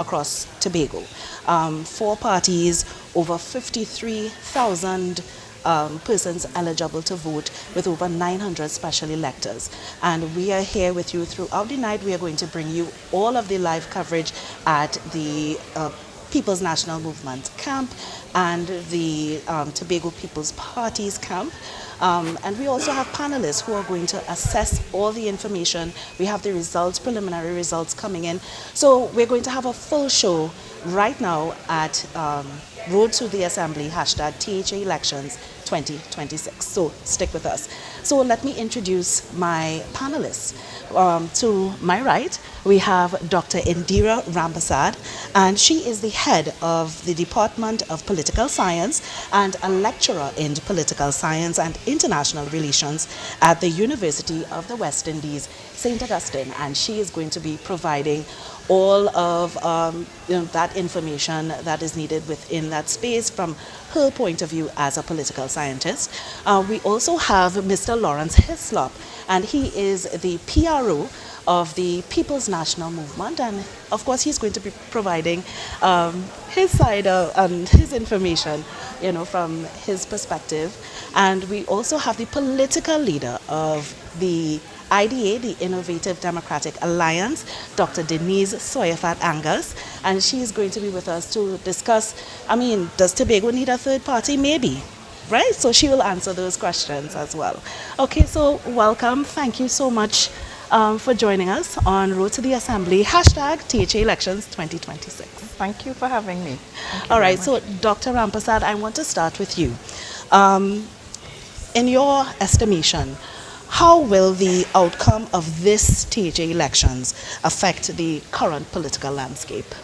across Tobago. Four parties, over 53,000 persons eligible to vote with over 900 special electors. And we are here with you throughout the night. We are going to bring you all of the live coverage at the People's National Movement camp and the Tobago People's Party's camp. And we also have panelists who are going to assess all the information. We have the results, preliminary results coming in. So we're going to have a full show right now at Road to the Assembly, hashtag THA Elections 2026. So stick with us. So let me introduce my panelists. To my right, we have Dr. Indira Rampasad, and she is the head of the Department of Political Science and a lecturer in political science and international relations at the University of the West Indies, St. Augustine, and she is going to be providing all of that information that is needed within that space from her point of view as a political scientist. We also have Mr. Lawrence Hislop, and he is the PRO of the People's National Movement, and of course he's going to be providing his side and his information, from his perspective. And we also have the political leader of the IDA, the Innovative Democratic Alliance, Dr. Denise Soyafat Angus, and she's going to be with us to discuss, does Tobago need a third party? Maybe, right? So she will answer those questions as well. Okay, so welcome. Thank you so much for joining us on Road to the Assembly, hashtag THA Elections 2026. Thank you for having me. All right, so Dr. Rampasad, I want to start with you. In your estimation, how will the outcome of this THA elections affect the current political landscape?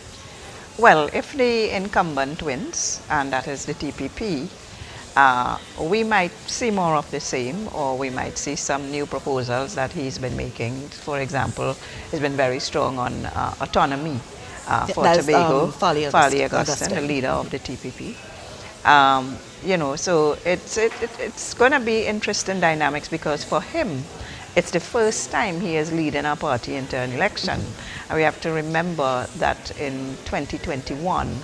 Well, if the incumbent wins, and that is the TPP, we might see more of the same, or we might see some new proposals that he's been making. For example, he's been very strong on autonomy for Tobago. Farley Augustine, the leader of the TPP. So it's going to be interesting dynamics, because for him, it's the first time he is leading our party into an election. And we have to remember that in 2021,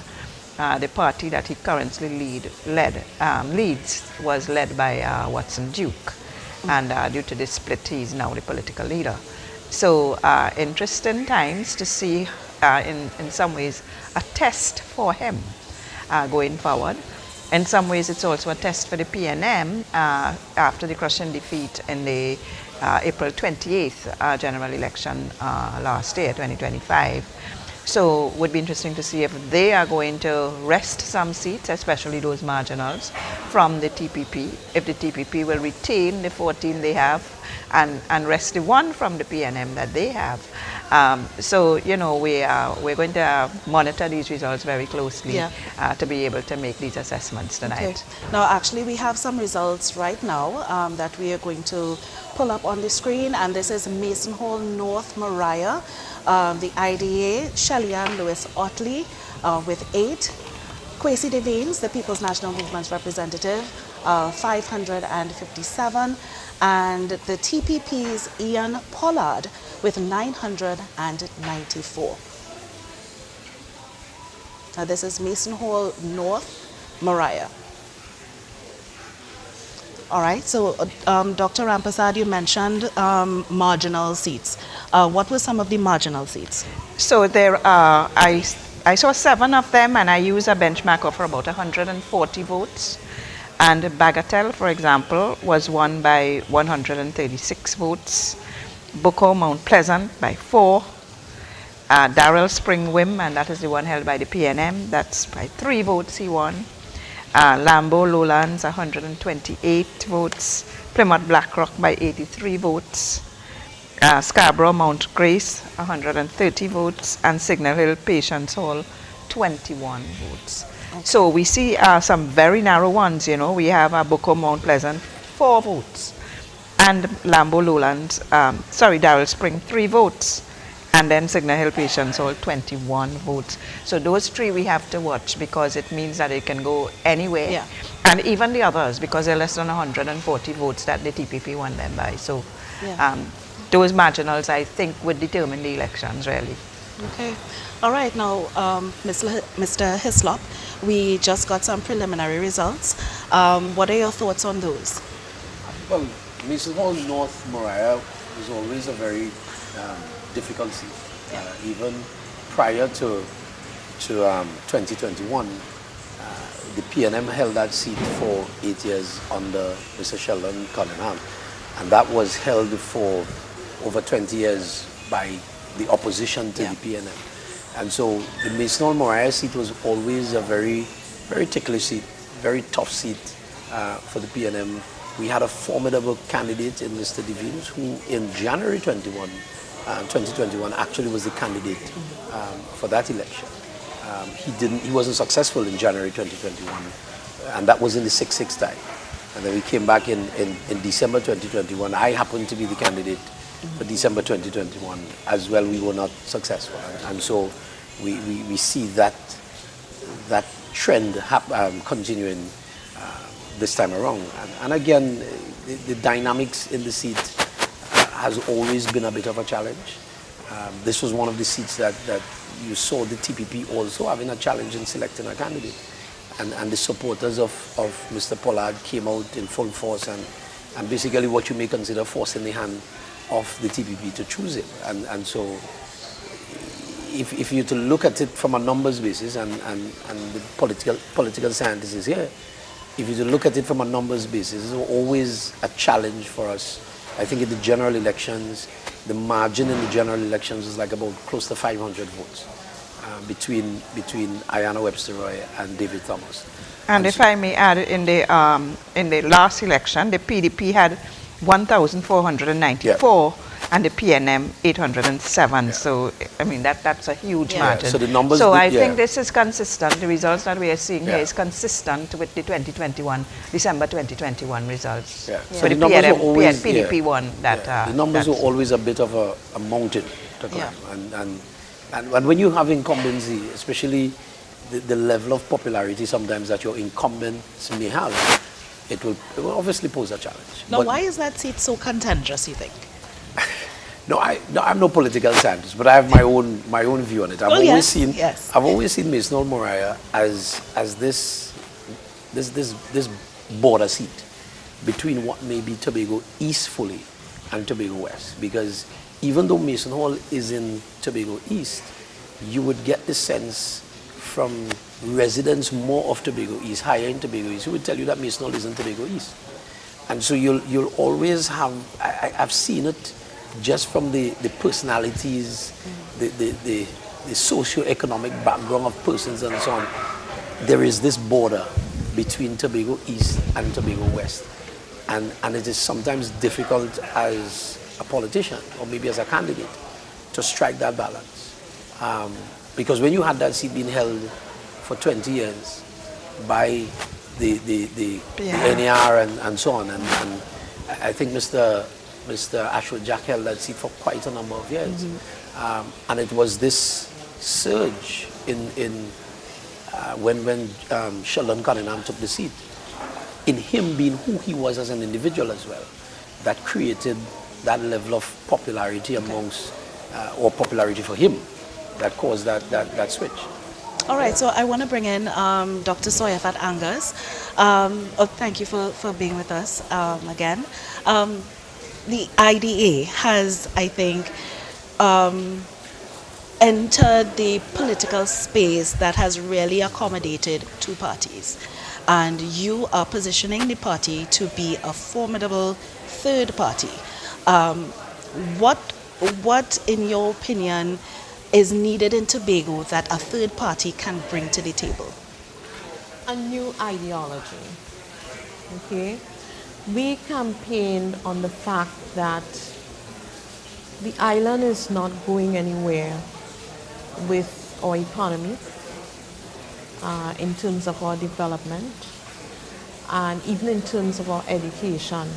the party that he currently leads was led by Watson Duke. And due to this split, he's now the political leader. So interesting times to see, in some ways, a test for him going forward. In some ways, it's also a test for the PNM after the crushing defeat in the April 28th general election last year, 2025. So it would be interesting to see if they are going to wrest some seats, especially those marginals, from the TPP, if the TPP will retain the 14 they have and wrest the one from the PNM that they have. We're going to monitor these results very closely to be able to make these assessments tonight. Okay. Now, actually, we have some results right now that we are going to pull up on the screen, and this is Mason Hall North Mariah, the IDA, Shellyanne Lewis Otley with 8, Kwesi Devines, the People's National Movement's representative, 557, and the TPP's Ian Pollard with 994. Now this is Mason Hall North, Mariah. All right, so Dr. Rampasad, you mentioned marginal seats. What were some of the marginal seats? So there are, I saw 7 of them, and I used a benchmark of about 140 votes. And Bagatelle, for example, was won by 136 votes. Boko Mount Pleasant by 4. Darrell Spring Wim, and that is the one held by the PNM, that's by 3 votes he won. Lambo Lowlands, 128 votes. Plymouth Blackrock by 83 votes. Scarborough Mount Grace, 130 votes. And Signal Hill Patience Hall, 21 votes. Okay. So we see some very narrow ones, We have Boko Mount Pleasant, 4 votes. And Lambo Lowlands, Darrell Spring, 3 votes. And then Signal Hill Patience Hall, 21 votes. So those 3 we have to watch, because it means that it can go anywhere. Yeah. And even the others, because they're less than 140 votes that the TPP won them by. So those marginals, I think, would determine the elections, really. Okay. All right. Now, Mr. Hislop, we just got some preliminary results. What are your thoughts on those? Well, Mason Hall North Moriah was always a very difficult seat. Yeah. Even prior to 2021, the PNM held that seat for 8 years under Mr. Sheldon Cunningham, and that was held for over 20 years by the opposition to Yeah. the PNM. And so the Mason Hall Moriah seat was always a very, very ticklish seat, very tough seat for the PNM. We had a formidable candidate in Mr. Devines, who in January 2021 actually was the candidate for that election. He wasn't successful in January 2021, and that was in the 6-6 tie. And then we came back in December 2021. I happened to be the candidate for December 2021 as well. We were not successful, and so we see that trend continuing this time around. And again, the dynamics in the seat has always been a bit of a challenge. This was one of the seats that you saw the TPP also having a challenge in selecting a candidate. And the supporters of Mr. Pollard came out in full force and basically what you may consider forcing the hand of the TPP to choose him. And so if you to look at it from a numbers basis, and the political scientist is here, if you to look at it from a numbers basis, it's always a challenge for us. I think in the general elections, the margin in the general elections is like about close to 500 votes between Ayanna Webster Roy and David Thomas. And if I may add, in the last election, the PDP had 1,494, and the PNM 807. Yeah. So I mean that's a huge Yeah. margin. So the numbers. So I yeah. think this is consistent. The results that we are seeing here Yeah. is consistent with the December 2021 results. Yeah. So So the the numbers PNM, were always PDP yeah. won that. Yeah. The numbers were always a bit of a mountain to climb, and when you have incumbency, especially the level of popularity sometimes that your incumbents may have, it will obviously pose a challenge. Now, But- why is that seat so contentious, you think? No, I'm no political scientist, but I have my own view on it. I've always seen Mason Hall Moriah as this border seat between what may be Tobago East fully and Tobago West, because even though Mason Hall is in Tobago East, you would get the sense from residents more of Tobago East, higher in Tobago East, who would tell you that Mason Hall is in Tobago East. And so you'll always have, I've seen it just from the personalities, the socio-economic background of persons and so on. There is this border between Tobago East and Tobago West. And it is sometimes difficult as a politician or maybe as a candidate to strike that balance. Because when you had that seat being held for 20 years by the NAR and so on, and I think Mr. Ashwood Jack held that seat for quite a number of years. And it was this surge when Sheldon Cunningham took the seat, in him being who he was as an individual as well, that created that level of popularity amongst, or popularity for him, that caused that switch. All right, so I want to bring in Dr. Soyafat Angus. Thank you for being with us again. The IDA has, I think, entered the political space that has really accommodated two parties. And you are positioning the party to be a formidable third party. What, in your opinion, is needed in Tobago that a third party can bring to the table? A new ideology. Okay? We campaigned on the fact that the island is not going anywhere with our economy, in terms of our development, and even in terms of our education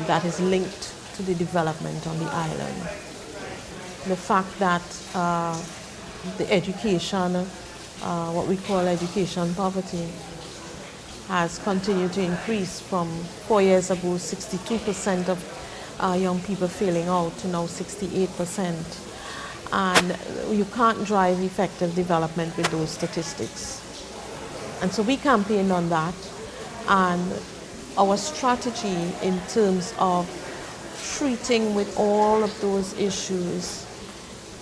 that is linked to the development on the island. The fact that the education, what we call education poverty, has continued to increase from 4 years ago, 62% of young people failing out to now 68%. And you can't drive effective development with those statistics. And so we campaigned on that. And our strategy in terms of treating with all of those issues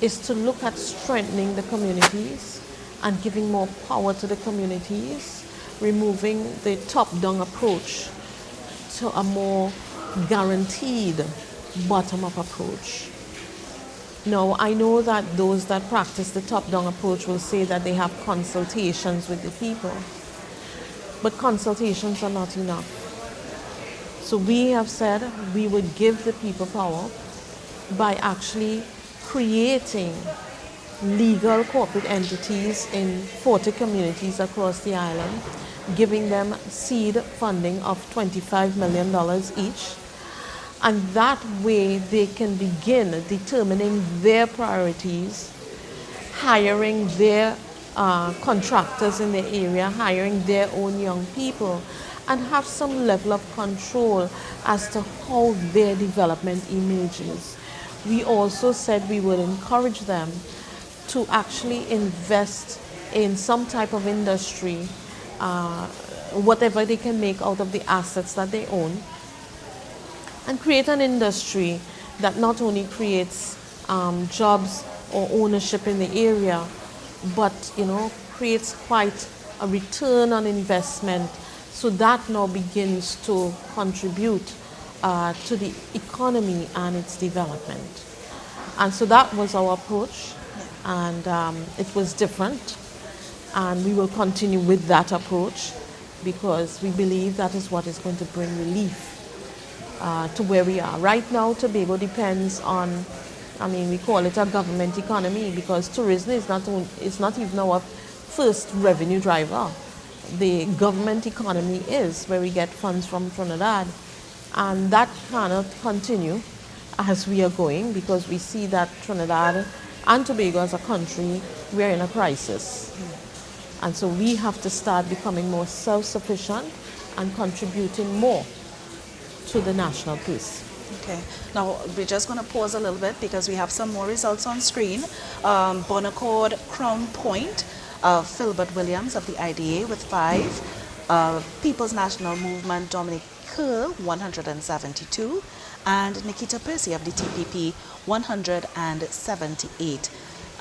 is to look at strengthening the communities and giving more power to the communities, removing the top-down approach to a more guaranteed bottom-up approach. Now, I know that those that practice the top-down approach will say that they have consultations with the people, but consultations are not enough. So we have said we would give the people power by actually creating legal corporate entities in 40 communities across the island, giving them seed funding of $25 million each. And that way they can begin determining their priorities, hiring their contractors in the area, hiring their own young people, and have some level of control as to how their development emerges. We also said we would encourage them to actually invest in some type of industry, whatever they can make out of the assets that they own, and create an industry that not only creates jobs or ownership in the area, but creates quite a return on investment. So that now begins to contribute to the economy and its development. And so that was our approach, and it was different. And we will continue with that approach because we believe that is what is going to bring relief to where we are. Right now, Tobago depends on, we call it a government economy because tourism is not even our first revenue driver. The government economy is where we get funds from Trinidad. And that cannot continue as we are going because we see that Trinidad and Tobago as a country, we are in a crisis. And so we have to start becoming more self-sufficient and contributing more to the national peace. Okay, now we're just going to pause a little bit because we have some more results on screen. Bonaccord, Crown Point, Philbert Williams of the IDA with 5, People's National Movement, Dominic Kerr, 172, and Nikita Percy of the TPP, 178.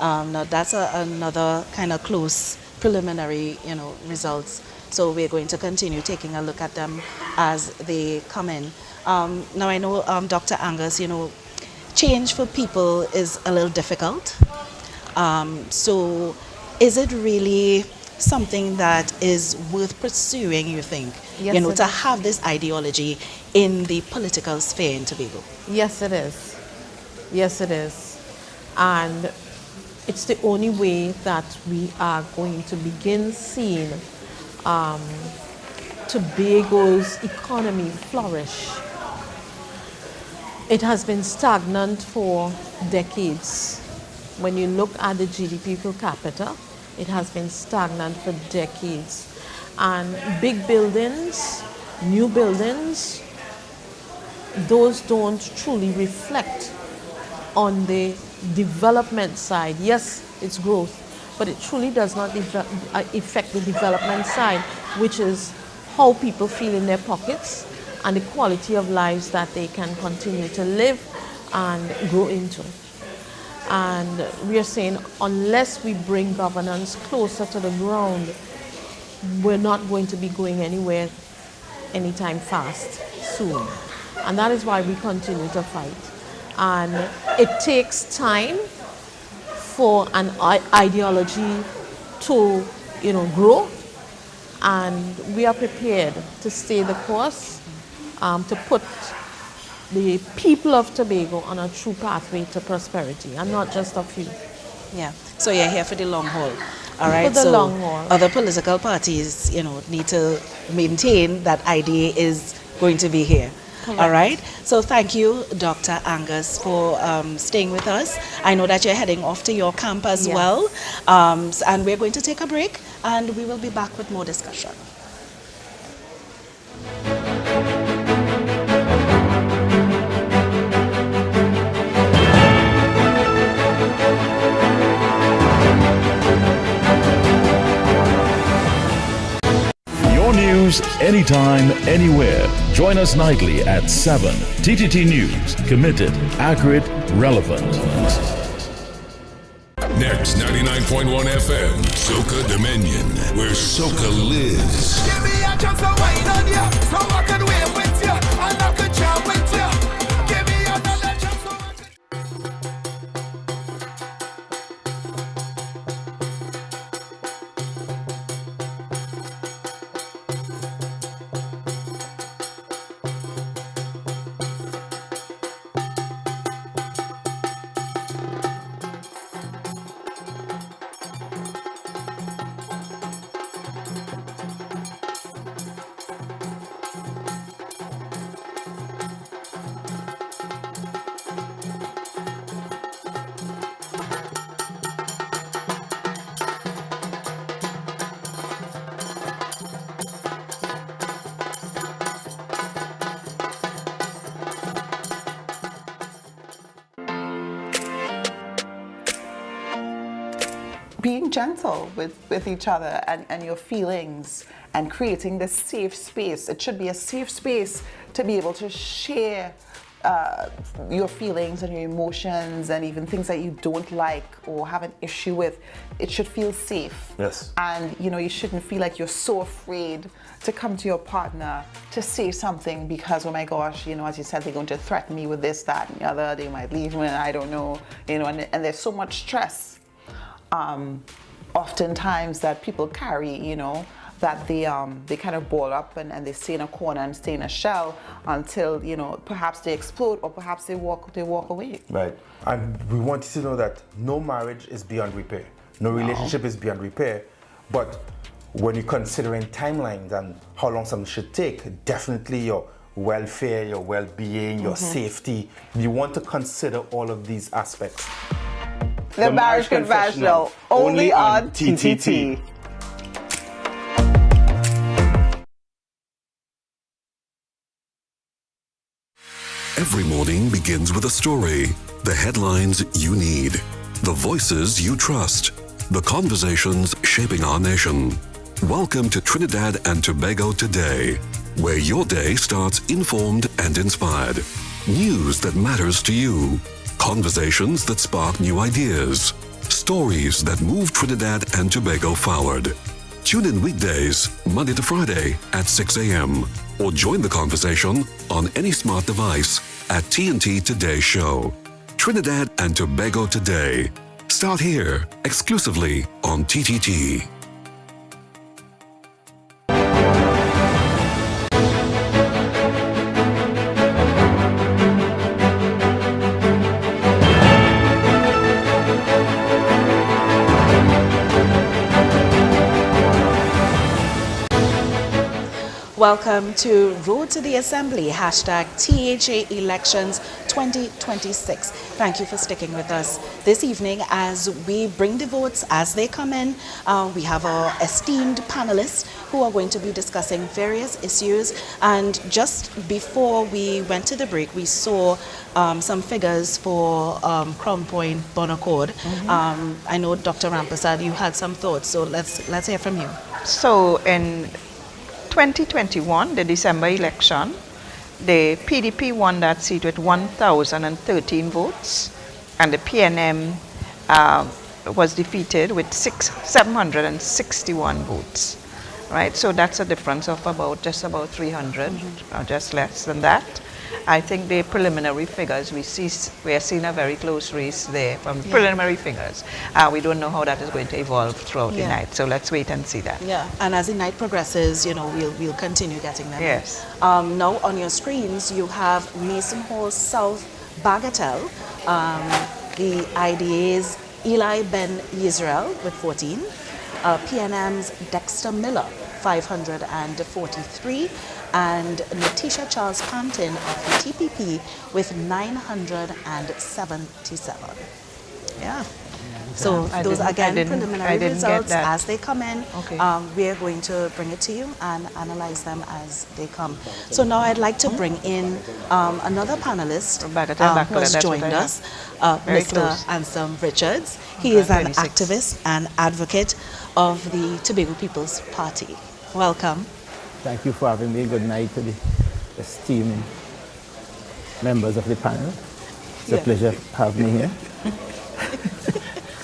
Now that's another kind of close preliminary, results. So we're going to continue taking a look at them as they come in. Now I know, Dr. Angus, change for people is a little difficult. So is it really something that is worth pursuing, you think? Yes, to have this ideology in the political sphere in Tobago? Yes, it is. Yes, it is. And it's the only way that we are going to begin seeing Tobago's economy flourish. It has been stagnant for decades. When you look at the GDP per capita, it has been stagnant for decades. And big buildings, new buildings, those don't truly reflect on the development side. Yes, it's growth, but it truly does not affect the development side, which is how people feel in their pockets and the quality of lives that they can continue to live and grow into. And we are saying unless we bring governance closer to the ground, we're not going to be going anywhere anytime fast, soon. And that is why we continue to fight. And it takes time for an ideology to, grow. And we are prepared to stay the course, to put the people of Tobago on a true pathway to prosperity, and not just a few. Yeah. So you're here for the long haul. All right. For the so long haul. Other political parties, need to maintain that idea is going to be here. Correct. All right. So thank you, Dr. Angus, for staying with us. I know that you're heading off to your camp as Yes. well. And we're going to take a break, and we will be back with more discussion. news anytime, anywhere. Join us nightly at 7. TTT News. Committed, accurate, relevant. Next, 99.1 FM, Soca Dominion, where Soca lives. Give me a chance to wine on ya, so I can win with ya, and I can jam with ya. Give me another chance so I can... being gentle with each other and your feelings and creating this safe space. It should be a safe space to be able to share your feelings and your emotions and even things that you don't like or have an issue with. It should feel safe. Yes. And you shouldn't feel like you're so afraid to come to your partner to say something because, oh my gosh, as you said, they're going to threaten me with this, that, and the other. They might leave me, I don't know, and there's so much stress oftentimes that people carry, that they kind of ball up and they stay in a corner and stay in a shell until perhaps they explode or perhaps they walk away. Right. And we want you to know that no marriage is beyond repair. No relationship is beyond repair. But when you're considering timelines and how long something should take, definitely your welfare, your well-being, your safety, you want to consider all of these aspects. The Marriage Confessional, only on TTT. Every morning begins with a story, the headlines you need, the voices you trust, the conversations shaping our nation. Welcome to Trinidad and Tobago Today, where your day starts informed and inspired. News that matters to you. Conversations that spark new ideas. Stories that move Trinidad and Tobago forward. Tune in weekdays, Monday to Friday at 6 a.m. or join the conversation on any smart device at TNT Today Show. Trinidad and Tobago Today. Start here, exclusively on TTT. Welcome to Road to the Assembly, hashtag THA Elections 2026. Thank you for sticking with us this evening as we bring the votes as they come in. We have our esteemed panelists who are going to be discussing various issues. And just before we went to the break, we saw some figures for Crown Point Bonaccord. I know Dr. Rampasad, you had some thoughts, so let's hear from you. So in 2021, the December election, the PDP won that seat with 1,013 votes, and the PNM was defeated with 761 votes. Right, so that's a difference of just about 300, or just less than that. I think the preliminary figures, we are seeing a very close race there from preliminary figures. We don't know how that is going to evolve throughout the night, so let's wait and see that. Yeah, and as the night progresses, we'll continue getting them. Yes. Now on your screens, you have Mason Hall South Bagatelle, the IDA's Eli Ben Yisrael with 14, PNM's Dexter Miller, 543, and Natisha Charles Panton of the TPP with 977. Yeah. So those are again preliminary results as they come in. Okay. We are going to bring it to you and analyze them as they come. So now I'd like to bring in another panelist who has joined us, Mr. Anselm Richards. He is an activist and advocate of the Tobago People's Party. Welcome. Thank you for having me. Good night to the esteemed members of the panel. It's a pleasure having me here.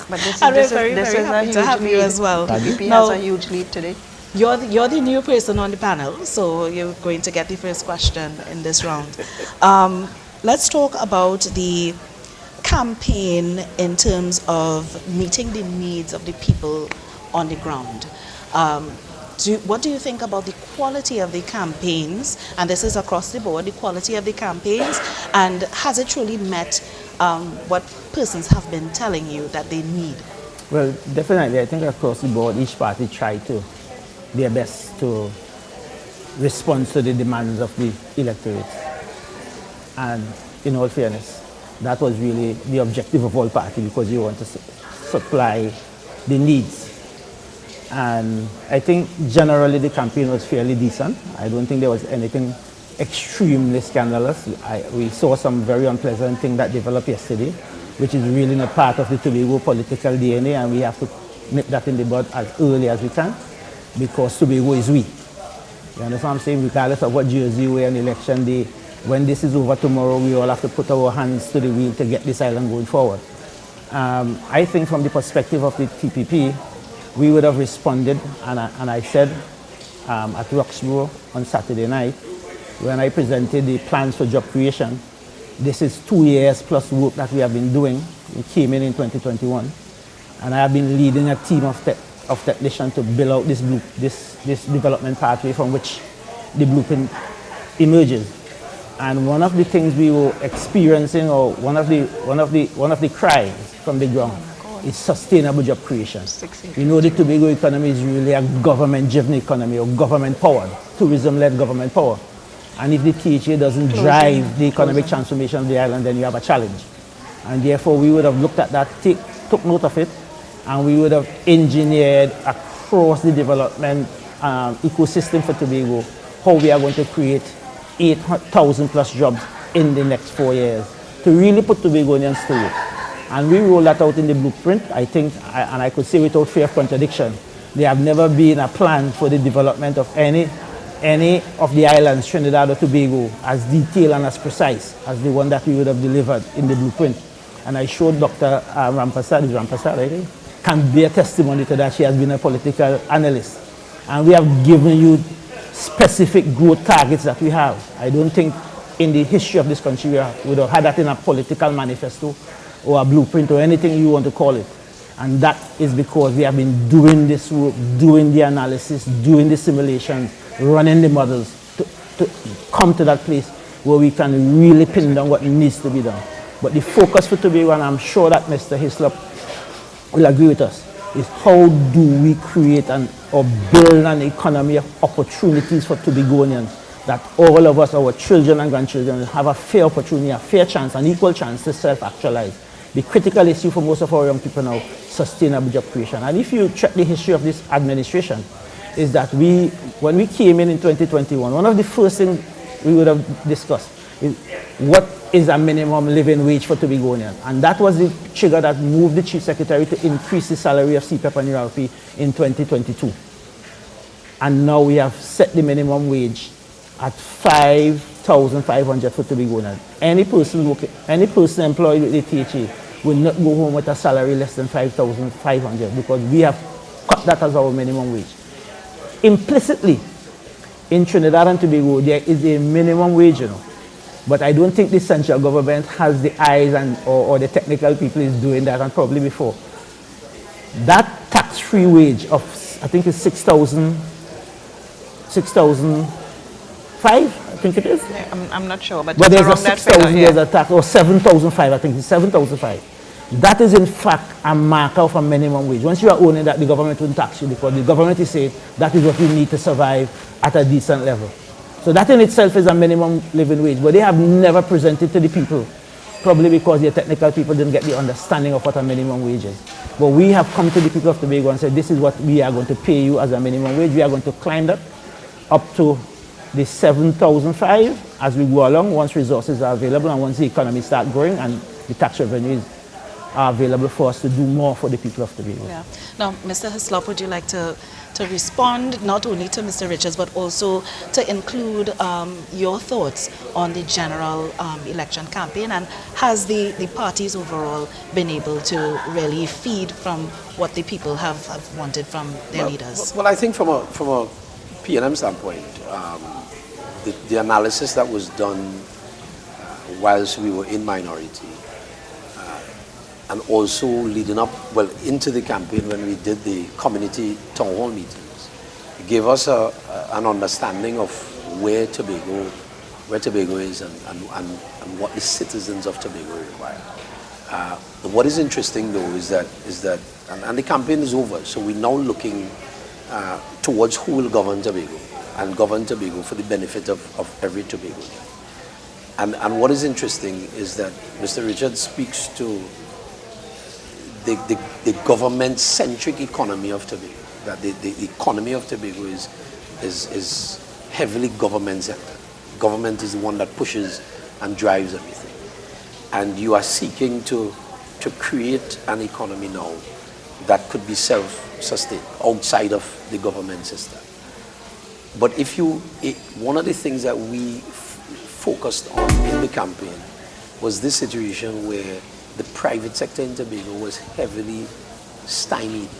But this And we're is very, this very is a happy huge to have you lead. as well. PPP Now, has a huge lead today. You're the new person on the panel, so you're going to get the first question in this round. Let's talk about the campaign in terms of meeting the needs of the people on the ground. What do you think about the quality of the campaigns, and this is across the board, the quality of the campaigns, and has it truly met what persons have been telling you that they need? Well, definitely, I think across the board, each party tried to their best to respond to the demands of the electorate. And in all fairness, that was really the objective of all parties, because you want to supply the needs. And I think generally the campaign was fairly decent. I don't think there was anything extremely scandalous. We saw some very unpleasant things that developed yesterday, which is really not part of the Tobago political DNA, and we have to nip that in the bud as early as we can, because Tobago is we. You understand what I'm saying? Regardless of what jersey we wear on election day, when this is over tomorrow, we all have to put our hands to the wheel to get this island going forward. I think from the perspective of the TPP, we would have responded, and I said at Roxborough on Saturday night, when I presented the plans for job creation, this is 2 years plus work that we have been doing. We came in 2021, and I have been leading a team of technicians to build out this development pathway from which the blueprint emerges. And one of the things we were experiencing, or one of the cries from the ground, is sustainable job creation. We know the Tobago economy is really a government-driven economy, or government-powered, tourism-led government power. And if the THA doesn't drive the economic transformation of the island, then you have a challenge. And therefore, we would have looked at that, took note of it, and we would have engineered across the development ecosystem for Tobago how we are going to create 8,000 plus jobs in the next 4 years to really put Tobagonians to work. And we roll that out in the blueprint. I think, and I could say without fear of contradiction, there have never been a plan for the development of any of the islands, Trinidad or Tobago, as detailed and as precise as the one that we would have delivered in the blueprint. And I showed Dr. Rampasad, I think, can bear testimony to that. She has been a political analyst. And we have given you specific growth targets that we have. I don't think in the history of this country we would have had that in a political manifesto or a blueprint or anything you want to call it. And that is because we have been doing this work, doing the analysis, doing the simulations, running the models to come to that place where we can really pin down what needs to be done. But the focus for Tobago, and I'm sure that Mr. Hislop will agree with us, is how do we create or build an economy of opportunities for Tobagonians, that all of us, our children and grandchildren, have a fair opportunity, a fair chance, an equal chance to self-actualize. The critical issue for most of our young people now, sustainable job creation. And if you check the history of this administration, is that when we came in 2021, one of the first things we would have discussed is what is a minimum living wage for Tobagonians. And that was the trigger that moved the Chief Secretary to increase the salary of CPEP and URP in 2022. And now we have set the minimum wage at 5,500 for Tobagonians. Any person employed with the THA will not go home with a salary less than 5,500, because we have cut that as our minimum wage. Implicitly, in Trinidad and Tobago, there is a minimum wage, but I don't think the central government has the eyes or the technical people is doing that, and probably before. That tax-free wage of, I think it's 6,005, I think it is. Yeah, I'm not sure, but there's a around that 6,000, figure, there's a tax, or 7,005, I think it's 7,005. That is in fact a marker of a minimum wage. Once you are owning that, the government won't tax you, because the government is saying that is what we need to survive at a decent level. So that in itself is a minimum living wage, but they have never presented to the people, probably because the technical people didn't get the understanding of what a minimum wage is. But we have come to the people of Tobago and said, this is what we are going to pay you as a minimum wage. We are going to climb that up to the 7,005 as we go along, once resources are available and once the economy starts growing and the tax revenue are available for us to do more for the people of Tobago. Yeah. Now, Mr. Hislop, would you like to respond not only to Mr. Richards, but also to include your thoughts on the general election campaign, and has the parties overall been able to really feed from what the people have wanted from their leaders? Well, I think from a PNM standpoint, the analysis that was done whilst we were in minority, and also leading up, well, into the campaign when we did the community town hall meetings, it gave us an understanding of where Tobago is and what the citizens of Tobago require. What is interesting though is that and the campaign is over, so we're now looking towards who will govern Tobago, and govern Tobago for the benefit of every Tobagoan. And what is interesting is that Mr. Richards speaks to the government-centric economy of Tobago, that the economy of Tobago is heavily government sector. Government is the one that pushes and drives everything. And you are seeking to create an economy now that could be self-sustained outside of the government system. But one of the things that we focused on in the campaign was this situation where the private sector in Tobago was heavily stymied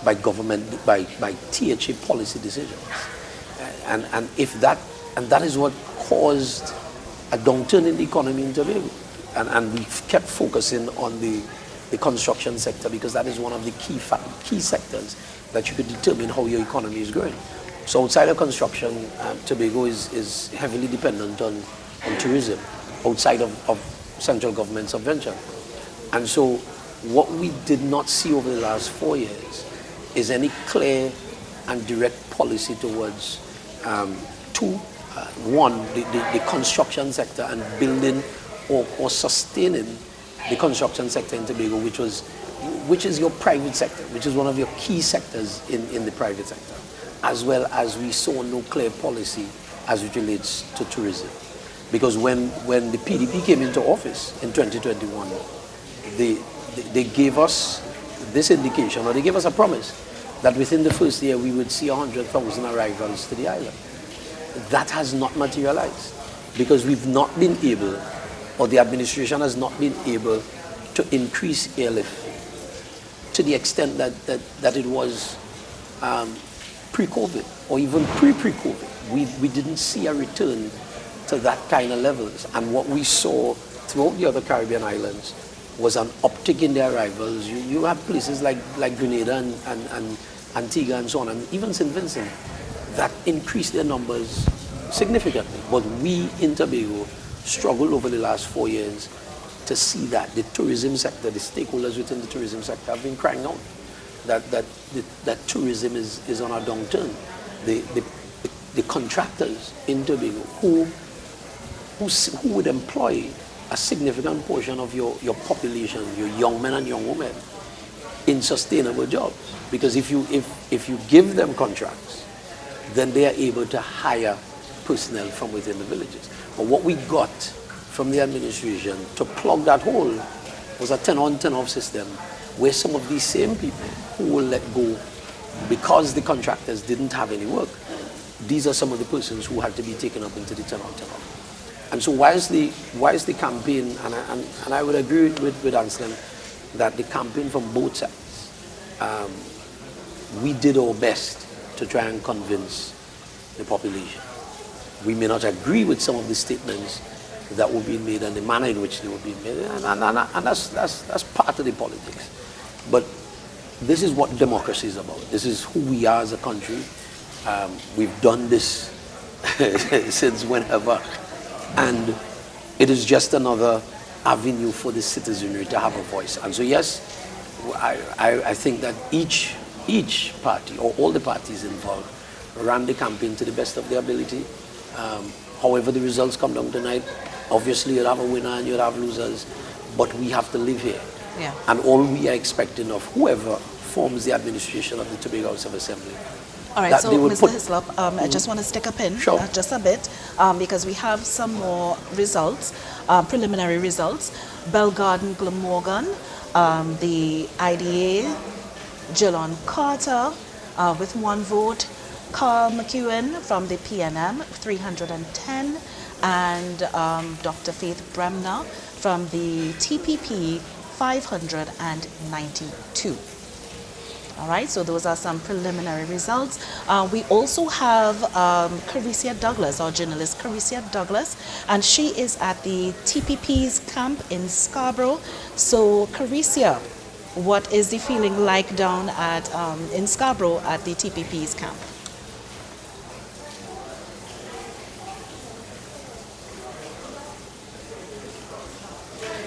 by government, by THA policy decisions. And that is what caused a downturn in the economy in Tobago. And we kept focusing on the construction sector, because that is one of the key sectors that you could determine how your economy is growing. So outside of construction, Tobago is heavily dependent on tourism, outside of central government subvention. And so what we did not see over the last 4 years is any clear and direct policy towards one, the construction sector, and building or sustaining the construction sector in Tobago, which is your private sector, which is one of your key sectors in the private sector, as well as we saw no clear policy as it relates to tourism. Because when the PDP came into office in 2021, they gave us this indication, or they gave us a promise, that within the first year we would see 100,000 arrivals to the island. That has not materialized, because we've not been able, or the administration has not been able to increase airlift to the extent that it was pre-COVID, or even pre-COVID. We didn't see a return to that kind of levels. And what we saw throughout the other Caribbean islands was an uptick in their arrivals. You have places like Grenada and Antigua and so on, and even St. Vincent, that increased their numbers significantly. But we in Tobago struggled over the last 4 years to see that the tourism sector, the stakeholders within the tourism sector have been crying out that tourism is on a downturn. The contractors in Tobago who would employ a significant portion of your population, your young men and young women, in sustainable jobs. Because if you give them contracts, then they are able to hire personnel from within the villages. But what we got from the administration to plug that hole was a 10-on, 10-off system, where some of these same people who will let go because the contractors didn't have any work, these are some of the persons who had to be taken up into the 10-on, 10-off. And so whilst the campaign, and I would agree with Anselm, that the campaign from both sides, we did our best to try and convince the population. We may not agree with some of the statements that were being made and the manner in which they were being made, and that's part of the politics. But this is what democracy is about. This is who we are as a country. We've done this since whenever, and it is just another avenue for the citizenry to have a voice. And so yes, I think that each party, or all the parties involved, ran the campaign to the best of their ability. However the results come down tonight, obviously you'll have a winner and you'll have losers, but we have to live here. Yeah. And all we are expecting of whoever forms the administration of the Tobago House of Assembly. All right, so Mr. Hislop, I just want to stick a pin, sure, just a bit, because we have some more results, preliminary results. Belgarden, Glamorgan, The IDA, Jillon Carter with 1 vote, Carl McEwen from the PNM, 310, and Dr. Faith Bremner from the TPP, 592. All right, so those are some preliminary results. We also have Caricia Douglas, our journalist Caricia Douglas, and she is at the TPP's camp in Scarborough. So, Caricia, what is the feeling like down at in Scarborough at the TPP's camp?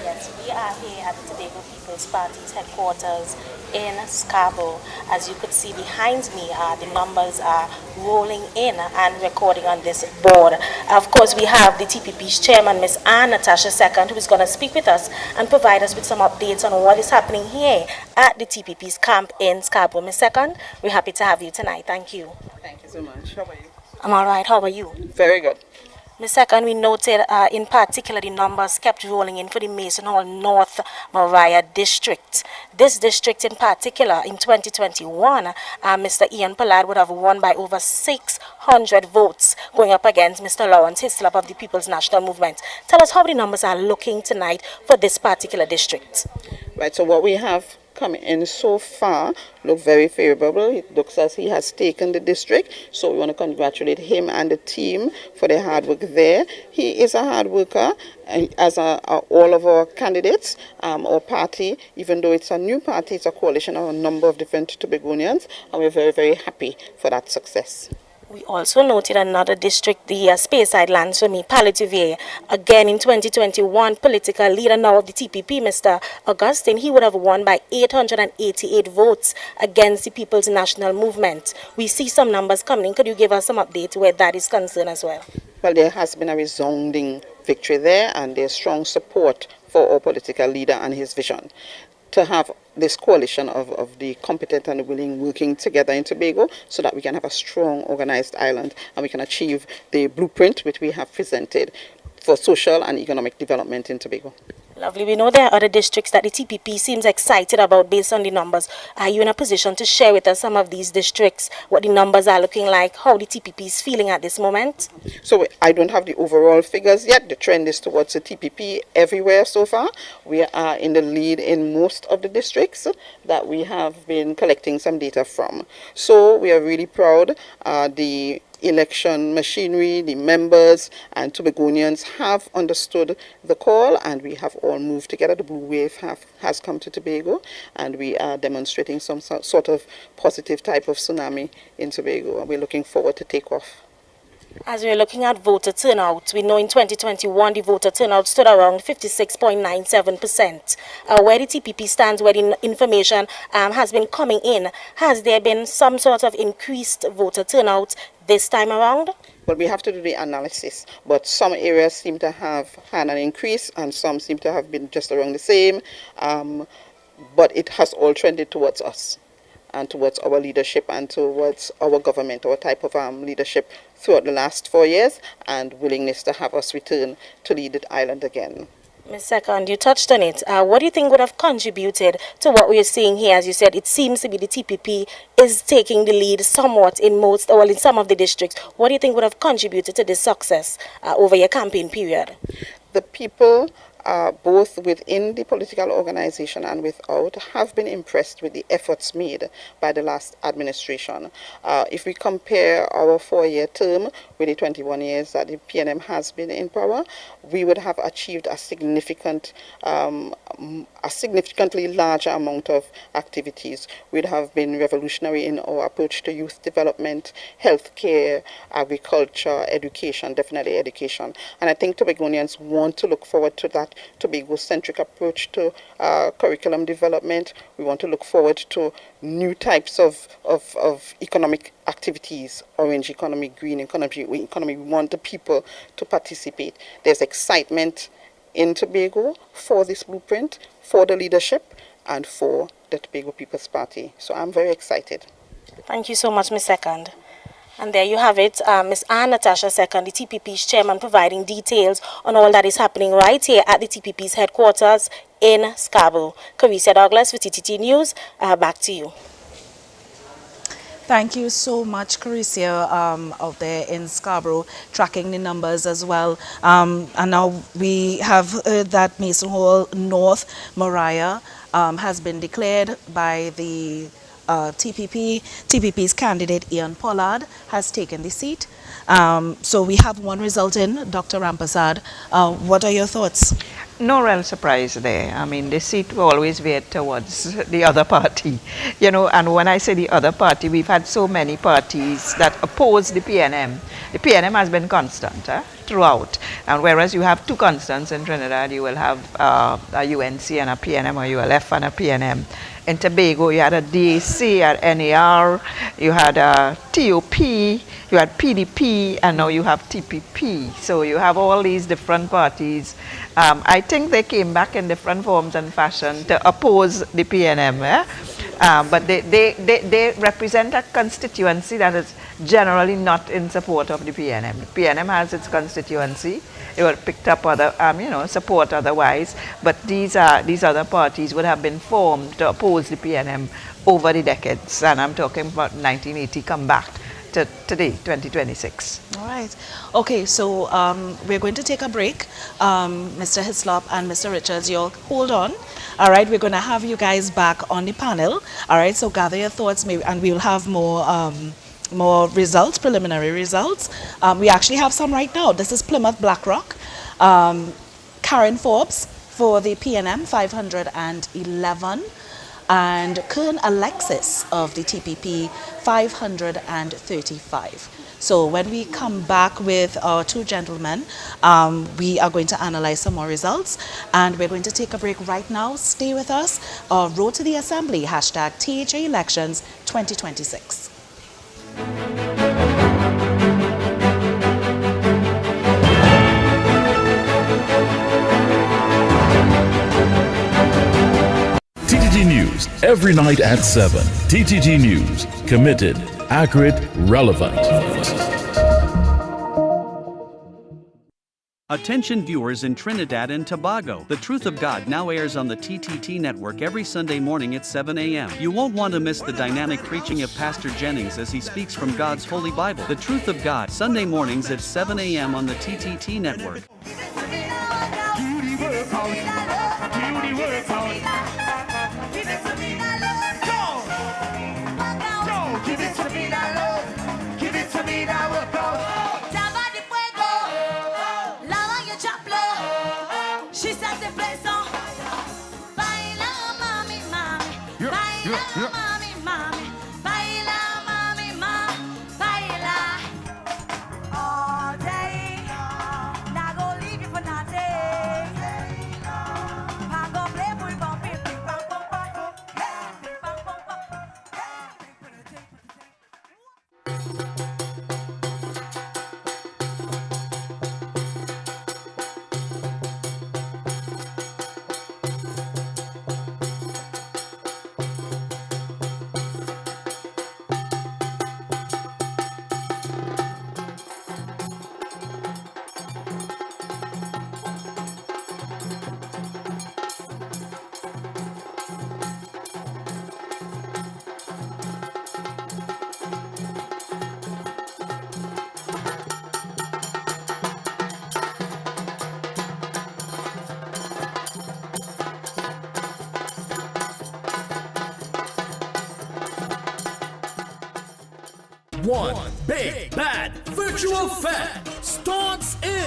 Yes, we are here at the Tobago People's Party's headquarters in Scarborough. As you could see behind me, the numbers are rolling in and recording on this board. Of course, we have the TPP's chairman, Ms. Anne Natasha II, who is going to speak with us and provide us with some updates on what is happening here at the TPP's camp in Scarborough. Ms. II, we're happy to have you tonight. Thank you. Thank you so much. How are you? I'm all right. How are you? Very good. Ms. II, we noted in particular the numbers kept rolling in for the Mason Hall North Mariah district. This district in particular, in 2021, Mr. Ian Pollard would have won by over 600 votes, going up against Mr. Lawrence Hislop of the People's National Movement. Tell us how the numbers are looking tonight for this particular district. Right, so what we have come in so far look very favorable. It looks as he has taken the district, so we want to congratulate him and the team for their hard work there. He is a hard worker, as all of our candidates. Our party, even though it's a new party, it's a coalition of a number of different Tobagonians, and we're very, very happy for that success. We also noted another district, the Speyside Lands for me, Pallitivere. Again, in 2021, political leader now of the TPP, Mr. Augustine, he would have won by 888 votes against the People's National Movement. We see some numbers coming. Could you give us some updates where that is concerned as well? Well, there has been a resounding victory there, and there's strong support for our political leader and his vision. To have this coalition of the competent and the willing working together in Tobago so that we can have a strong, organized island and we can achieve the blueprint which we have presented for social and economic development in Tobago. Lovely. We know there are other districts that the TPP seems excited about based on the numbers. Are you in a position to share with us some of these districts, what the numbers are looking like, how the TPP is feeling at this moment? So I don't have the overall figures yet. The trend is towards the TPP everywhere so far. We are in the lead in most of the districts that we have been collecting some data from. So we are really proud. The election machinery, the members and Tobagonians have understood the call, and we have all moved together. The blue wave has come to Tobago, and we are demonstrating some sort of positive type of tsunami in Tobago, and we're looking forward to take off. As we're looking at voter turnout, we know in 2021 the voter turnout stood around 56.97%. Where the TPP stands, where the information has been coming in, has there been some sort of increased voter turnout this time around? Well, we have to do the analysis, but some areas seem to have had an increase and some seem to have been just around the same, but it has all trended towards us and towards our leadership and towards our government, our type of leadership throughout the last 4 years, and willingness to have us return to lead the island again. Ms. II, you touched on it. What do you think would have contributed to what we are seeing here? As you said, it seems to be the TPP is taking the lead somewhat in most, or in some of the districts. What do you think would have contributed to this success over your campaign period? The people, both within the political organization and without, have been impressed with the efforts made by the last administration. If we compare our 4-year term with the 21 years that the PNM has been in power, we would have achieved a significantly larger amount of activities. We'd have been revolutionary in our approach to youth development, healthcare, agriculture, education, definitely education. And I think Tobagonians want to look forward to that Tobago-centric approach to curriculum development. We want to look forward to new types of economic activities, orange economy, green economy. We want the people to participate. There's excitement in Tobago for this blueprint, for the leadership, and for the Tobago People's Party. So I'm very excited. Thank you so much, Ms. II. And there you have it, Ms. Anne Natasha II, the TPP's chairman, providing details on all that is happening right here at the TPP's headquarters in Scarborough. Carissa Douglas with TTT News. Back to you. Thank you so much, Carissa, out there in Scarborough, tracking the numbers as well. And now we have heard that Mason Hall North, Mariah, has been declared by the TPP. TPP's candidate, Ian Pollard, has taken the seat. So we have one result in. Dr. Rampasad, what are your thoughts? No real surprise there. I mean, the seat will always veered towards the other party, you know, and when I say the other party, we've had so many parties that oppose the PNM. The PNM has been constant throughout, and whereas you have two constants in Trinidad, you will have a UNC and a PNM, or ULF and a PNM. In Tobago, you had a DAC, you had NAR, you had a TOP, you had PDP, and now you have TPP. So you have all these different parties. I think they came back in different forms and fashion to oppose the PNM. But they represent a constituency that is generally not in support of the PNM. The PNM has its constituency. It would have picked up other, support otherwise. But these other parties would have been formed to oppose the PNM over the decades. And I'm talking about 1980 come back to today, 2026. All right. Okay, so we're going to take a break. Mr. Hislop and Mr. Richards, you'll hold on. All right, we're going to have you guys back on the panel. All right, so gather your thoughts, maybe, and we'll have more results, preliminary results. We actually have some right now. This is Plymouth BlackRock. Karen Forbes for the PNM, 511. And Kern Alexis of the TPP, 535. So when we come back with our two gentlemen, we are going to analyze some more results, and we're going to take a break right now. Stay with us. Road to the Assembly, hashtag THA Elections 2026. TTT News, every night at 7. TTT News, committed, accurate, relevant. Attention viewers in Trinidad and Tobago. The Truth of God now airs on the TTT network every Sunday morning at 7 a.m. You won't want to miss the dynamic preaching of Pastor Jennings as he speaks from God's Holy Bible. The Truth of God, Sunday mornings at 7 a.m. on the TTT network. One big bad virtual fat starts in.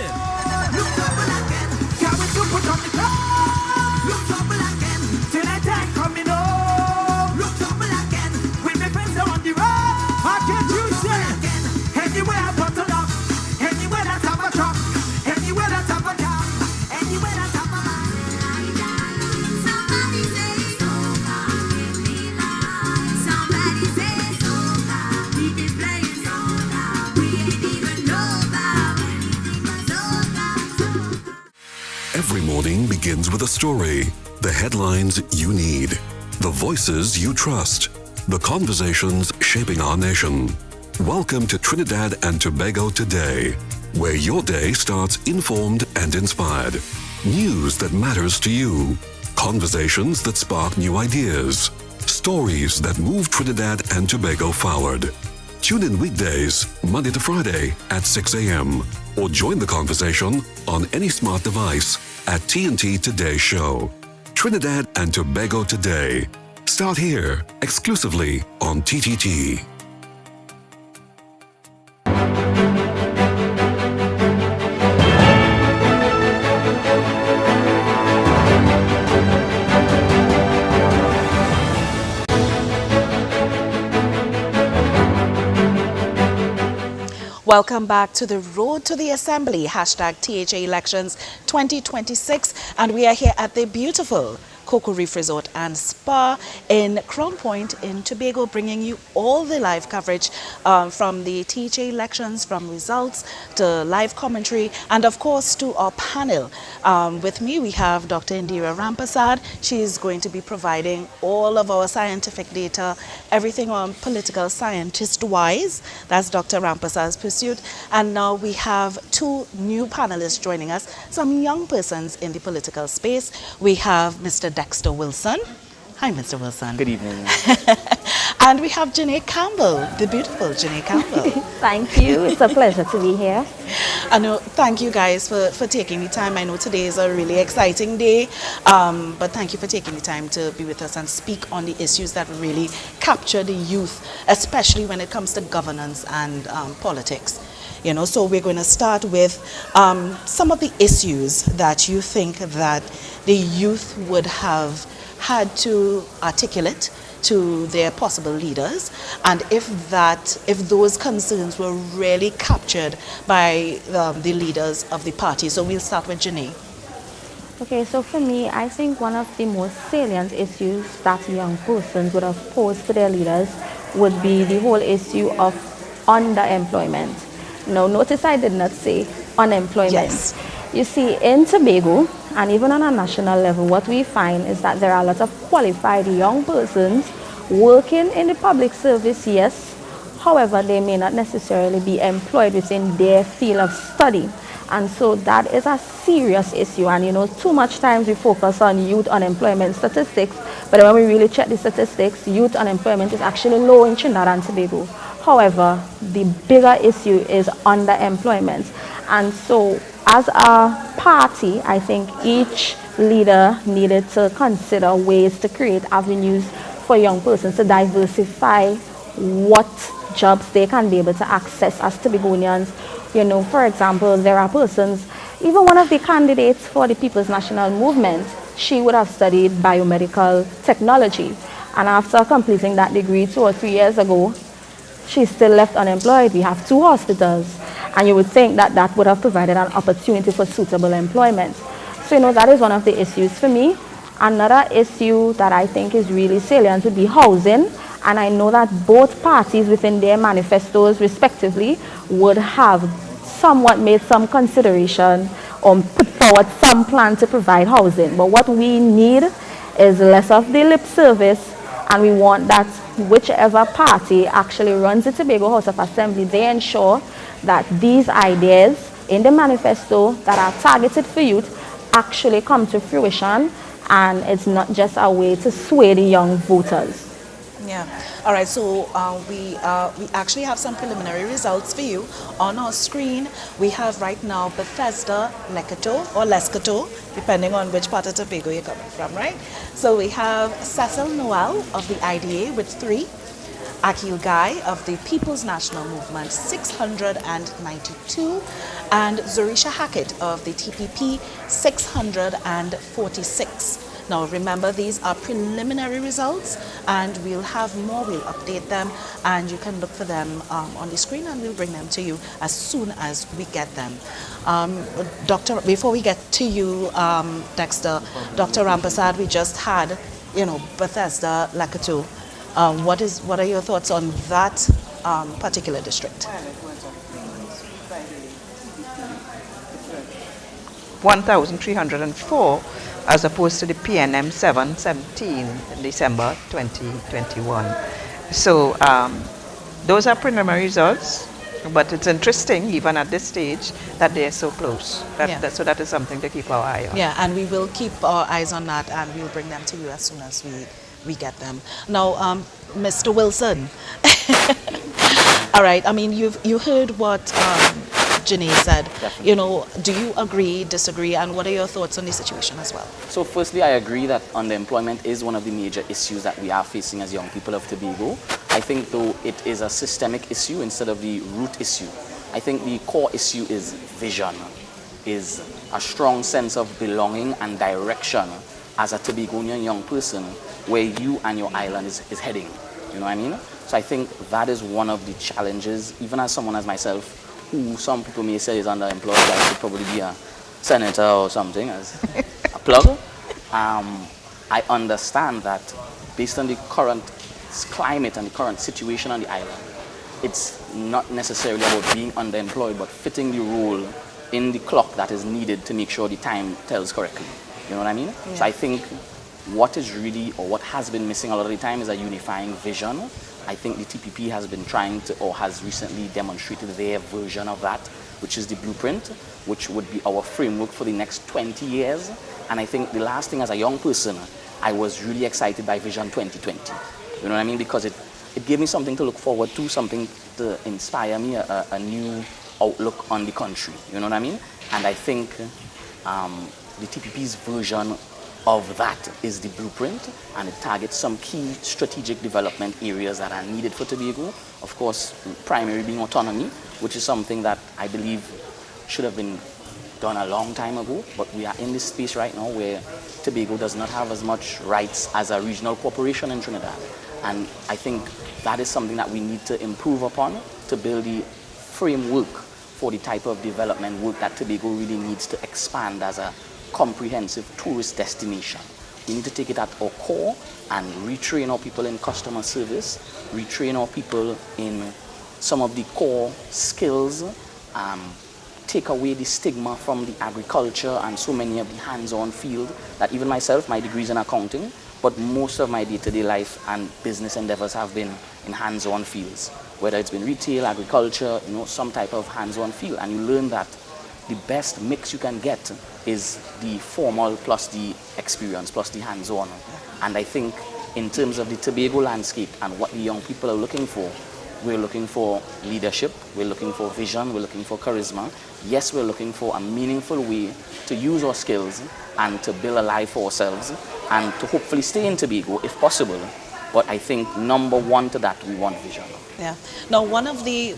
Every morning begins with a story, the headlines you need, the voices you trust, the conversations shaping our nation. Welcome to Trinidad and Tobago Today, where your day starts informed and inspired. News that matters to you, Conversations that spark new ideas. Stories that move Trinidad and Tobago forward. Tune in weekdays, Monday to Friday at 6 a.m. or join the conversation on any smart device at TNT Today Show. Trinidad and Tobago Today. Start here, exclusively on TTT. Welcome back to the Road to the Assembly, hashtag THA Elections 2026. And we are here at the beautiful Cocoa Reef Resort and Spa in Crown Point in Tobago, bringing you all the live coverage from the THA elections, from results to live commentary, and of course to our panel. With me we have Dr. Indira Rampasad. She is going to be providing all of our scientific data, everything on political scientist-wise. That's Dr. Rampasad's pursuit. And now we have two new panelists joining us, some young persons in the political space. We have Mr. Dexter Wilson. Hi, Mr. Wilson. Good evening. And we have Janae Campbell, the beautiful Janae Campbell. Thank you. It's a pleasure to be here. I know. Thank you guys for taking the time. I know today is a really exciting day, but thank you for taking the time to be with us and speak on the issues that really capture the youth, especially when it comes to governance and politics. You know, so we're going to start with some of the issues that you think that the youth would have had to articulate to their possible leaders, and if those concerns were really captured by the leaders of the party. So we'll start with Janae. Okay, so for me, I think one of the most salient issues that young persons would have posed to their leaders would be the whole issue of underemployment. Now, notice I did not say unemployment. Yes. You see, in Tobago, and even on a national level, what we find is that there are a lot of qualified young persons working in the public service, yes. However, they may not necessarily be employed within their field of study. And so that is a serious issue. And you know, too much times we focus on youth unemployment statistics, but when we really check the statistics, youth unemployment is actually low in Trinidad and Tobago. However, the bigger issue is underemployment. And so as a party, I think each leader needed to consider ways to create avenues for young persons to diversify what jobs they can be able to access as Tobagonians. You know, for example, there are persons, even one of the candidates for the People's National Movement, she would have studied biomedical technology. And after completing that degree 2 or 3 years ago, she's still left unemployed. We have 2 hospitals. And you would think that that would have provided an opportunity for suitable employment. So, you know, that is one of the issues for me. Another issue that I think is really salient would be housing. And I know that both parties within their manifestos respectively would have somewhat made some consideration or put forward some plan to provide housing. But what we need is less of the lip service, and we want that whichever party actually runs the Tobago House of Assembly, they ensure that these ideas in the manifesto that are targeted for youth actually come to fruition, and it's not just a way to sway the young voters. Yeah. All right. So we actually have some preliminary results for you on our screen. We have right now Bethesda, Lecato, or Lescato, depending on which part of Tobago you're coming from, right? So we have Cecil Noel of the IDA with 3. Akil Guy of the People's National Movement, 692, and Zorisha Hackett of the TPP, 646. Now remember, these are preliminary results, and we'll have more. We'll update them, and you can look for them on the screen, and we'll bring them to you as soon as we get them. Doctor, before we get to you, Dexter, Dr. Rampasad, we just had, you know, Bethesda, Lecato. What are your thoughts on that particular district? 1,304 as opposed to the PNM 717 in December 2021. So those are preliminary results. But it's interesting, even at this stage, that they're so close. So that is something to keep our eye on. Yeah, and we will keep our eyes on that, and we'll bring them to you as soon as we get them. Now, Mr. Wilson, all right, I mean, you heard what Janae said. Definitely. You know, do you agree, disagree, and what are your thoughts on the situation as well? So firstly, I agree that underemployment is one of the major issues that we are facing as young people of Tobago. I think though it is a systemic issue instead of the root issue. I think the core issue is vision, is a strong sense of belonging and direction as a Tobagonian young person where you and your island is heading. You know what I mean? So I think that is one of the challenges, even as someone as myself, who some people may say is underemployed, I should probably be a senator or something as a plug. I understand that based on the current climate and the current situation on the island, it's not necessarily about being underemployed, but fitting the role in the clock that is needed to make sure the time tells correctly. You know what I mean? Yeah. So I think what is really, or what has been missing a lot of the time is a unifying vision. I think the TPP has been trying to, or has recently demonstrated their version of that, which is the blueprint, which would be our framework for the next 20 years. And I think the last thing as a young person, I was really excited by Vision 2020. You know what I mean? Because it gave me something to look forward to, something to inspire me, a new outlook on the country. You know what I mean? And I think the TPP's version of that is the blueprint, and it targets some key strategic development areas that are needed for Tobago. Of course, primary being autonomy, which is something that I believe should have been done a long time ago, but we are in this space right now where Tobago does not have as much rights as a regional corporation in Trinidad. And I think that is something that we need to improve upon to build the framework for the type of development work that Tobago really needs to expand as a comprehensive tourist destination. We need to take it at our core and retrain our people in customer service, retrain our people in some of the core skills, take away the stigma from the agriculture and so many of the hands-on field that even myself, my degrees in accounting, but most of my day-to-day life and business endeavors have been in hands-on fields, whether it's been retail, agriculture, you know, some type of hands-on field. And you learn that the best mix you can get is the formal plus the experience plus the hands-on. And I think in terms of the Tobago landscape and what the young people are looking for, we're looking for leadership, we're looking for vision, we're looking for charisma. Yes, we're looking for a meaningful way to use our skills and to build a life for ourselves and to hopefully stay in Tobago if possible. But I think number one to that, we want vision. Yeah. Now, one of the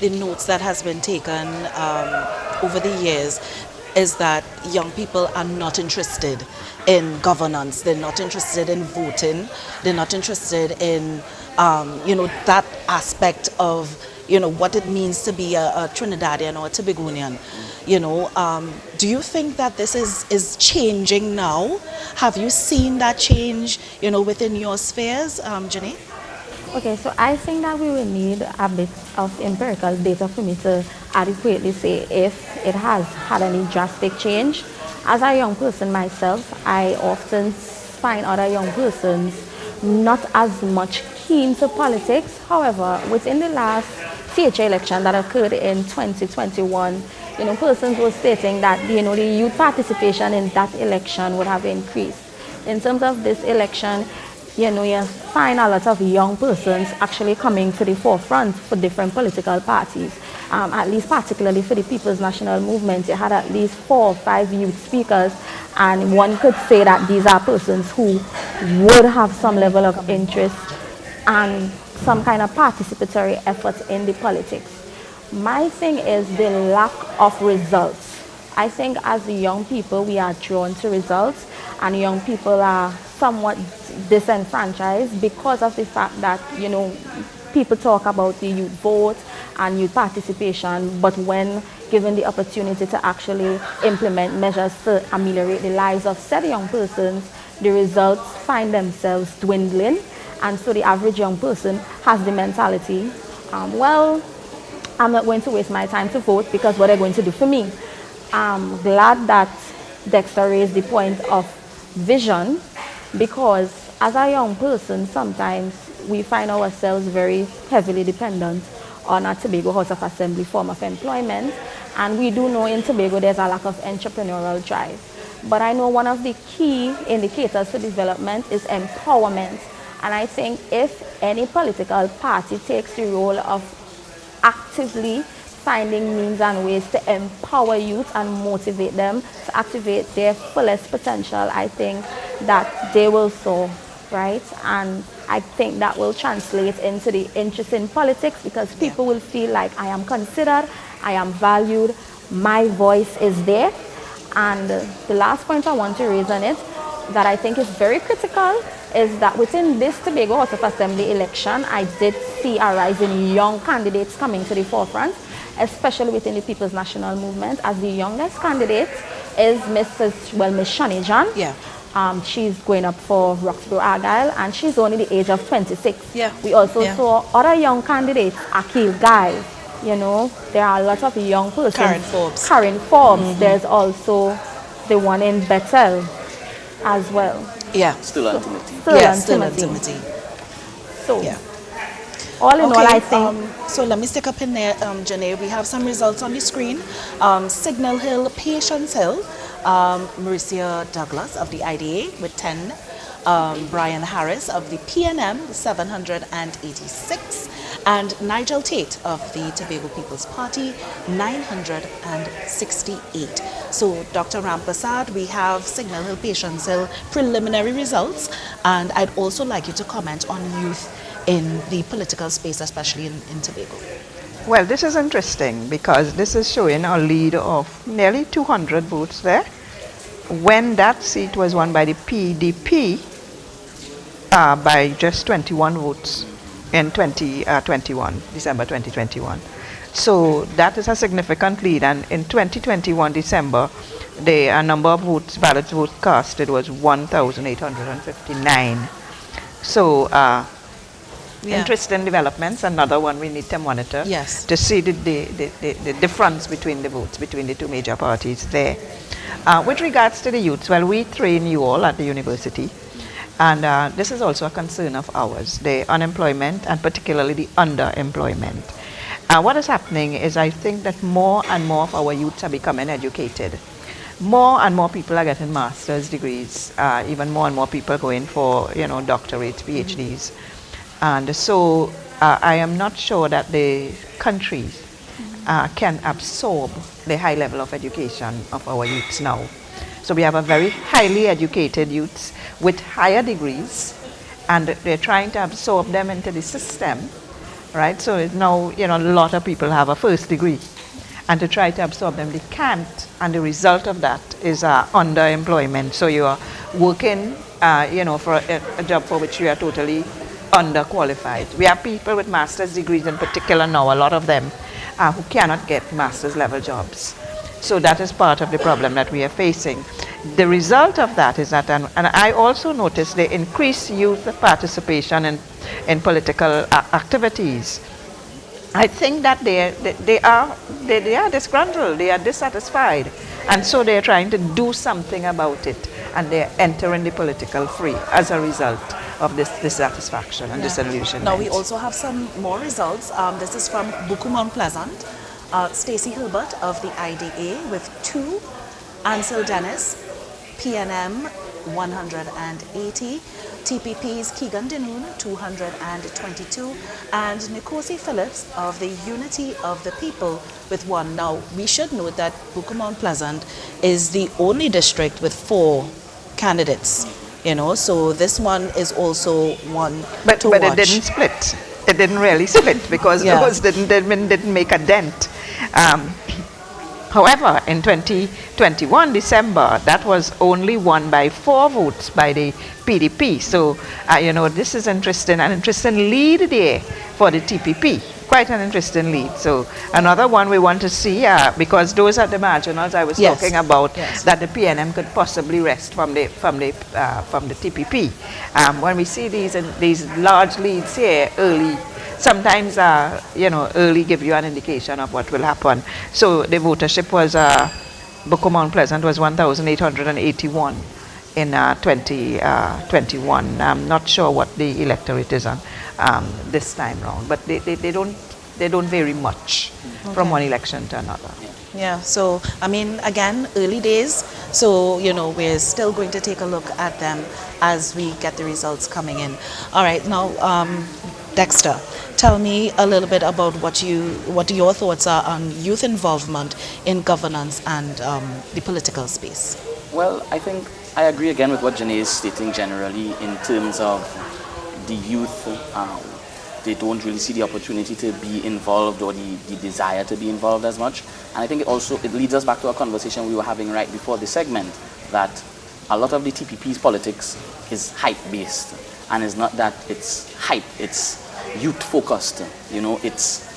notes that has been taken over the years is that young people are not interested in governance. They're not interested in voting. They're not interested in, that aspect of, what it means to be a Trinidadian or a Tobagonian. Do you think that this is changing now? Have you seen that change, within your spheres, Janae? Okay, so I think that we will need a bit of empirical data for me to adequately say if it has had any drastic change. As a young person myself, I often find other young persons not as much keen to politics. However, within the last CHA election that occurred in 2021, persons were stating that the youth participation in that election would have increased. In terms of this election, you find a lot of young persons actually coming to the forefront for different political parties. At least particularly for the People's National Movement, you had at least 4 or 5 youth speakers, and one could say that these are persons who would have some level of interest and some kind of participatory effort in the politics. My thing is the lack of results. I think as young people, we are drawn to results, and young people are somewhat disenfranchised because of the fact that, people talk about the youth vote and youth participation, but when given the opportunity to actually implement measures to ameliorate the lives of said young persons, the results find themselves dwindling, and so the average young person has the mentality, I'm not going to waste my time to vote because what they're going to do for me. I'm glad that Dexter raised the point of vision, because as a young person, sometimes we find ourselves very heavily dependent on a Tobago House of Assembly form of employment. And we do know in Tobago there's a lack of entrepreneurial drive. But I know one of the key indicators for development is empowerment. And I think if any political party takes the role of actively finding means and ways to empower youth and motivate them to activate their fullest potential, I think that they will soar, right? And I think that will translate into the interest in politics, because people will feel like I am considered, I am valued, my voice is there. And the last point I want to raise on it that I think is very critical is that within this Tobago House of Assembly election, I did see a rise in young candidates coming to the forefront, especially within the People's National Movement. As the youngest candidate is Miss Shani Jan. Yeah. She's going up for Roxborough Argyle, and she's only the age of 26. Yeah. We also saw other young candidates, Akil Guy. You know, there are a lot of young persons. Karen Forbes. There's also the one in Bethel as well. Yeah. Still on Timothy. Still on Timothy. So, all in all, I think... so let me stick up in there, Janae. We have some results on the screen. Signal Hill, Patience Hill, Mauricia Douglas of the IDA with 10. Brian Harris of the PNM, 786. And Nigel Tate of the Tobago People's Party, 968. So, Dr. Rampasad, we have Signal Hill, Patience Hill preliminary results, and I'd also like you to comment on youth in the political space, especially in Tobago. Well, this is interesting because this is showing a lead of nearly 200 votes there, when that seat was won by the PDP by just 21 votes. In 2021, December 2021. So that is a significant lead, and in 2021 December, the number of ballots votes cast, it was 1,859. So interesting developments, another one we need to monitor to see the difference between the votes between the two major parties there. With regards to the youths, well, we train you all at the university. And this is also a concern of ours, the unemployment and particularly the underemployment. What is happening is I think that more and more of our youths are becoming educated. More and more people are getting master's degrees, even more and more people going for, doctorates, PhDs. And so I am not sure that the country can absorb the high level of education of our youths now. So we have a very highly educated youths with higher degrees, and they're trying to absorb them into the system, right? So now, a lot of people have a first degree, and to try to absorb them, they can't, and the result of that is underemployment. So you are working, for a job for which you are totally underqualified. We have people with master's degrees in particular now, a lot of them, who cannot get master's level jobs. So that is part of the problem that we are facing. The result of that is that, and I also noticed the increased youth participation in political activities. I think that they are disgruntled, they are dissatisfied, and so they are trying to do something about it, and they are entering the political fray as a result of this dissatisfaction and disillusionment. Now we also have some more results. This is from Buku Mount Pleasant. Stacey Hilbert of the IDA with 2, Ansel Dennis, PNM 180, TPP's Keegan Dinoon 222, and Nkosi Phillips of the Unity of the People with 1. Now we should note that Buku Mount Pleasant is the only district with 4 candidates, so this one is also one to watch. But it didn't split. It didn't really split because those didn't make a dent. However, in 2021 December, that was only won by 4 votes by the PDP. So, this is interesting, an interesting lead there for the TPP. Quite an interesting lead. So, another one we want to see, because those are the marginals I was talking about, that the PNM could possibly rest from the TPP. When we see these large leads here early, sometimes, early give you an indication of what will happen. So the votership was, Buku Mount Pleasant was 1,881 in 2021. I'm not sure what the electorate is on this time round, but they don't they don't vary much from one election to another. Yeah, so I mean, again, early days, so you know, we're still going to take a look at them as we get the results coming in. All right, now, Dexter, tell me a little bit about what your thoughts are on youth involvement in governance and the political space. Well, I think I agree again with what Janae is stating generally in terms of the youth. They don't really see the opportunity to be involved or the desire to be involved as much. And I think it leads us back to a conversation we were having right before the segment, that a lot of the TPP's politics is hype-based. And it's not that it's hype, it's youth-focused. You know, it's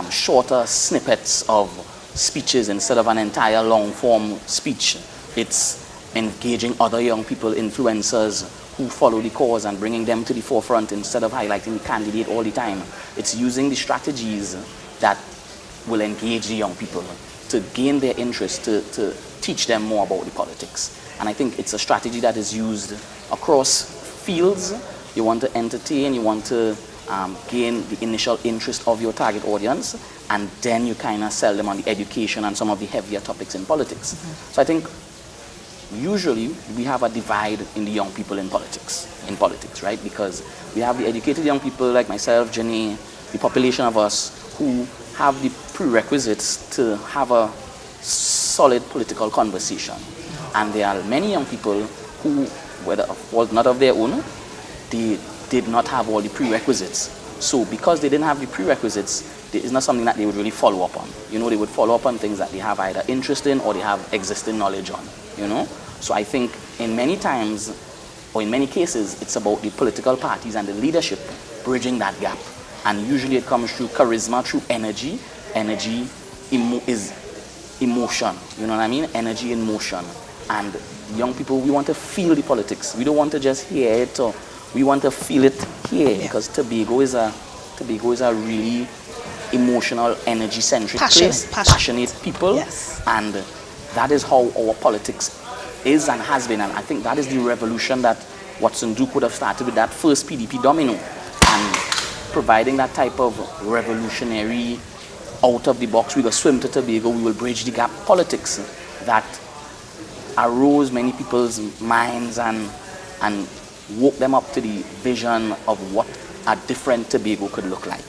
shorter snippets of speeches instead of an entire long-form speech. It's engaging other young people, influencers, who follow the cause and bringing them to the forefront instead of highlighting the candidate all the time. It's using the strategies that will engage the young people to gain their interest, to teach them more about the politics. And I think it's a strategy that is used across fields. You want to entertain, you want to gain the initial interest of your target audience, and then you kind of sell them on the education and some of the heavier topics in politics. So I think usually we have a divide in the young people in politics, right? Because we have the educated young people like myself, Jenny, the population of us who have the prerequisites to have a solid political conversation. And there are many young people who, whether of fault not of their own, they did not have all the prerequisites. So because they didn't have the prerequisites, it's not something that they would really follow up on. You know, they would follow up on things that they have either interest in or they have existing knowledge on, you know? So I think in many times, or in many cases, it's about the political parties and the leadership bridging that gap. And usually it comes through charisma, through energy. Energy is emotion, you know what I mean? Energy in motion. And young people, we want to feel the politics. We don't want to just hear it, or we want to feel it here, because Tobago is a really emotional, energy-centric place, passionate people. Yes. And that is how our politics is and has been. And I think that is the revolution that Watson Duke would have started with that first PDP domino, and providing that type of revolutionary, out of the box, we will swim to Tobago, we will bridge the gap politics that arose many people's minds and woke them up to the vision of what a different Tobago could look like,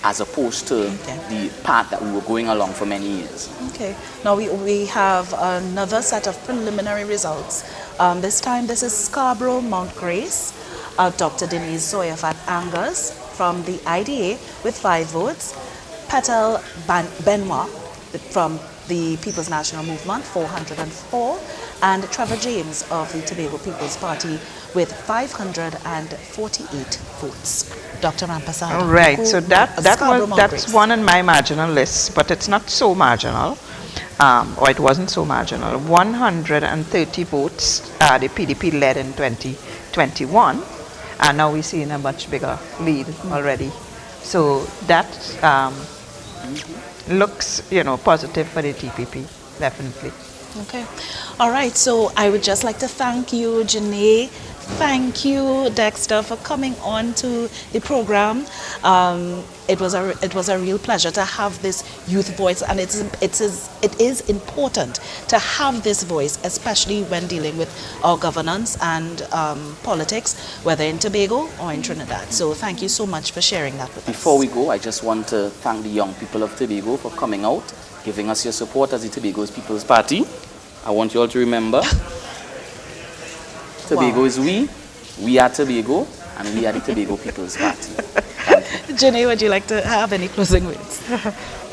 as opposed to the path that we were going along for many years. Okay. Now we have another set of preliminary results. This time this is Scarborough Mount Grace. Dr. Denise Zoyafat Angus from the IDA with 5 votes. Petal Benoit from the People's National Movement, 404. And Trevor James of the Tobago People's Party with 548 votes. Dr. Rampasad. All right, so that's one on my marginal list, but it's not so marginal, or it wasn't so marginal. 130 votes the PDP led in 2021, and now we're seeing a much bigger lead already. So that looks, positive for the TPP, definitely. Okay. All right. So I would just like to thank you, Janae. Thank you, Dexter, for coming on to the program. It was a real pleasure to have this youth voice, and it is important to have this voice, especially when dealing with our governance and politics, whether in Tobago or in Trinidad. So thank you so much for sharing that with us. Before we go, I just want to thank the young people of Tobago for coming out, giving us your support as the Tobago's People's Party. I want you all to remember, Tobago is we are Tobago, and we are the Tobago People's Party. Jenny, would you like to have any closing words?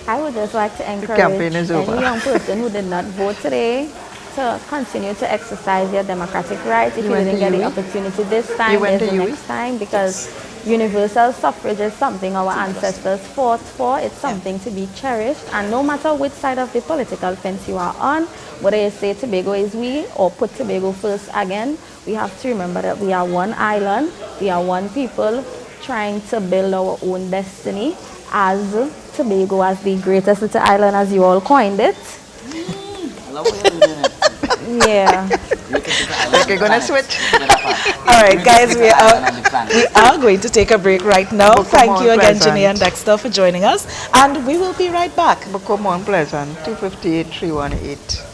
I would just like to encourage any young person who did not vote today to continue to exercise your democratic rights. If you didn't get the opportunity this time, there's the next time, because universal suffrage is something our ancestors fought for. It's something to be cherished, and no matter which side of the political fence you are on, whether you say Tobago is we or put Tobago first again, we have to remember that we are one island, we are one people trying to build our own destiny as Tobago, as the greatest little island, as you all coined it. I love what you're doing. Yeah. Like you're going to switch. All right, guys, we are going to take a break right now. Thank you again, Ginny and Dexter, for joining us, and we will be right back. Come Pleasant, 258-318.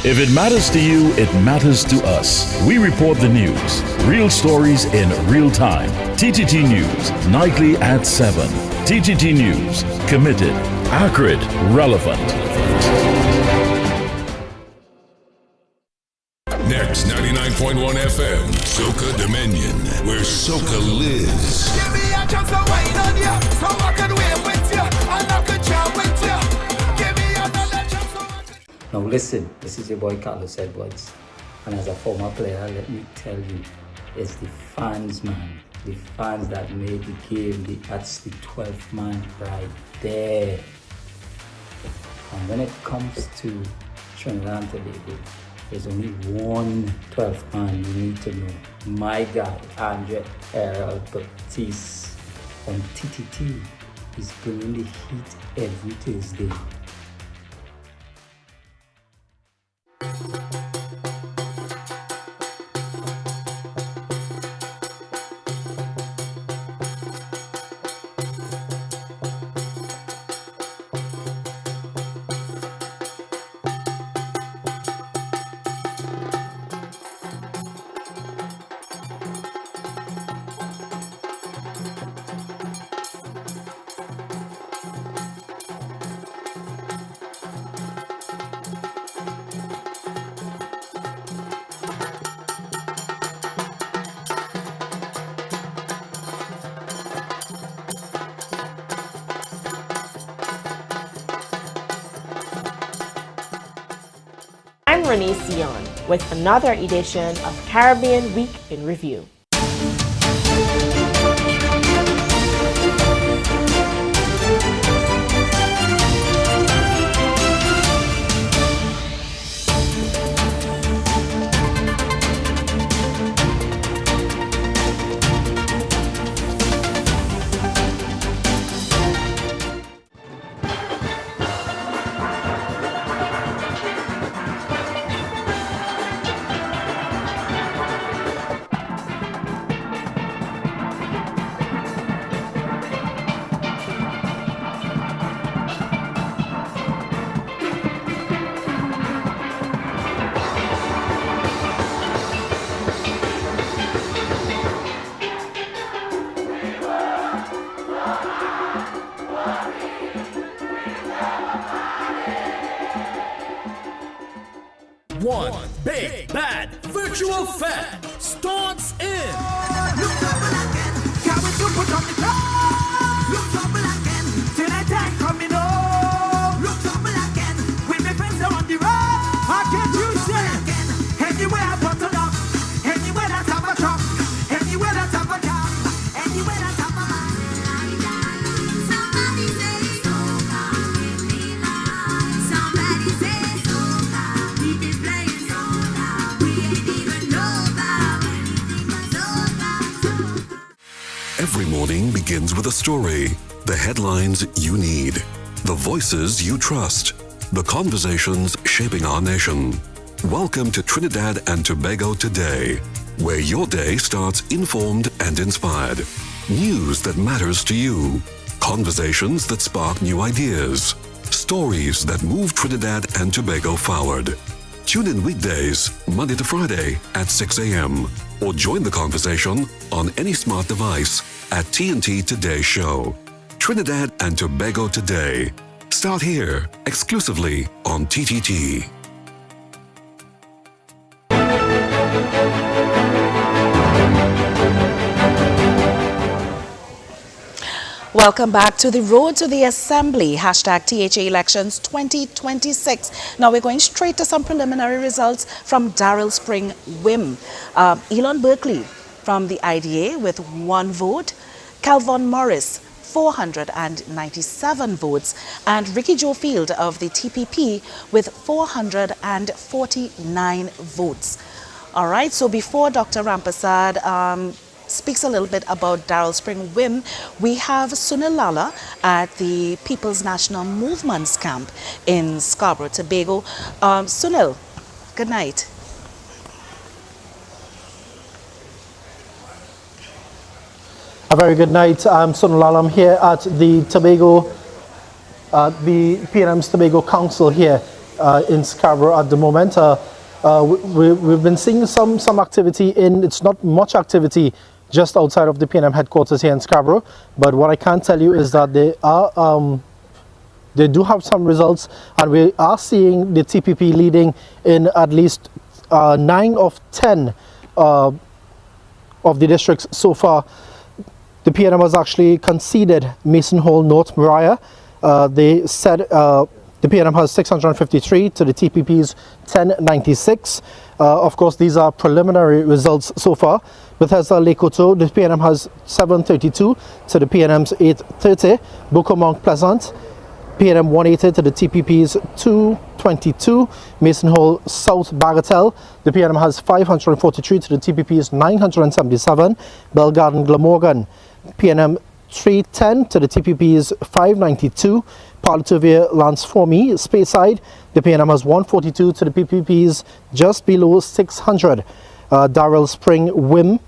If it matters to you, it matters to us. We report the news, real stories in real time. TTT News, nightly at 7. TTT News, committed, accurate, relevant. Next, 99.1 FM, Soca Dominion, where Soca lives. Give me a chance to wine on you, so I can wave with you, and I can jam with you. Give me another chance so I can... Now listen, this is your boy Carlos Edwards, and as a former player, let me tell you, it's the fans, man. The fans that made the game, that's the 12th man right there. And when it comes to Trinidad and Tobago, there's only one 12th man you need to know. My guy, Andre Errol Baptiste on TTT is bringing the heat every Tuesday. I'm Renee Sion with another edition of Caribbean Week in Review. One big bad virtual fair starts in. Every morning begins with a story, the headlines you need, the voices you trust, the conversations shaping our nation. Welcome to Trinidad and Tobago Today, where your day starts informed and inspired. News that matters to you, conversations that spark new ideas, stories that move Trinidad and Tobago forward. Tune in weekdays, Monday to Friday at 6 a.m. or join the conversation on any smart device at TNT Today Show. Trinidad and Tobago Today. Start here, exclusively on TTT. Welcome back to the road to the Assembly, hashtag THA Elections 2026. Now we're going straight to some preliminary results from Darrell Spring Wim. Elon Berkeley from the IDA with 1 vote, Calvin Morris 497 votes, and Ricky Joe Field of the TPP with 449 votes. All right, so before Dr. Rampasad speaks a little bit about Darrell Spring WIM, we have Sunil Lala at the People's National Movement's camp in Scarborough, Tobago. Sunil, good night. A very good night. I'm Sunil Lala. I'm here at the Tobago, the PNM's Tobago Council here in Scarborough at the moment. We've been seeing some activity it's not much activity just outside of the PNM headquarters here in Scarborough, but what I can tell you is that they do have some results, and we are seeing the TPP leading in at least 9 of 10 of the districts so far. The PNM has actually conceded Mason Hall, North Mariah. They said the PNM has 653 to the TPP's 1096. Of course, these are preliminary results so far. Bethesda, Lakoto, the PNM has 732 to the PNM's 830. Bukomong, Pleasant, PNM 180 to the TPP's 222. Mason Hall, South Bagatelle, the PNM has 543 to the TPP's 977. Bell Garden, Glamorgan, PNM 310 to the TPP's 592. Parlatuvia, Lance Formy, Speyside, the PNM has 142 to the PPP's just below 600. Darrell Spring WIM,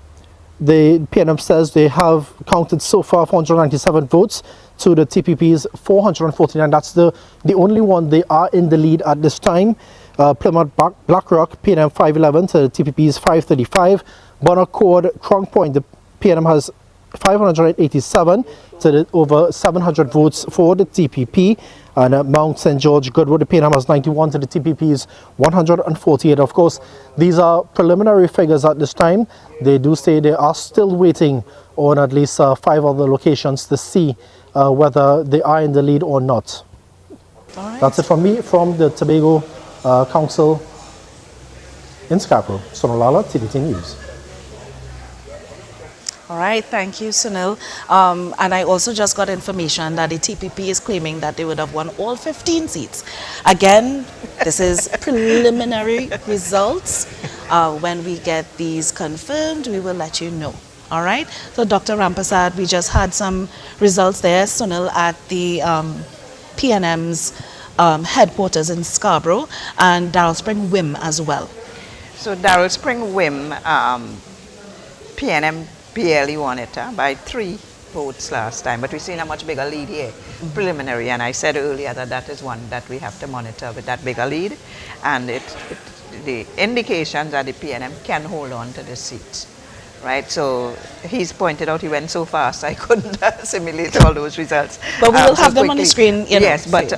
the PNM says they have counted so far 497 votes to the TPP's 449. That's the only one they are in the lead at this time. Plymouth Blackrock, PNM 511 to the TPP's 535. Bonaccord, Crown Point, the PNM has 587 to the over 700 votes for the TPP. And Mount St. George, Goodwood, the PNM has 91 to the TPP's 148. Of course, these are preliminary figures at this time. They do say they are still waiting on at least 5 other locations to see whether they are in the lead or not. All right. That's it from me from the Tobago Council in Scarborough. Sunil Lala, TTT News. All right, thank you, Sunil. And I also just got information that the TPP is claiming that they would have won all 15 seats. Again, this is preliminary results. When we get these confirmed, we will let you know. All right. So, Dr. Rampasad, we just had some results there. Sunil at the PNM's headquarters in Scarborough, and Darrell Spring WIM as well. So, Darrell Spring WIM, PNM barely won it by 3 votes last time, but we've seen a much bigger lead here, preliminary, and I said earlier that that is one that we have to monitor with that bigger lead, and the indications that the PNM can hold on to the seats. Right, so he's pointed out he went so fast I couldn't assimilate all those results. But we will so have them quickly. on the screen. Yes, but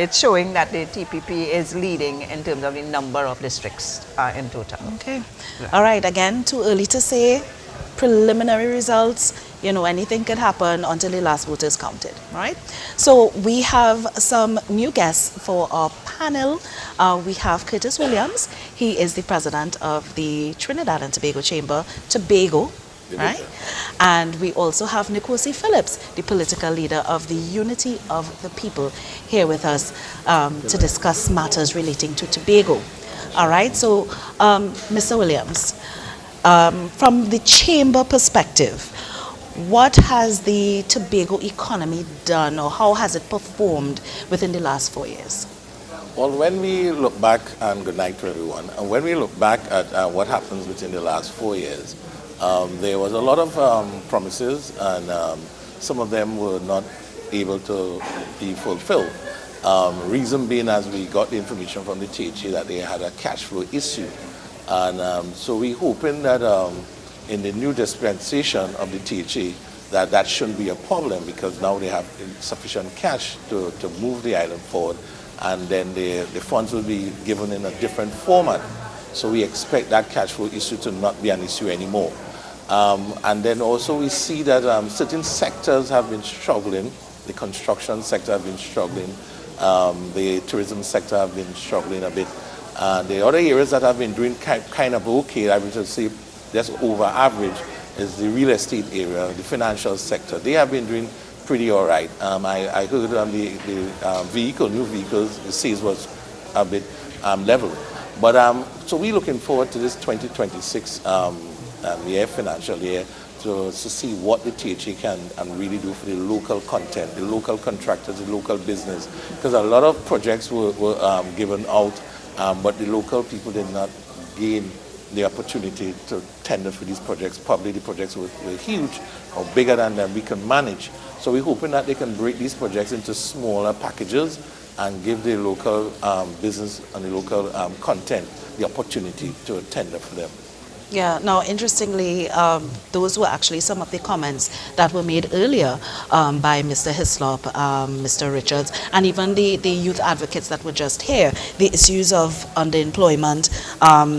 it's showing that the TPP is leading in terms of the number of districts in total. Okay. Yeah. All right. Again, too early to say. Preliminary results. You know, anything could happen until the last vote is counted. Right. So we have some new guests for our panel. We have Curtis Williams. He is the president of the Trinidad and Tobago Chamber, Tobago, right? And we also have Nkosi Phillips, the political leader of the Unity of the People, here with us to discuss matters relating to Tobago. All right, so Mr. Williams, from the chamber perspective, what has the Tobago economy done, or how has it performed within the last 4 years? Well, when we look back, and good night to everyone, and when we look back at what happens within the last 4 years, there was a lot of promises, and some of them were not able to be fulfilled. Reason being, as we got the information from the THA that they had a cash flow issue. And so we're hoping that in the new dispensation of the THA, that shouldn't be a problem, because now they have sufficient cash to move the island forward, and then the funds will be given in a different format. So we expect that cash flow issue to not be an issue anymore. And then also we see that certain sectors have been struggling. The construction sector have been struggling. The tourism sector have been struggling a bit. The other areas that have been doing kind of okay, I would say just over average, is the real estate area, the financial sector. They have been doing pretty all right. I heard the new vehicles, the sales was a bit level. But so we're looking forward to this 2026 year, financial year, to see what the THA can and really do for the local content, the local contractors, the local business. Because a lot of projects were given out, but the local people did not gain the opportunity to tender for these projects. Probably the projects were huge or bigger than we can manage. So we're hoping that they can break these projects into smaller packages and give the local business and the local content the opportunity to tender for them. Yeah, now interestingly, those were actually some of the comments that were made earlier by Mr. Hislop, Mr. Richards, and even the youth advocates that were just here. The issues of underemployment,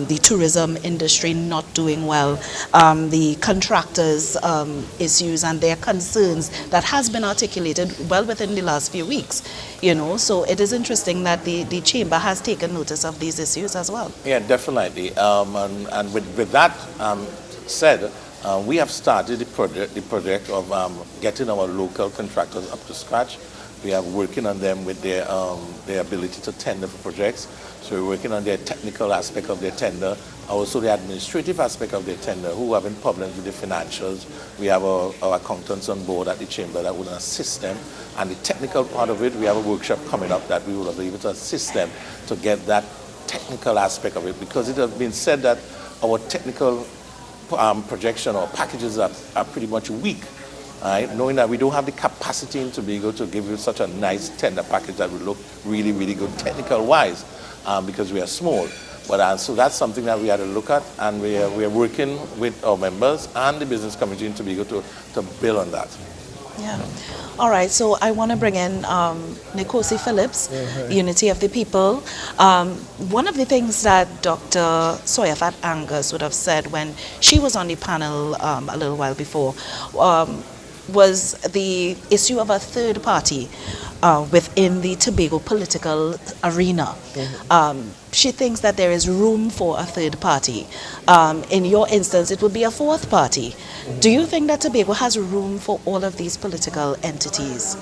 the tourism industry not doing well, the contractors' issues and their concerns that has been articulated well within the last few weeks. You know, so it is interesting that the chamber has taken notice of these issues as well. Yeah, definitely. And with that said, we have started the project of getting our local contractors up to scratch. We are working on them with their ability to tender for projects. So we're working on their technical aspect of their tender, also the administrative aspect of their tender, who are having problems with the financials. We have our accountants on board at the chamber that will assist them. And the technical part of it, we have a workshop coming up that we will be able to assist them to get that technical aspect of it, because it has been said that our technical projection or packages are pretty much weak. Right? Knowing that we don't have the capacity to be able to give you such a nice tender package that will look really, really good technical-wise, because we are small. But so that's something that we had to look at, and we are working with our members and the business community to be able to build on that. Yeah. All right, so I want to bring in Nkosi Phillips, Unity of the People. One of the things that Dr. Soyafat Angus would have said when she was on the panel a little while before was the issue of a third party within the Tobago political arena. She thinks that there is room for a third party. In your instance, it would be a fourth party. Do you think that Tobago has room for all of these political entities?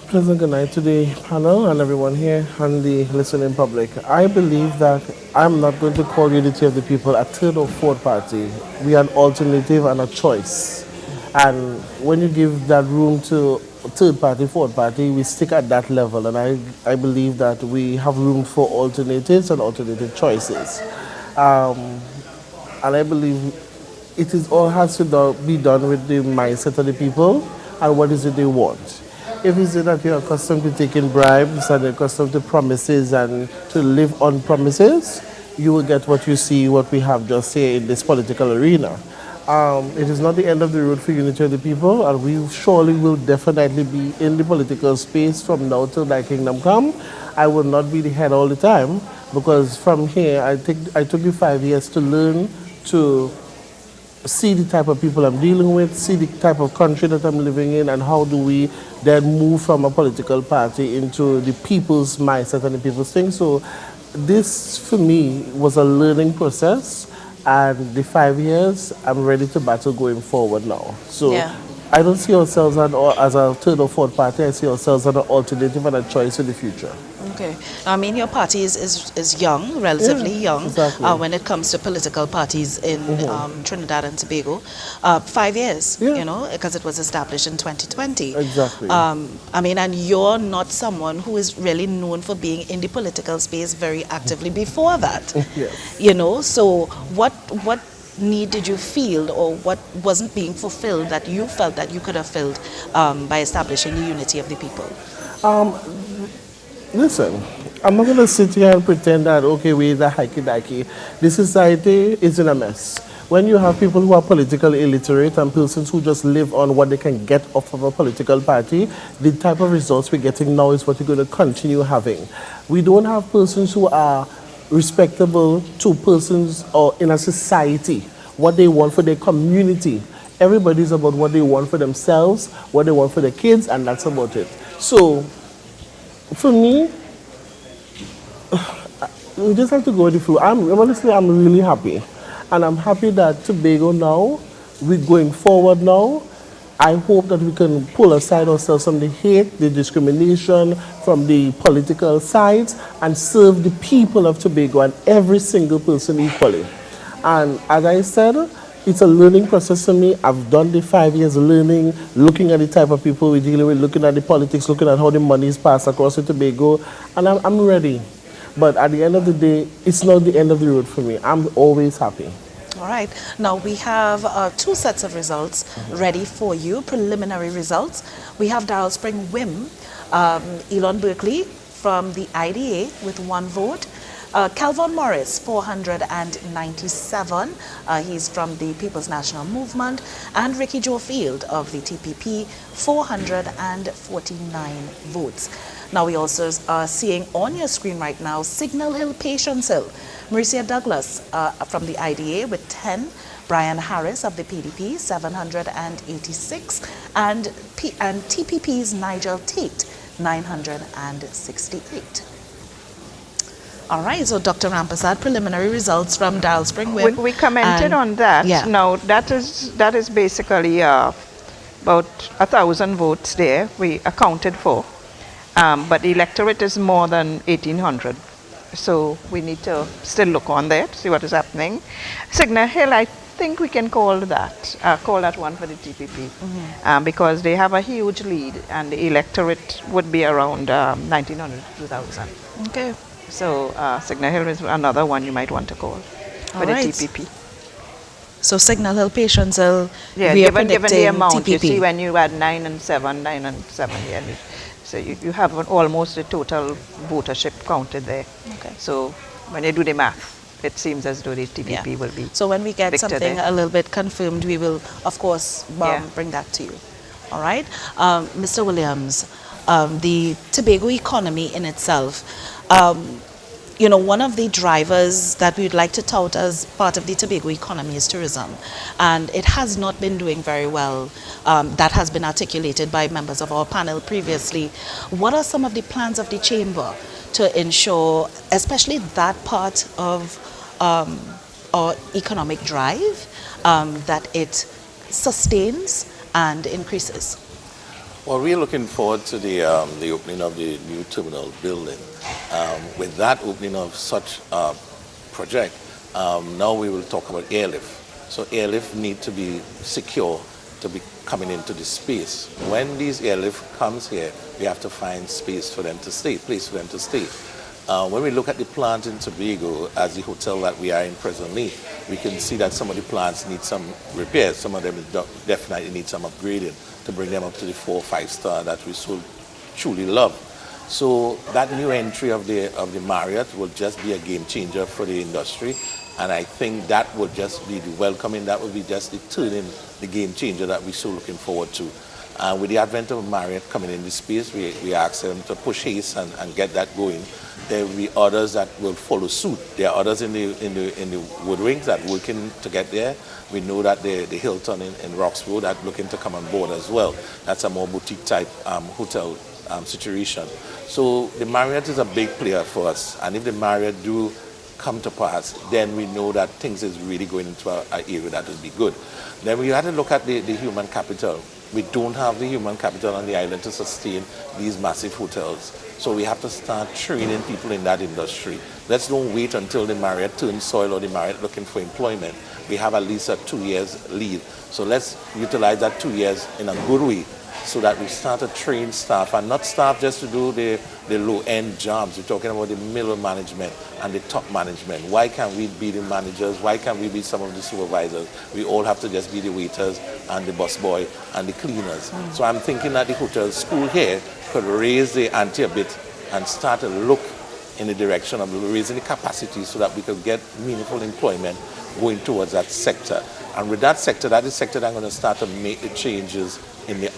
Pleasant good night to the panel and everyone here and the listening public. I believe that I'm not going to call Unity of the People a third or fourth party. We are an alternative and a choice. And when you give that room to third party, fourth party, we stick at that level. And I believe that we have room for alternatives and alternative choices. And I believe it is all has to be done with the mindset of the people and what is it they want. If you say that you're accustomed to taking bribes and you're accustomed to promises and to live on promises, you will get what you see, what we have just here in this political arena. It is not the end of the road for Unity of the People, and we surely will definitely be in the political space from now till thy kingdom come. I will not be the head all the time, because from here, I took the 5 years to learn to see the type of people I'm dealing with, see the type of country that I'm living in, and how do we then move from a political party into the people's mindset and the people's thing. So this, for me, was a learning process. And the 5 years, I'm ready to battle going forward now. So I don't see ourselves as a third or fourth party. I see ourselves as an alternative and a choice in the future. Okay. I mean, your party is young, relatively young, exactly. When it comes to political parties in Trinidad and Tobago. 5 years, you know, because it was established in 2020. Exactly. I mean, and you're not someone who is really known for being in the political space very actively before that. Yes. You know, so what need did you feel, or what wasn't being fulfilled that you felt that you could have filled by establishing the Unity of the People? Listen, I'm not going to sit here and pretend that, okay, we're the hikey-dikey. The society is in a mess. When you have people who are politically illiterate and persons who just live on what they can get off of a political party, the type of results we're getting now is what we're going to continue having. We don't have persons who are respectable to persons or in a society, what they want for their community. Everybody's about what they want for themselves, what they want for their kids, and that's about it. So, for me, we just have to go with the flow. Honestly, I'm really happy. And I'm happy that Tobago now, we're going forward now. I hope that we can pull aside ourselves from the hate, the discrimination, from the political sides, and serve the people of Tobago and every single person equally. And as I said, it's a learning process for me. I've done the 5 years learning, looking at the type of people we're dealing with, looking at the politics, looking at how the money is passed across the Tobago, and I'm ready. But at the end of the day, it's not the end of the road for me. I'm always happy. All right. Now we have 2 sets of results ready for you, preliminary results. We have Darrell Spring Wim, Elon Berkeley from the IDA with 1 vote. Calvin Morris, 497. He's from the People's National Movement. And Ricky Joe Field of the TPP, 449 votes. Now we also are seeing on your screen right now Signal Hill, Patience Hill. Marcia Douglas from the IDA with 10. Brian Harris of the PDP, 786. And TPP's Nigel Tate, 968. All right, so Dr. Rampasad, preliminary results from Darrell Spring Wim. We commented on that. Yeah. Now, that is basically about 1,000 votes there we accounted for. But the electorate is more than 1,800. So we need to still look on there to see what is happening. Signal Hill, I think we can call that one for the TPP because they have a huge lead and the electorate would be around 1,900 to 2,000. Okay. So Signal Hill is another one you might want to call for the TPP. So Signal Hill, Patience Hill, yeah, we are given the amount, TPP. you see when you add 9 and 7, yeah, so you have almost the total votership counted there. Okay. So when you do the math, it seems as though the TPP will be. So when we get something there. a little bit confirmed, we will, of course, bring that to you. All right? Mr. Williams, the Tobago economy in itself, you know, one of the drivers that we'd like to tout as part of the Tobago economy is tourism. And it has not been doing very well. That has been articulated by members of our panel previously. What are some of the plans of the Chamber to ensure, especially that part of our economic drive, that it sustains and increases? Well, we're looking forward to the opening of the new terminal building. With that opening of such a project, now we will talk about airlift. So airlift need to be secure to be coming into the space. When these airlift comes here, we have to find space for them to stay, place for them to stay. When we look at the plant in Tobago, as the hotel that we are in presently, we can see that some of the plants need some repairs. Some of them definitely need some upgrading to bring them up to the 4 or 5 star that we so truly love. So that new entry of the Marriott will just be a game changer for the industry. And I think that would just be the welcoming, that would be just the turning, the game changer that we're so looking forward to. With the advent of Marriott coming in this space, we ask them to push haste and get that going. There will be others that will follow suit. There are others in the woodwings that are working to get there. We know that the Hilton in Roxborough that looking to come on board as well. That's a more boutique type hotel situation. So the Marriott is a big player for us. And if the Marriott do come to pass, then we know that things is really going into an area that will be good. Then we had to look at the human capital. We don't have the human capital on the island to sustain these massive hotels. So we have to start training people in that industry. Let's don't wait until the Marriott turns soil or the Marriott looking for employment. We have at least a 2 years lead. So let's utilize that 2 years in a good way so that we start to train staff, and not staff just to do the low-end jobs. We're talking about the middle management and the top management. Why can't we be the managers? Why can't we be some of the supervisors? We all have to just be the waiters and the busboy and the cleaners. So I'm thinking that the hotel school here could raise the ante a bit and start to look in the direction of raising the capacity so that we could get meaningful employment going towards that sector. And with that sector, that is the sector that I'm going to start to make the changes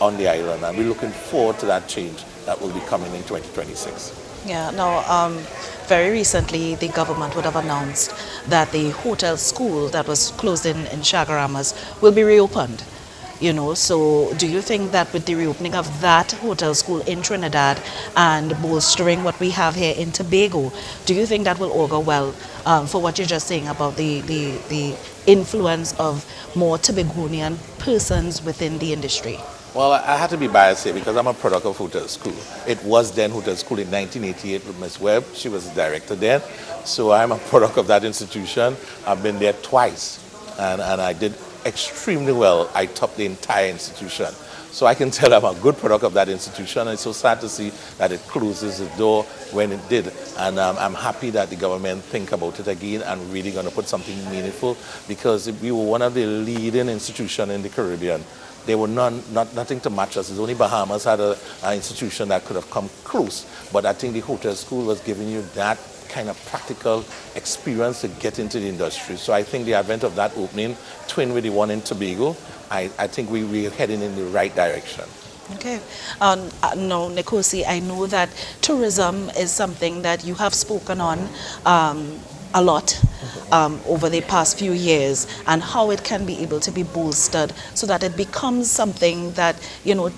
on the island. And we're looking forward to that change that will be coming in 2026. Yeah, now, very recently, the government would have announced that the hotel school that was closed in Chagaramas will be reopened. You know, so do you think that with the reopening of that hotel school in Trinidad and bolstering what we have here in Tobago, do you think that will augur well for what you're just saying about the influence of more Tobagonian persons within the industry? Well, I had to be biased here because I'm a product of hotel school. It was then hotel school in 1988 with Ms. Webb. She was the director then. So I'm a product of that institution. I've been there twice. And I did extremely well. I topped the entire institution. So I can tell I'm a good product of that institution, and it's so sad to see that it closes the door when it did. And I'm happy that the government think about it again and really going to put something meaningful, because we were one of the leading institutions in the Caribbean. There were nothing to match us. It's only Bahamas had an institution that could have come close. But I think the hotel school was giving you that kind of practical experience to get into the industry. So I think the advent of that opening, twin with the one in Tobago, I think we're heading in the right direction. Okay. Now, Nkosi, I know that tourism is something that you have spoken on a lot over the past few years, and how it can be able to be bolstered so that it becomes something that, you know,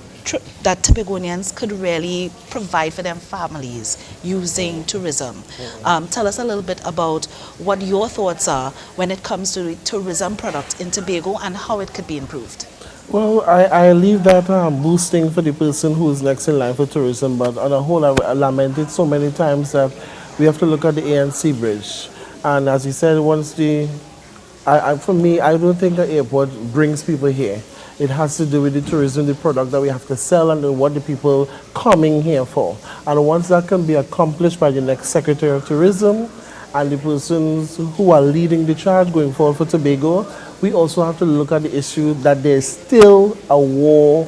that Tobagonians could really provide for their families using tourism. Tell us a little bit about what your thoughts are when it comes to the tourism product in Tobago and how it could be improved. Well, I leave that boosting for the person who is next in line for tourism, but on a whole, I lamented so many times that we have to look at the ANC bridge. And as you said, once for me, I don't think an airport brings people here. It has to do with the tourism, the product that we have to sell, and what the people coming here for. And once that can be accomplished by the next Secretary of Tourism and the persons who are leading the charge going forward for Tobago, we also have to look at the issue that there's still a war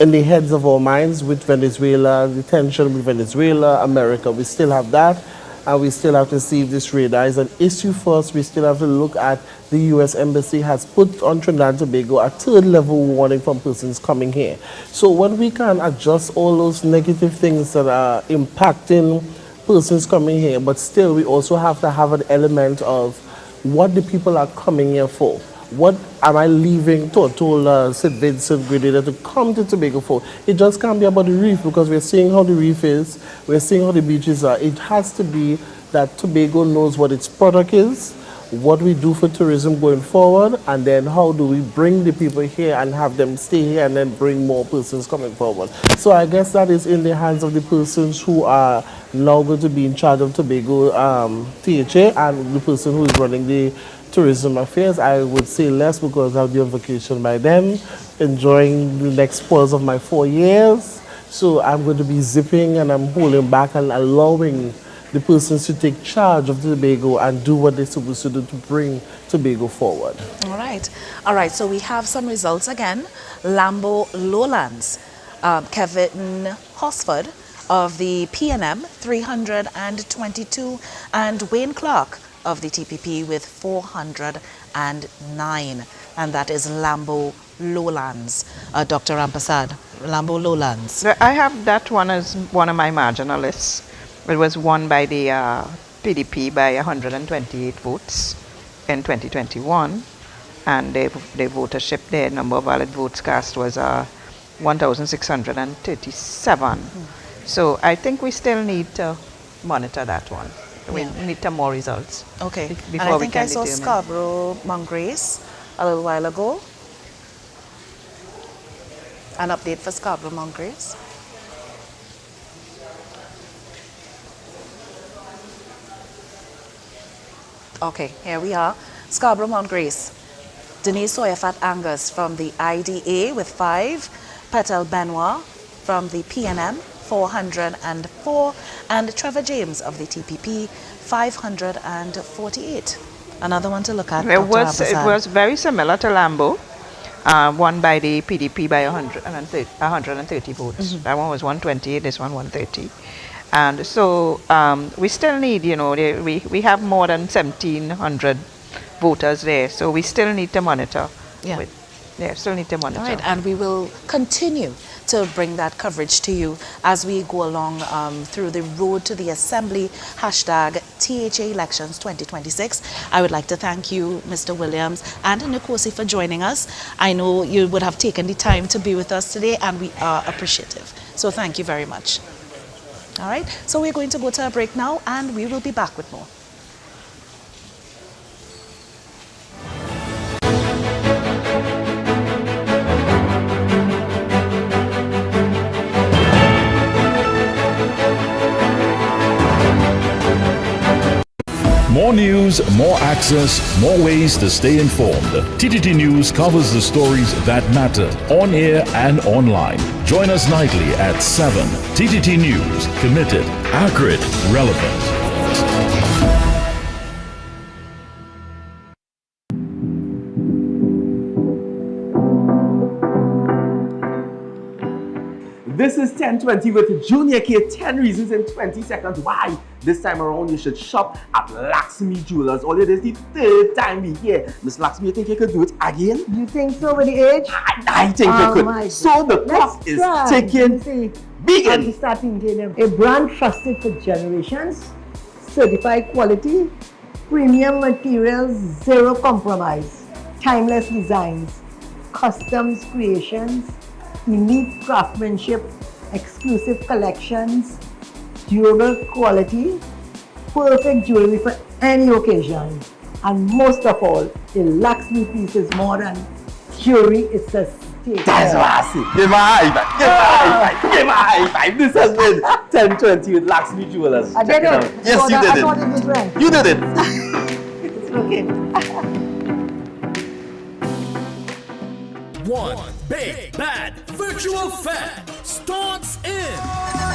in the heads of our minds with Venezuela, the tension with Venezuela, America. We still have that. And we still have to see if this radar is an issue for us. We still have to look at the U.S. Embassy has put on Trinidad and Tobago a third level warning from persons coming here. So when we can adjust all those negative things that are impacting persons coming here, but still we also have to have an element of what the people are coming here for. What am I leaving total St. Vincent Grenada to come to Tobago for? It just can't be about the reef, because we're seeing how the reef is, we're seeing how the beaches are. It has to be that Tobago knows what its product is, what we do for tourism going forward, and then how do we bring the people here and have them stay here and then bring more persons coming forward. So I guess that is in the hands of the persons who are now going to be in charge of Tobago THA and the person who is running the tourism affairs. I would say less because I'll be on vacation by then, enjoying the next pause of my 4 years. So I'm going to be zipping and I'm holding back and allowing the persons to take charge of Tobago and do what they're supposed to do to bring Tobago forward. All right. All right, so we have some results again. Lambo Lowlands, Kevin Hosford of the PNM, 322, and Wayne Clark of the TPP with 409. And that is Lambo Lowlands. Dr. Rampasad, Lambo Lowlands. I have that one as one of my marginalists. It was won by the PDP by 128 votes in 2021, and their votership, their number of valid votes cast was 1,637. So I think we still need to monitor that one. We need some more results. Okay. Before and I we think can I saw determine. Scarborough Mount Grace a little while ago. An update for Scarborough Mount Grace. Okay, here we are. Scarborough Mount Grace. Denise Soyafat Angus from the IDA with 5. Petal Benoit from the PNM, 404. And Trevor James of the TPP, 548. Another one to look at. It was very similar to Lambo, won by the PDP by 130 votes. That one was 128, this one 130. And so we still need, we have more than 1,700 voters there, so we still need to monitor. Still need to monitor. All right, and we will continue to bring that coverage to you as we go along through the road to the Assembly, hashtag THA Elections 2026. I would like to thank you, Mr. Williams and Nkosi, for joining us. I know you would have taken the time to be with us today, and we are appreciative. So thank you very much. All right, so we're going to go to a break now, and we will be back with more. More More news, more access, more ways to stay informed. TTT News covers the stories that matter on air and online. Join us nightly at 7. TTT News, committed, accurate, relevant. This is 1020 with Junior K. 10 reasons in 20 seconds why this time around you should shop at Lakshmi Jewelers. Only this is the third time we here. Miss Lakshmi, you think you could do it again? You think so with the age? I think you could. So the clock is ticking. Begin. I'm starting them. A brand trusted for generations, certified quality, premium materials, zero compromise, timeless designs, customs creations, unique craftsmanship, exclusive collections, durable quality, perfect jewelry for any occasion. And most of all, a Lakshmi piece is more than jewelry, it's a statement. That's what I see. Give my high five. Give my high five. Give my high five. This has been 1020 with Lakshmi Jewelers. I did it. Yes, you did I thought it was right. You did it. It's okay. One big bad virtual fair starts in.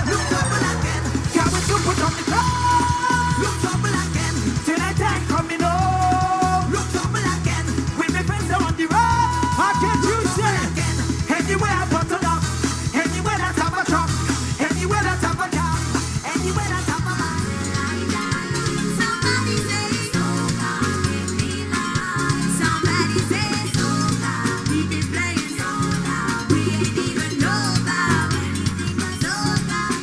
Look double again. Can't wait to put on the top. Look double again. Till I die coming home. Look double again. With my friends are on the road. I can't you say again. Anywhere I bottle up. Anywhere that have a truck. Anywhere that have a job. Anywhere that have a man. Somebody say so God, give me life. Somebody say so God, keep it playing so loud. We ain't even know about anything but so God.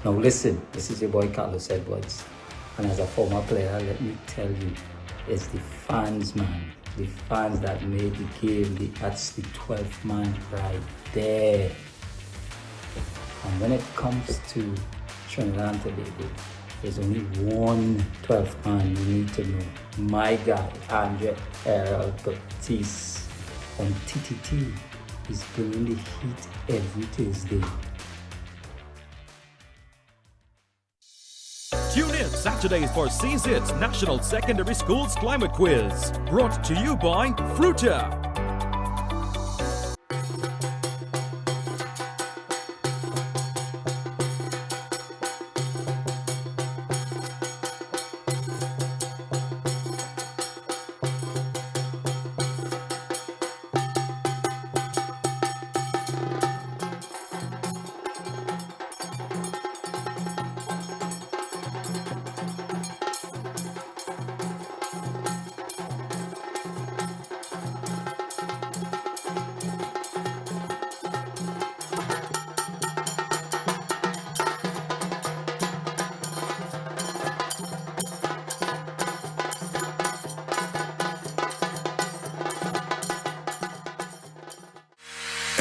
Now listen, this is your boy Carlos Edwards, and as a former player, let me tell you, it's the fans, man. The fans that made the game, that's the 12th man right there. And when it comes to Trinidad and Tobago, there's only one 12th man you need to know. My guy, Andre Errol Baptiste on TTT is bringing the heat every Tuesday. Tune in Saturdays for CZIT's National Secondary Schools Climate Quiz. Brought to you by Fruta.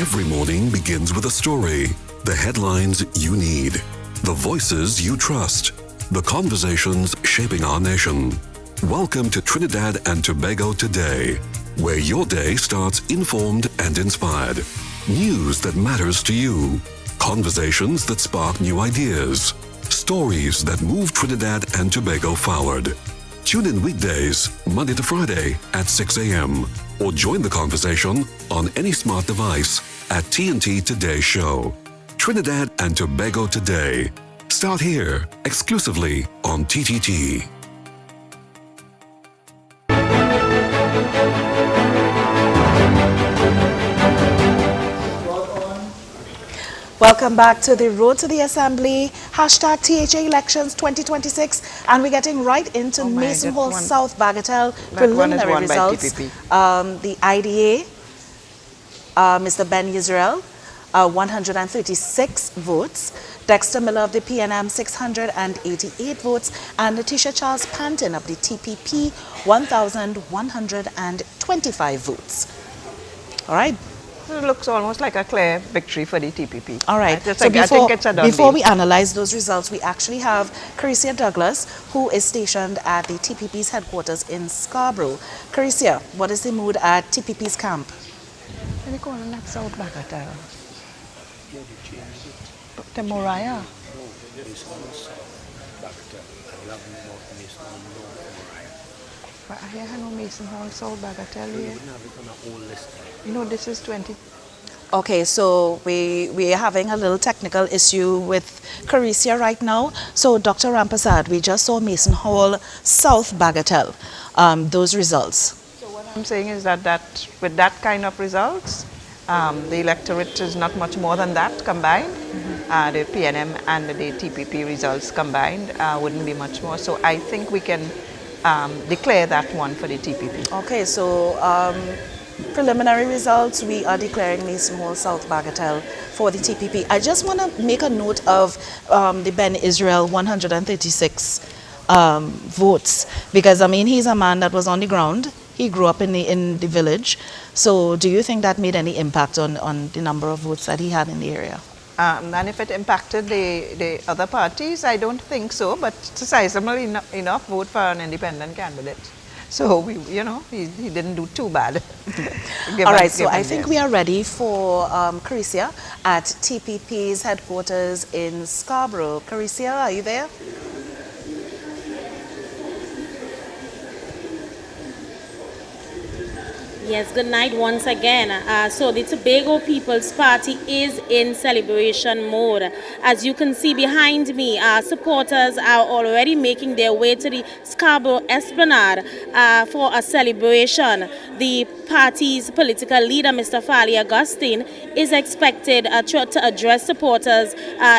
Every morning begins with a story, the headlines you need, the voices you trust, the conversations shaping our nation. Welcome to Trinidad and Tobago Today, where your day starts informed and inspired. News that matters to you, conversations that spark new ideas, stories that move Trinidad and Tobago forward. Tune in weekdays, Monday to Friday at 6 a.m. or join the conversation on any smart device at TNT Today Show. Trinidad and Tobago Today. Start here, exclusively on TTT. Welcome back to the Road to the Assembly, hashtag THA Elections 2026, and we're getting right into Mason Hall South Bagatelle preliminary results. The IDA, Mr. Ben Yisrael, 136 votes, Dexter Miller of the PNM, 688 votes, and Letitia Charles Panton of the TPP, 1,125 votes. All right. It looks almost like a clear victory for the TPP. All right. I think it's a done before deal. we analyze those results, we actually have Carissa Douglas, who is stationed at the TPP's headquarters in Scarborough. Carissa, what is the mood at TPP's camp? They call it South Bagatelle. The Moriah. We have Mason Hall North, right? But I have no Mason Hall, South Bagatelle We here. wouldn't have it on our own listing. No, this is 20. Okay, so we are having a little technical issue with Carisia right now. So Dr. Rampasad, we just saw Mason Hall, South Bagatelle, those results. So what I'm saying is that with that kind of results, the electorate is not much more than that combined. The PNM and the TPP results combined wouldn't be much more. So I think we can declare that one for the TPP. Okay, so preliminary results, we are declaring Mason Hall, South Bagatelle for the TPP. I just want to make a note of the Ben Israel 136 votes, because I mean he's a man that was on the ground. He grew up in the village. So do you think that made any impact on the number of votes that he had in the area? And if it impacted the other parties, I don't think so, but it's a sizable enough vote for an independent candidate. So, he didn't do too bad. All right, so I think we are ready for Carisia at TPP's headquarters in Scarborough. Carisia, are you there? Yes, good night once again. So the Tobago People's Party is in celebration mode. As you can see behind me, supporters are already making their way to the Scarborough Esplanade for a celebration. The party's political leader, Mr. Farley Augustine, is expected to address supporters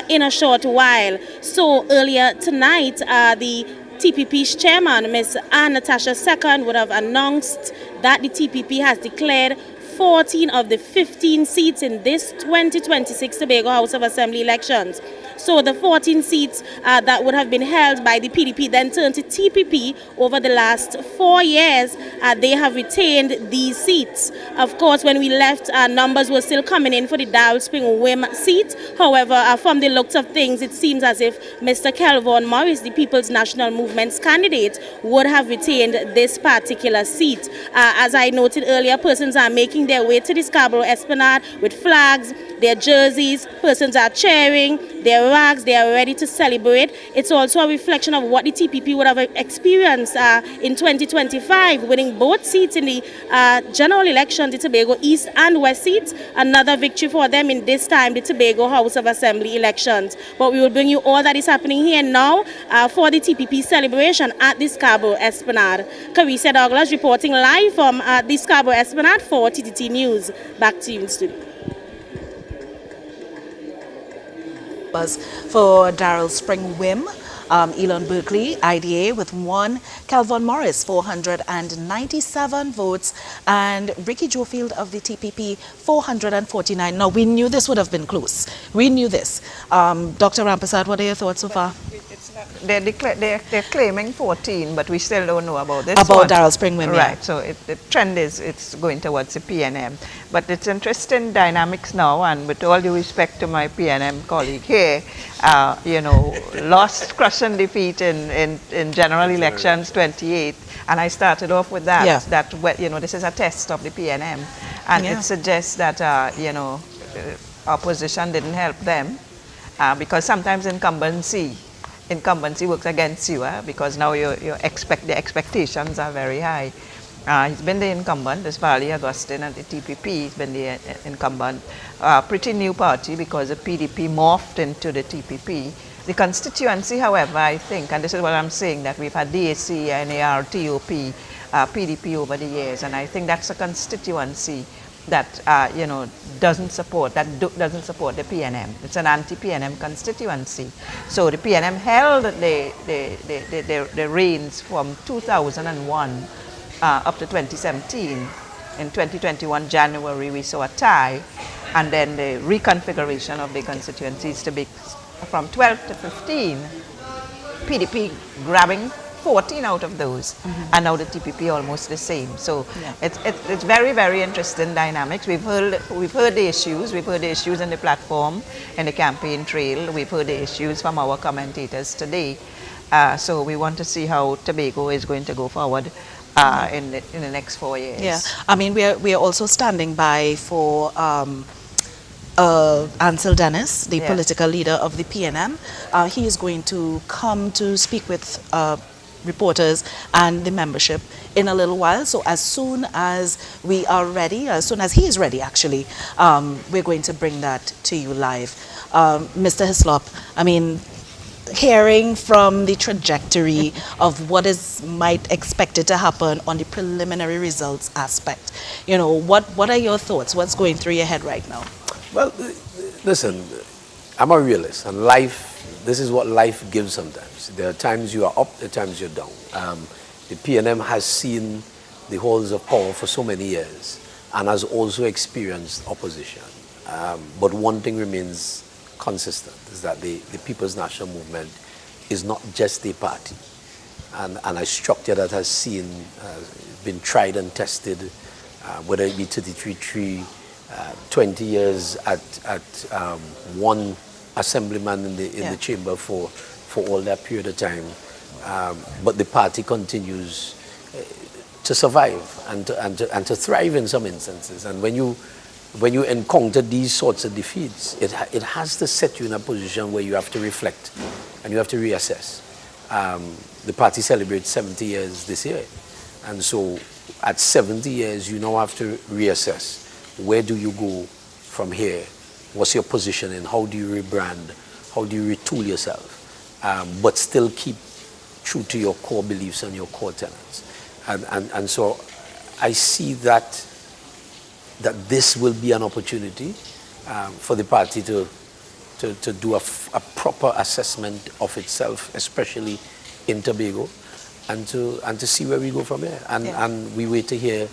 in a short while. So earlier tonight, the TPP's chairman, Ms. Anne Natasha II, would have announced that the TPP has declared 14 of the 15 seats in this 2026 Tobago House of Assembly elections. So the 14 seats that would have been held by the PDP then turned to TPP over the last 4 years. They have retained these seats. Of course, when we left, numbers were still coming in for the Darrell Spring Wim seat. However, from the looks of things, it seems as if Mr. Kelvon Morris, the People's National Movement's candidate, would have retained this particular seat. As I noted earlier, persons are making their way to the Scarborough Esplanade with flags, their jerseys, persons are cheering, their rags, they are ready to celebrate. It's also a reflection of what the TPP would have experienced in 2025, winning both seats in the general election, the Tobago East and West seats. Another victory for them in this time, the Tobago House of Assembly elections. But we will bring you all that is happening here now for the TPP celebration at the Scarborough Esplanade. Carissa Douglas reporting live from the Scarborough Esplanade for TTT News. Back to you in studio. For Darrell Spring Wim, Elon Berkeley, IDA with 1, Kelvon Morris, 497 votes, and Ricky Jofield of the TPP, 449. Now, we knew this would have been close. We knew this. Dr. Rampasad, what are your thoughts so far? They're claiming 14, but we still don't know about this about Darrell Spring Wim. Right, so the trend is it's going towards the PNM. But it's interesting dynamics now, and with all due respect to my PNM colleague here, lost, crushing defeat in general elections 28, and I started off with that, this is a test of the PNM, and it suggests that, opposition didn't help them, because sometimes incumbency works against you, because now the expectations are very high. He's been the incumbent, this Farley Augustine at the TPP, he's been the incumbent. Pretty new party because the PDP morphed into the TPP. The constituency, however, I think, and this is what I'm saying, that we've had DAC, NAR, TOP, PDP over the years, and I think that's a constituency that doesn't support the PNM. It's an anti-PNM constituency. So the PNM held the reins from 2001 up to 2017. In 2021 January, we saw a tie, and then the reconfiguration of the constituencies to be from 12 to 15. PDP grabbing 14 out of those, and now the TPP almost the same. So it's very, very interesting dynamics. We've heard the issues. We've heard the issues in the platform, in the campaign trail. We've heard the issues from our commentators today. So we want to see how Tobago is going to go forward in the next 4 years. Yeah, I mean we are also standing by for Ansel Dennis, the Yes. political leader of the PNM. He is going to come to speak with reporters and the membership in a little while. So as soon as we are ready, as soon as he is ready actually, we're going to bring that to you live. Mr. Hislop, I mean, hearing from the trajectory of what is might expected to happen on the preliminary results aspect, you know, what are your thoughts? What's going through your head right now? Well, listen, I'm a realist, and life, this is what life gives sometimes. There are times you are up, there are times you're down. The PNM has seen the halls of power for so many years and has also experienced opposition. But one thing remains consistent, is that the People's National Movement is not just a party, and a structure that has been tried and tested, whether it be 33-3, 20 years at one assemblyman in the chamber for all that period of time. But the party continues to survive and to thrive in some instances. And when you encounter these sorts of defeats, it has to set you in a position where you have to reflect and you have to reassess. The party celebrates 70 years this year. And so at 70 years, you now have to reassess. Where do you go from here? What's your positioning? How do you rebrand? How do you retool yourself? But still keep true to your core beliefs and your core tenets. And so I see that this will be an opportunity for the party to do a proper assessment of itself, especially in Tobago, and to see where we go from here. And we wait to hear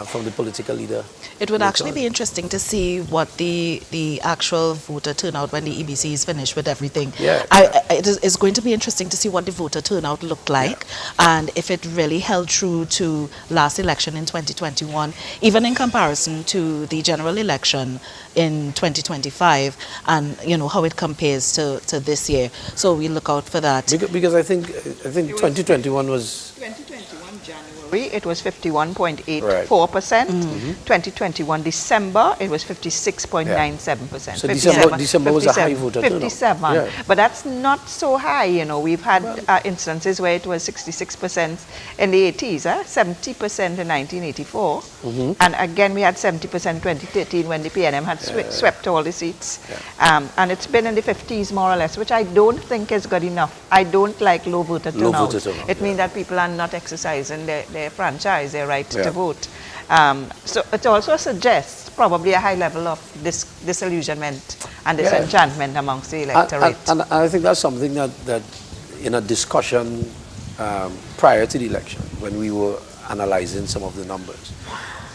from the political leader. It would actually be interesting to see what the actual voter turnout when the EBC is finished with everything. It's going to be interesting to see what the voter turnout looked like, and if it really held true to last election in 2021, even in comparison to the general election in 2025, and you know how it compares to this year. So we look out for that. Because I think 2021 was 2021 January, it was 51.84%. 2021 December, it was 56.97%. So December was a high voter turnout. 57. Yeah. But that's not so high, you know. We've had instances where it was 66% in the 80s, 70% in 1984. And again, we had 70% in 2013 when the PNM had swept all the seats. And it's been in the 50s more or less, which I don't think is good enough. I don't like low voter turnout. It means that people are not exercising their franchise, their right to vote. So it also suggests probably a high level of disillusionment and disenchantment amongst the electorate. And I think that's something that in a discussion prior to the election, when we were analyzing some of the numbers,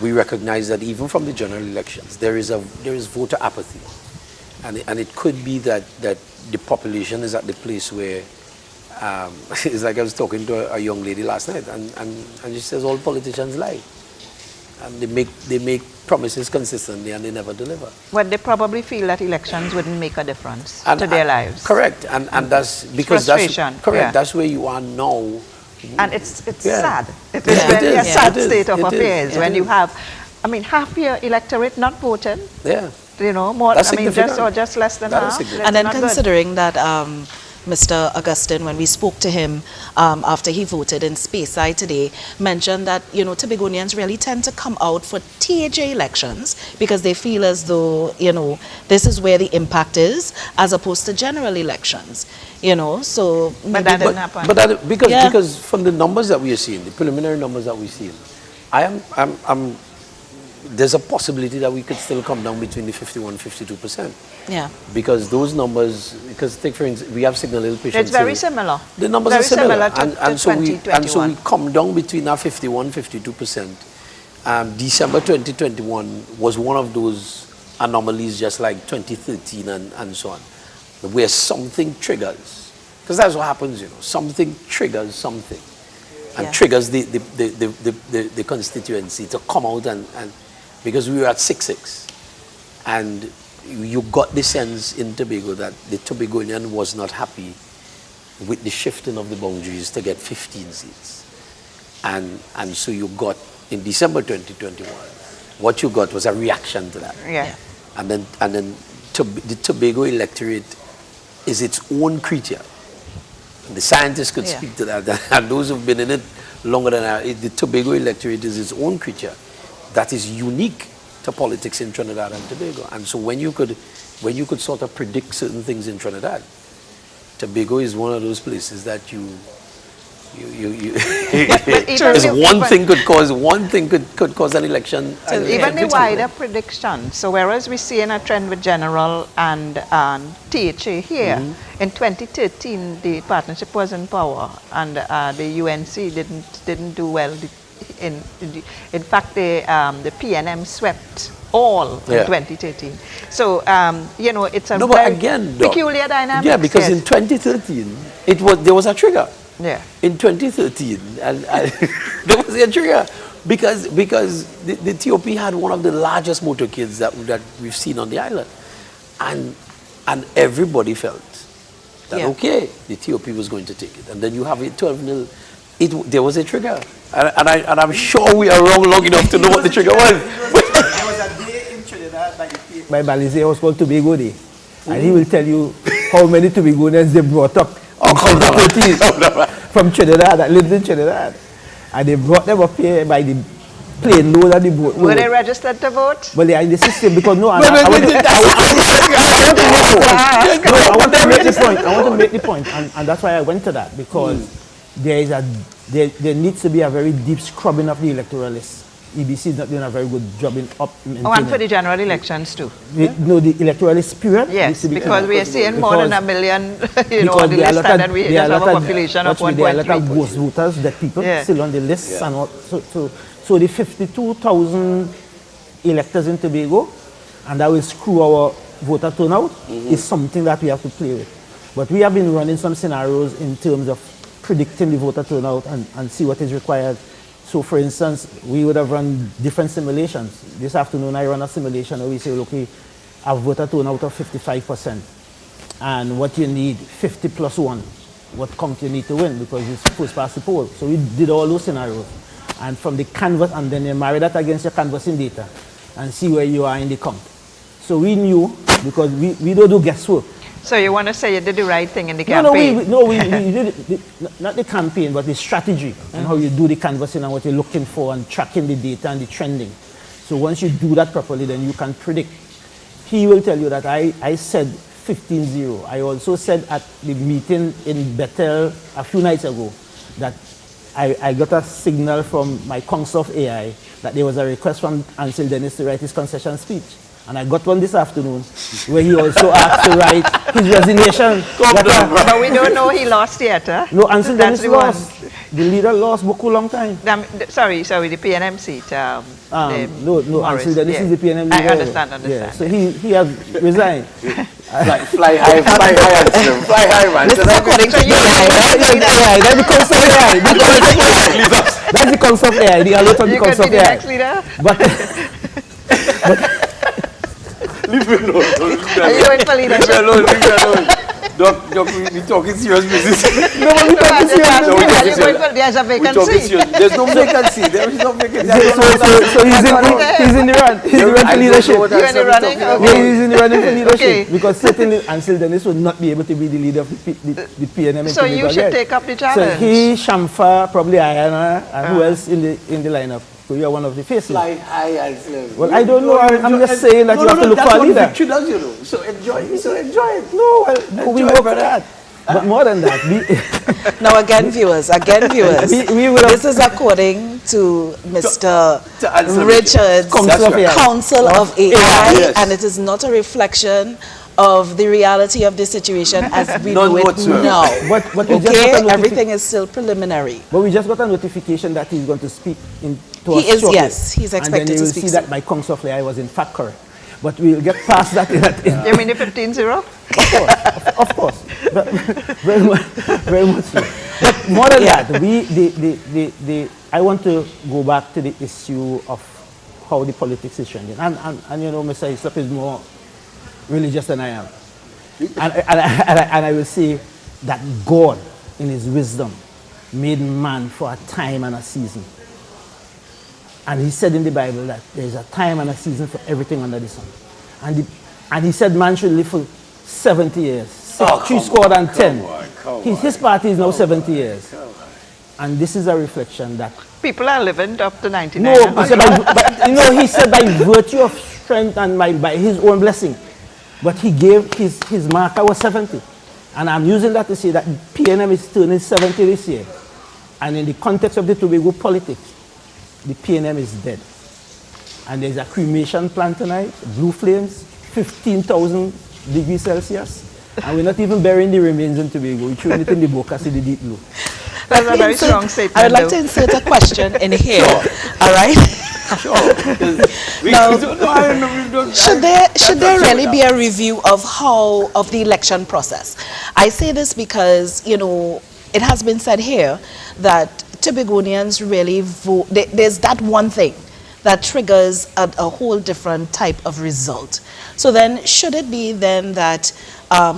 we recognized that even from the general elections, there is voter apathy. And it could be that the population is at the place where it's like I was talking to a young lady last night, and she says all politicians lie, and they make promises consistently and they never deliver. Well, they probably feel that elections wouldn't make a difference to their lives. Correct, and that's because that's where you are now. And it's sad. It is really a sad state of affairs when you have, I mean, half your electorate not voting. You know, more. That's I mean, just less than half. And then considering that Mr. Augustine, when we spoke to him after he voted in Speyside today, mentioned that, you know, Tobagonians really tend to come out for TAJ elections because they feel as though, you know, this is where the impact is, as opposed to general elections, you know, so... But that didn't happen. But because from the numbers that we are seeing, the preliminary numbers that we're seeing, there's a possibility that we could still come down between the 51 and 52%. Yeah. Because those numbers, take for instance, we have Signal Hill patients. It's very similar. The numbers are similar. To so we come down between our 51, 52%. December 2021 was one of those anomalies, just like 2013 and so on, where something triggers. Because that's what happens, you know. Something triggers something. And triggers the constituency to come out and because we were at 6-6, and you got the sense in Tobago that the Tobagonian was not happy with the shifting of the boundaries to get 15 seats. And so you got, in December 2021, what you got was a reaction to that. And then the Tobago electorate is its own creature. And the scientists could speak to that. And those who've been in it longer than I, the Tobago electorate is its own creature that is unique to politics in Trinidad and Tobago. And so when you could sort of predict certain things in Trinidad, Tobago is one of those places that one thing could cause an election. So even the wider prediction. So whereas we see in a trend with General and THA here, in 2013 the partnership was in power and the UNC didn't do well. In fact, the PNM swept all in 2013. So you know, it's a very peculiar dynamic. Yeah, because in 2013 there was a trigger. Yeah. In 2013, and there was a trigger because the TOP had one of the largest motorcades that we've seen on the island, and everybody felt that okay, the TOP was going to take it, and then you have it 12-0. There was a trigger, and I'm sure we are wrong long enough to know what the trigger was. There was a day in Trinidad by Balize was called Tobago Day, and he will tell you how many Tobagonians they brought up. From Trinidad, that lived in Trinidad, and they brought them up here by the plane load and the boat load. Were they registered to vote? Well, they are in the system because I want to make the point, and that's why I went to that, because there needs to be a very deep scrubbing of the electoralists. EBC is not doing a very good job in and for the general elections too. No, the electoralist period. Yes, because we are seeing more than 1 million, on the list, and then we just have a population of 1.3. There are a lot of ghost voters that people still on the list, and so the 52,000 electors in Tobago, and that will screw our voter turnout, is something that we have to play with. But we have been running some scenarios in terms of predicting the voter turnout and see what is required. So for instance, we would have run different simulations. This afternoon I ran a simulation where we say, okay, a voter turnout of 55%. And what you need, 50 plus 1. What count you need to win, because it's first past the poll. So we did all those scenarios. And from the canvas, and then you marry that against your canvassing data and see where you are in the count. So we knew, because we don't do guesswork. So you want to say you did the right thing in the campaign? We did not the campaign, but the strategy and how you do the canvassing and what you're looking for and tracking the data and the trending. So once you do that properly, then you can predict. He will tell you that I said 15-0. I also said at the meeting in Bethel a few nights ago that I got a signal from my Council of AI that there was a request from Ansel Dennis to write his concession speech. And I got one this afternoon where he also asked to write his resignation. But we don't know he lost yet, huh? No, Ansel Dennis lost. The leader lost Boku long time. Sorry, the PNM seat. No, Ansel Dennis is the PNM leader. I understand. Yeah, so he has resigned. Fly high, Ansel. Fly high, man. That's the Council of AI. That's the Council of AI. The alert of the Council of AI. You could be the next leader. But leave me alone. Are you going for leadership? Leave me alone. Doc, we talking serious business. No, but we talking serious business. There's a vacancy. There's no vacancy. There is no vacancy. So he's in the run. He's in the run for leadership. You're in the running? Okay. Yeah, he's in the running for leadership. Because certainly Ansel Dennis would not be able to be the leader of the PNM. So you should take up the challenge. So he, Shamfa, probably Ayana, and who else in the lineup? So you are one of the faces. Fly high, Ansel. Well, I don't know. I'm just saying that you have to look for a leader. That's what victory does, you know. So enjoy it. No, we work for that. But more than that, now again, viewers, this is according to Mr. Richard's Council of AI, and it is not a reflection of the reality of the situation as we know it now. But everything is still preliminary. But we just got a notification that he's going to speak to us shortly. Yes, he's expected to speak. And then you will see that my Council of AI was in fact correct. But we'll get past that. You mean the 15-0? Of course. Very much so. But more than that, I want to go back to the issue of how the politics is trending. And you know, Mr. Islap is more religious than I am. And I will say that God, in his wisdom, made man for a time and a season. And he said in the Bible that there is a time and a season for everything under the sun. And he said man should live for 70 years. Oh, 3 score and 10. His party is now 70 years. And this is a reflection that people are living up to 99. No, he said by virtue of strength and by his own blessing. But he gave his marker was 70. And I'm using that to say that PNM is turning 70 this year. And in the context of the Tobago politics, the PNM is dead. And there's a cremation plant tonight, Blue Flames, 15,000 degrees Celsius. And we're not even burying the remains in Tobago. We're throwing it in the Boca City deep blue. That's a very strong statement. I would like to insert a question in here. All right? Now, should there really be a review of the election process? I say this because, you know, it has been said here that Tobagonians really vote. There's that one thing that triggers a whole different type of result. So then, should it be then that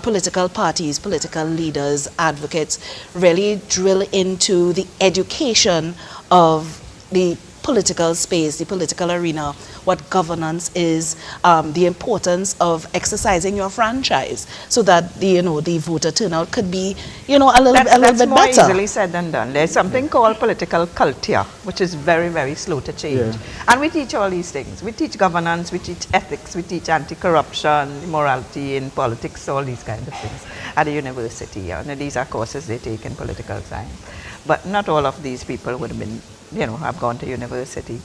political parties, political leaders, advocates really drill into the education of the political space, the political arena, what governance is, the importance of exercising your franchise, so that the voter turnout could be a little bit better. That's more easily said than done. There's something called political culture, which is very, very slow to change. And we teach all these things. We teach governance, we teach ethics, we teach anti-corruption, morality in politics, all these kind of things at the university. And these are courses they take in political science. But not all of these people would have been, have gone to university.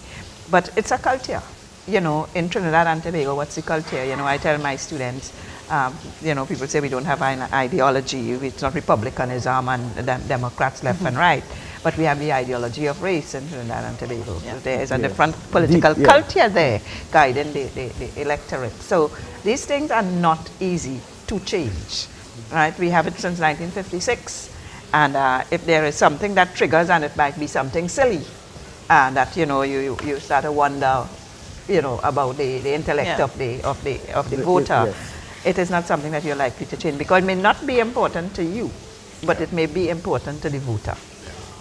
But it's a culture. In Trinidad and Tobago, what's the culture? I tell my students, people say we don't have an ideology. It's not republicanism and Democrats left and right. But we have the ideology of race in Trinidad and Tobago. So there is a different political culture there guiding the electorate. So these things are not easy to change. Right? We have it since 1956. And if there is something that triggers, and it might be something silly, that you start to wonder, about the intellect of the voter, it is not something that you're likely to change, because it may not be important to you, but it may be important to the voter.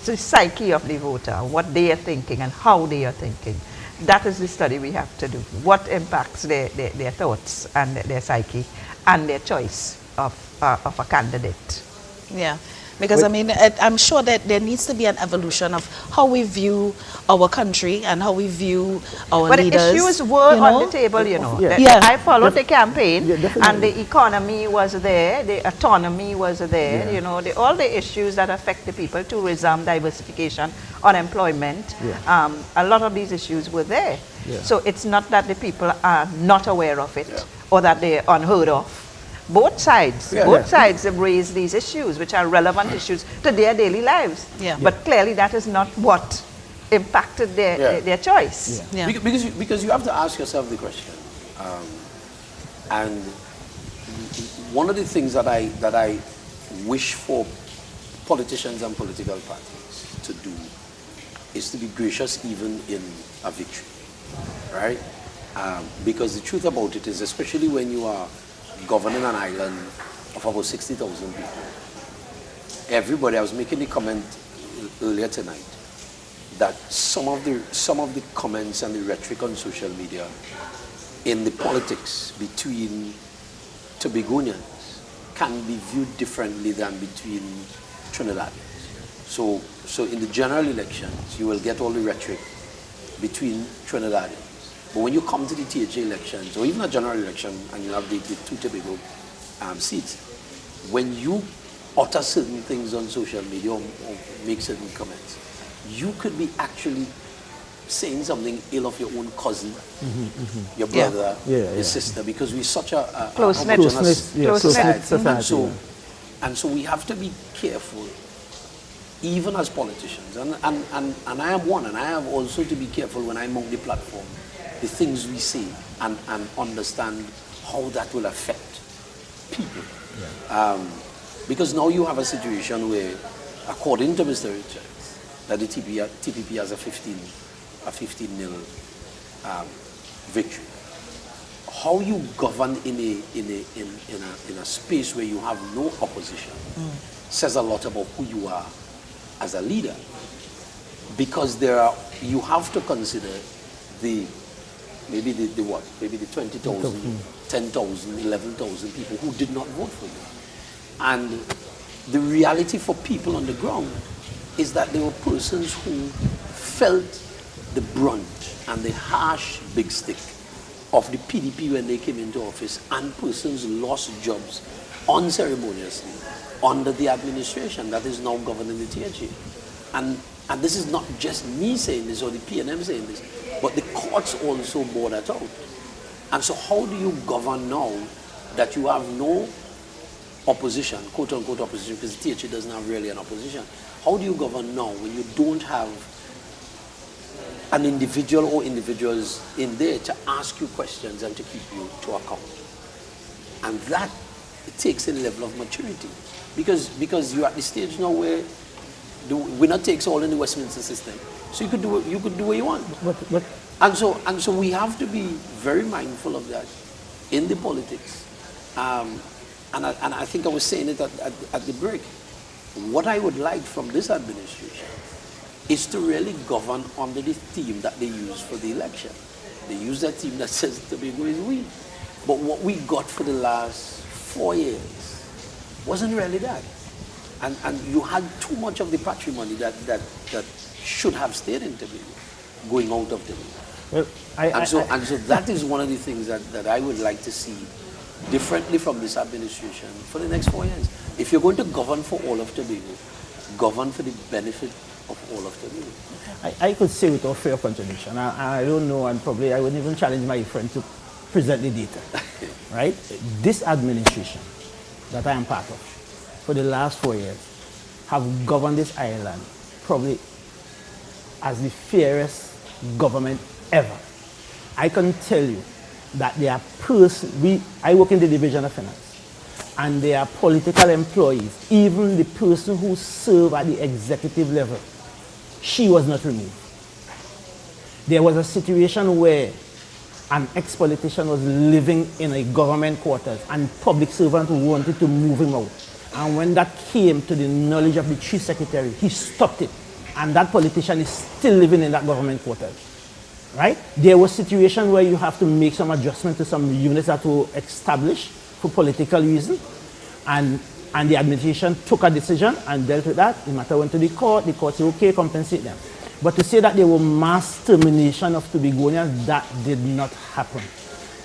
So the psyche of the voter, what they are thinking and how they are thinking, that is the study we have to do. What impacts their thoughts and their psyche and their choice of a candidate. Yeah. Because, I'm sure that there needs to be an evolution of how we view our country and how we view our leaders. But issues were on the table, I followed the campaign, and the economy was there, the autonomy was there, all the issues that affect the people, tourism, diversification, unemployment, a lot of these issues were there. So it's not that the people are not aware of it or that they're unheard of. Both sides have raised these issues, which are relevant issues to their daily lives. But clearly that is not what impacted their choice. Because you have to ask yourself the question. And one of the things that I wish for politicians and political parties to do is to be gracious even in a victory, right? Because the truth about it is, especially when you are governing an island of about 60,000 people. Everybody, I was making the comment earlier tonight that some of the comments and the rhetoric on social media in the politics between Tobagonians can be viewed differently than between Trinidadians. So in the general elections, you will get all the rhetoric between Trinidadians. But when you come to the THA elections, or even a general election, and you have the two Tobago seats, when you utter certain things on social media or make certain comments, you could be actually saying something ill of your own cousin, your brother, your sister, because we're such a close-knit society. And so we have to be careful, even as politicians. And I am one, and I have also to be careful when I mount the platform, the things we say, and understand how that will affect people. Because now you have a situation where, according to Mr. Richards, that the TPP has a 15-0 victory. How you govern in a space where you have no opposition says a lot about who you are as a leader. Because you have to consider maybe the 20,000 10,000, 11,000 people who did not vote for you. And the reality for people on the ground is that there were persons who felt the brunt and the harsh big stick of the PDP when they came into office, and persons lost jobs unceremoniously under the administration that is now governing the THA. And this is not just me saying this or the PNM saying this, but the courts also bore that out. And so how do you govern now that you have no opposition, quote unquote opposition, because the THA doesn't have really an opposition. How do you govern now when you don't have an individual or individuals in there to ask you questions and to keep you to account? And that it takes a level of maturity, because you're at the stage now where the winner takes all in the Westminster system. So you could do what you want. And so we have to be very mindful of that in the politics. And I think I was saying it at the break. What I would like from this administration is to really govern under the theme that they use for the election. They use that theme that says Tobago is we. But what we got for the last 4 years wasn't really that. And you had too much of the patrimony that should have stayed in Tobago, going out of Tobago. Well, so that is one of the things that I would like to see differently from this administration for the next 4 years. If you're going to govern for all of Tobago, govern for the benefit of all of Tobago. I could say without fear of contradiction, I don't know, and probably I wouldn't even challenge my friend to present the data, right? This administration that I am part of for the last 4 years have governed this island probably as the fairest government ever. I can tell you that there are I work in the Division of Finance, and there are political employees, even the person who served at the executive level, she was not removed. There was a situation where an ex-politician was living in a government quarters and public servant wanted to move him out. And when that came to the knowledge of the chief secretary, he stopped it. And that politician is still living in that government quarters. Right? There was a situation where you have to make some adjustment to some units that were established for political reasons. And the administration took a decision and dealt with that. The matter went to the court said, okay, compensate them. But to say that there were mass termination of Tobagonians, that did not happen.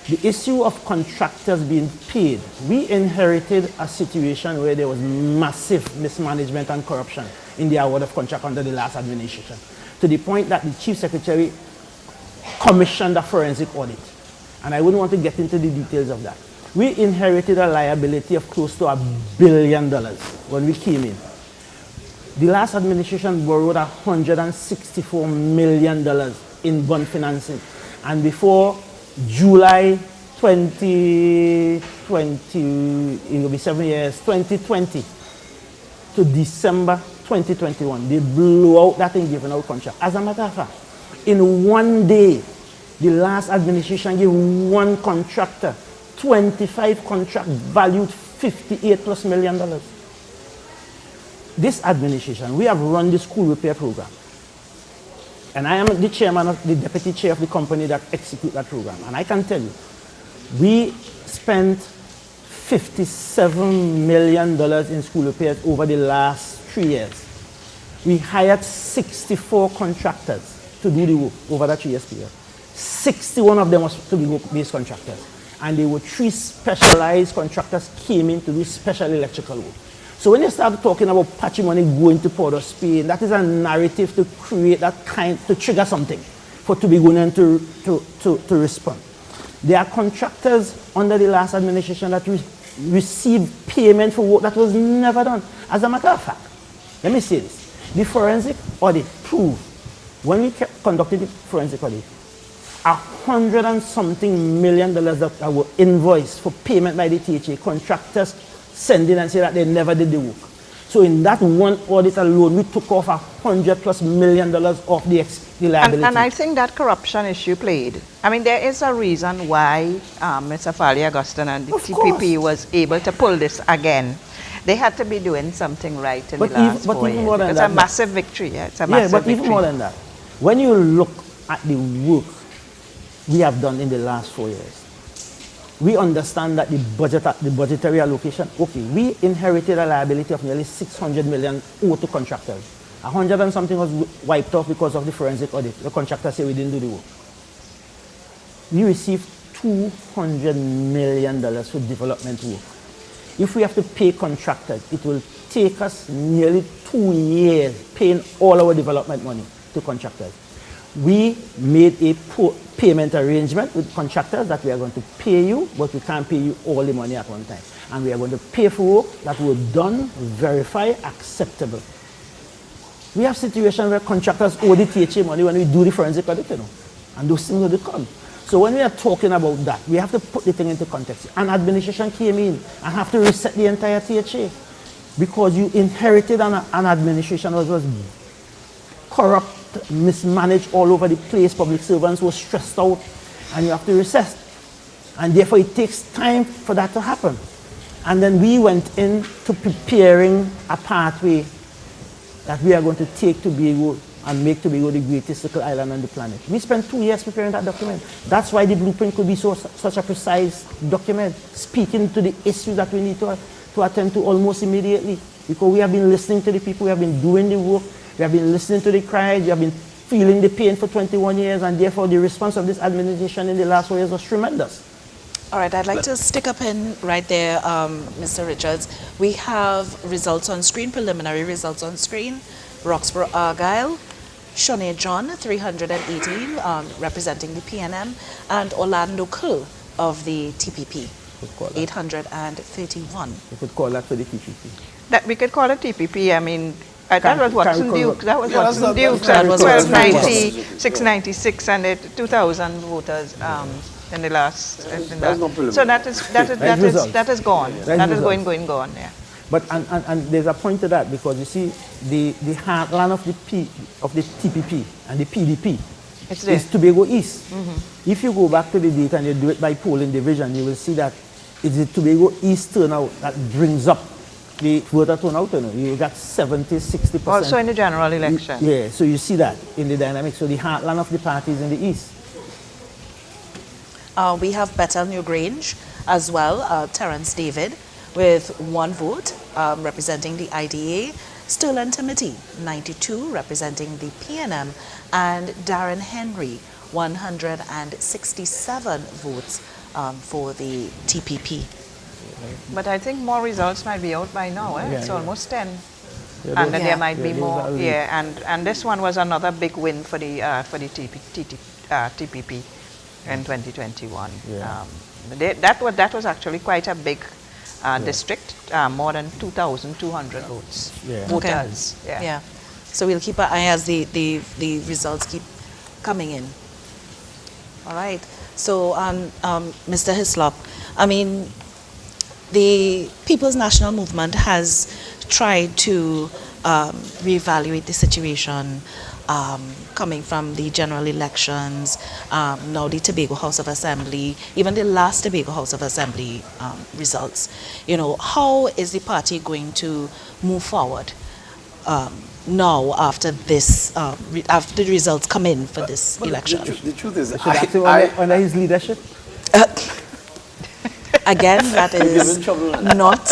The issue of contractors being paid, we inherited a situation where there was massive mismanagement and corruption in the award of contract under the last administration, to the point that the chief secretary commissioned a forensic audit. And I wouldn't want to get into the details of that. We inherited a liability of close to $1 billion when we came in. The last administration borrowed $164 million in bond financing. And before July 2020, it will be 7 years, 2020 to December 2021, they blew out that thing, given out contract. As a matter of fact, in one day, the last administration gave one contractor 25 contracts valued $58+ million. This administration, we have run the school repair program. And I am the chairman of the deputy chair of the company that execute that program. And I can tell you, we spent $57 million in school repairs over the last 3 years. We hired 64 contractors to do the work over that 3 years period. 61 of them was to be work-based contractors. And there were 3 specialized contractors came in to do special electrical work. So when you start talking about patrimony going to Port of Spain, that is a narrative to create that to trigger something for Tobagonians to respond. There are contractors under the last administration that received payment for work that was never done. As a matter of fact, let me say this. The forensic audit proved, when we conducted the forensic audit, $100 and something million that were invoiced for payment by the THA, contractors send in and say that they never did the work. So in that one audit alone, we took off $100+ million off the liability. And I think that corruption issue played. I mean, there is a reason why Mr. Fali Augustin and the TPP was able to pull this again. They had to be doing something right in the last 4 years. It's a massive victory. Yeah, it's a massive victory. Even more than that, when you look at the work we have done in the last 4 years, we understand that the budgetary allocation, okay, we inherited a liability of nearly 600 million owed to contractors. 100 and something was wiped off because of the forensic audit. The contractors say we didn't do the work. We received $200 million for development work. If we have to pay contractors, it will take us nearly 2 years paying all our development money to contractors. We made a payment arrangement with contractors that we are going to pay you, but we can't pay you all the money at one time. And we are going to pay for work that were done, verified, acceptable. We have situations where contractors owe the THA money when we do the forensic audit, you know, and those things will come. So when we are talking about that, we have to put the thing into context. An administration came in and have to reset the entire THA because you inherited an administration that was corrupt, mismanaged all over the place. Public servants were stressed out, and you have to reset. And therefore, it takes time for that to happen. And then we went into preparing a pathway that we are going to take Tobago and make Tobago the greatest little island on the planet. We spent 2 years preparing that document. That's why the blueprint could be such a precise document, speaking to the issues that we need to attend to almost immediately. Because we have been listening to the people, we have been doing the work, we have been listening to the cries, we have been feeling the pain for 21 years, and therefore the response of this administration in the last 4 years was tremendous. All right, I'd like to stick a pin right there, Mr. Richards. We have results on screen, preliminary results on screen. Roxborough Argyle, Shonay John, 318, representing the PNM, and Orlando Kull of the TPP, 831. We could call that for the TPP. That we could call it TPP. I mean, that was Watson Duke. That was Watson Duke. That was 1290, 696, and 2,000 voters in the last. So that is gone. That is gone. Yeah. But and there's a point to that, because you see the heartland of the TPP and the PDP is Tobago East. Mm-hmm. If you go back to the data and you do it by polling division, you will see that it's the Tobago East turnout that brings up the voter turnout. You know, you got 70-60%. Also in the general election. Yeah, so you see that in the dynamics. So the heartland of the party is in the East. We have Bethel Newgrange as well, Terence David, with 1 vote representing the IDA, Sterling Timothy, 92, representing the PNM, and Darren Henry, 167 votes for the TPP. But I think more results might be out by now. It's almost 10. Yeah, and then there might be more. And this one was another big win for the TPP in 2021. Yeah. That was actually quite a big district, more than 2,200 votes. Voters. Okay. Yeah. So we'll keep our eye as the results keep coming in. All right. So, Mr. Hislop, I mean, the People's National Movement has tried to reevaluate the situation coming from the general elections, now the Tobago House of Assembly, even the last Tobago House of Assembly results. You know, how is the party going to move forward now after this, after the results come in for this election? The truth is, under his leadership? Again, that is not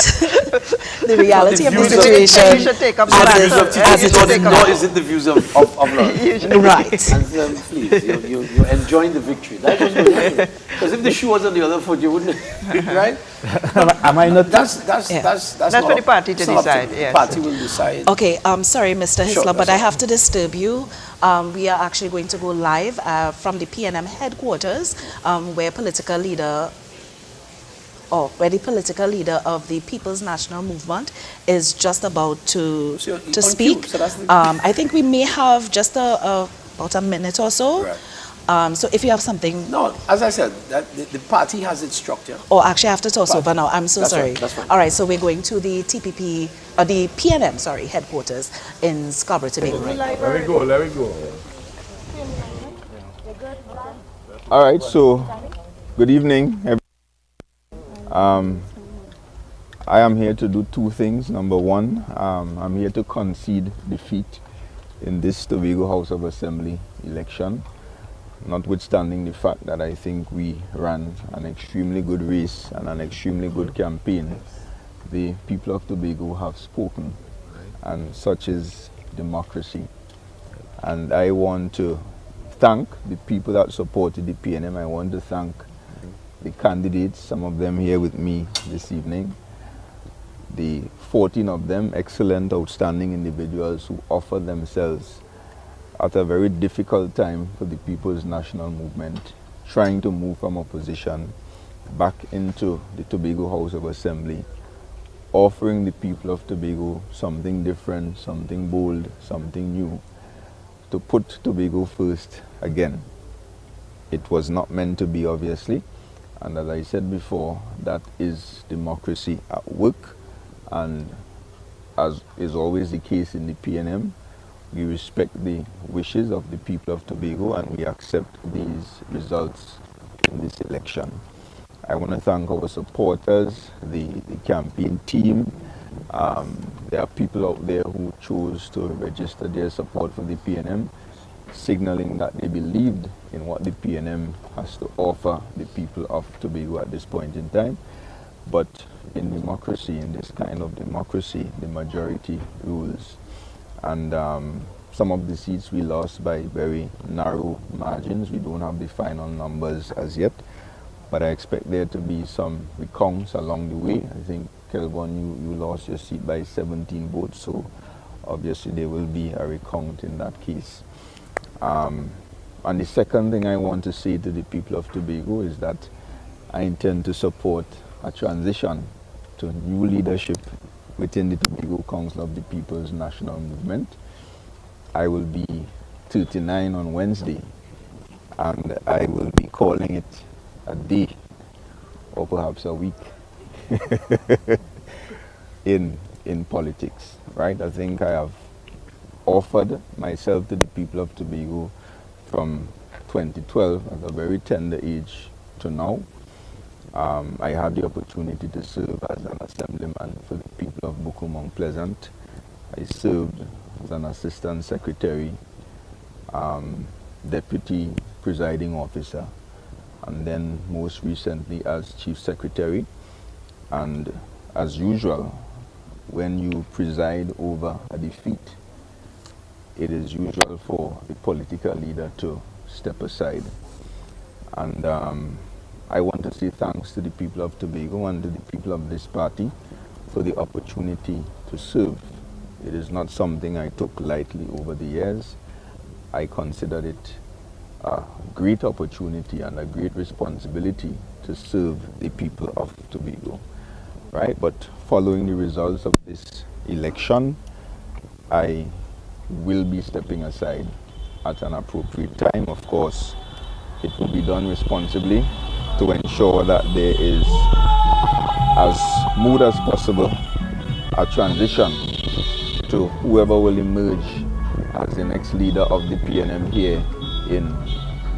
the reality of the situation. You should take up nor is it the views of Lawrence. Right. And please, you're enjoying the victory. That's what's going to happen. Because if the shoe was on the other foot, you wouldn't, right? Am I not? That's for the party to decide. The party will decide. Okay, sorry, Mr. Hislop, but I have to disturb you. We are actually going to go live from the PNM headquarters, where the political leader of the People's National Movement is just about to speak. I think we may have just about a minute or so. Right. So if you have something... No, as I said, the party has its structure. Oh, actually I have to toss over now. I'm so sorry. That's fine. All right, so we're going to the TPP, the PNM, headquarters in Scarborough, Tobago. Let me go. All right, so good evening, everyone. I am here to do 2 things. Number 1, I'm here to concede defeat in this Tobago House of Assembly election. notwithstanding the fact that I think we ran an extremely good race and an extremely good campaign, the people of Tobago have spoken, and such is democracy. And I want to thank the people that supported the PNM. I want to thank the candidates, some of them here with me this evening, the 14 of them excellent, outstanding individuals who offered themselves at a very difficult time for the People's National Movement, trying to move from opposition back into the Tobago House of Assembly, offering the people of Tobago something different, something bold, something new, to put Tobago first again. It was not meant to be, obviously, and as I said before, that is democracy at work, and as is always the case in the PNM, we respect the wishes of the people of Tobago and we accept these results in this election. I want to thank our supporters, the campaign team. There are people out there who chose to register their support for the PNM, signaling that they believed in what the PNM has to offer the people of Tobago at this point in time. But in democracy, in this kind of democracy, the majority rules. And some of the seats we lost by very narrow margins. We don't have the final numbers as yet, but I expect there to be some recounts along the way. I think, Kelvin, you lost your seat by 17 votes, so obviously there will be a recount in that case. And the second thing I want to say to the people of Tobago is that I intend to support a transition to new leadership within the Tobago Council of the People's National Movement. I will be 39 on Wednesday, and I will be calling it a day or perhaps a week in politics, right? I think I have offered myself to the people of Tobago from 2012 at a very tender age to now. I had the opportunity to serve as an assemblyman for the people of Buku Mount Pleasant. I served as an assistant secretary, deputy presiding officer, and then most recently as chief secretary. And as usual, when you preside over a defeat, it is usual for the political leader to step aside. And I want to say thanks to the people of Tobago and to the people of this party for the opportunity to serve. It is not something I took lightly over the years. I considered it a great opportunity and a great responsibility to serve the people of Tobago, right? But following the results of this election, I will be stepping aside at an appropriate time. Of course, it will be done responsibly to ensure that there is, as smooth as possible, a transition to whoever will emerge as the next leader of the PNM here in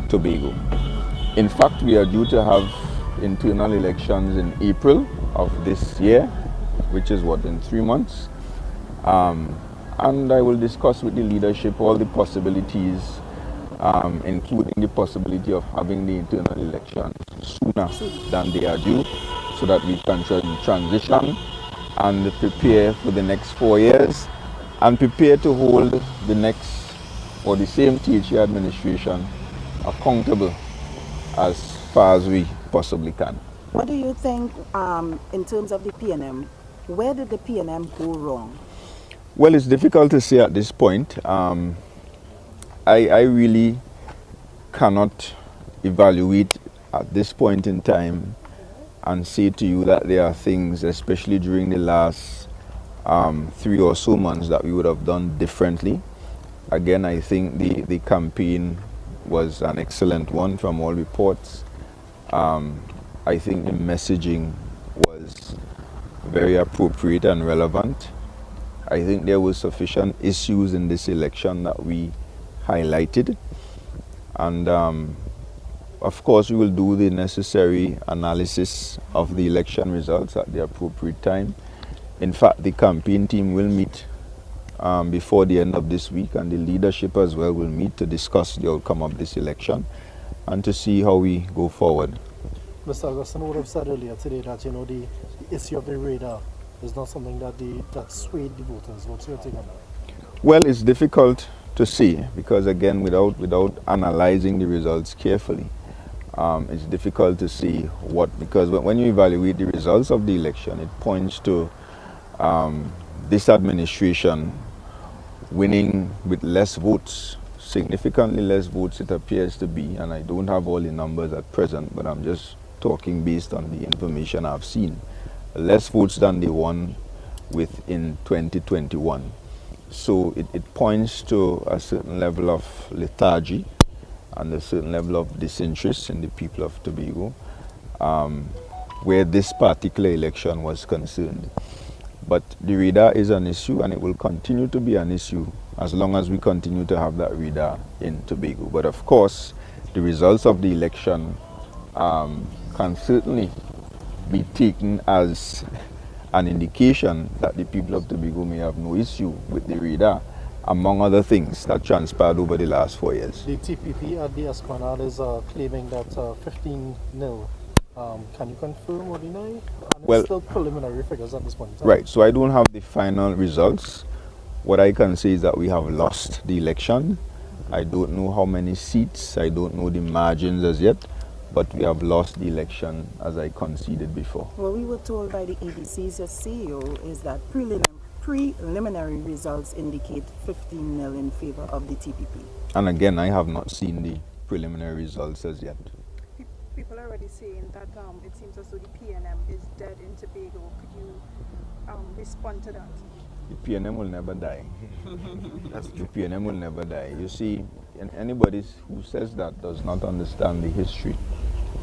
Tobago. In fact, we are due to have internal elections in April of this year, which is what, in 3 months? And I will discuss with the leadership all the possibilities, including the possibility of having the internal elections sooner than they are due, so that we can transition and prepare for the next 4 years and prepare to hold the next or the same THA administration accountable as far as we possibly can. What do you think in terms of the PNM? Where did the PNM go wrong? Well, it's difficult to say at this point. I really cannot evaluate at this point in time and say to you that there are things, especially during the last 3 or so months, that we would have done differently. Again, I think the campaign was an excellent one from all reports. I think the messaging was very appropriate and relevant. I think there were sufficient issues in this election that we highlighted. And of course, we will do the necessary analysis of the election results at the appropriate time. In fact, the campaign team will meet before the end of this week, and the leadership as well will meet to discuss the outcome of this election. and to see how we go forward. Mr. Augustine would have said earlier today that the issue of the radar is not something that swayed the voters. What's your take on that? Well, it's difficult to see because again, without analyzing the results carefully, it's difficult to see because when you evaluate the results of the election, it points to this administration winning with less votes, significantly less votes it appears to be, and I don't have all the numbers at present, but I'm just talking based on the information I've seen. Less votes than they won with in 2021. So it points to a certain level of lethargy and a certain level of disinterest in the people of Tobago, where this particular election was concerned. But the radar is an issue, and it will continue to be an issue as long as we continue to have that radar in Tobago. But of course, the results of the election can certainly be taken as an indication that the people of Tobago may have no issue with the radar, among other things that transpired over the last 4 years. The TPP at the Esplanade is claiming that 15-0. Can you confirm or deny? And Well, it's still preliminary figures at this point in time. Right, so I don't have the final results. What I can say is that we have lost the election. I don't know how many seats, I don't know the margins as yet, but we have lost the election as I conceded before. Well, we were told by the ADC's CEO is that preliminary results indicate 15-0 in favor of the TPP. And again, I have not seen the preliminary results as yet. People are already saying that it seems as though the PNM is dead in Tobago. Could you respond to that? The PNM will never die. The PNM will never die. You see, anybody who says that does not understand the history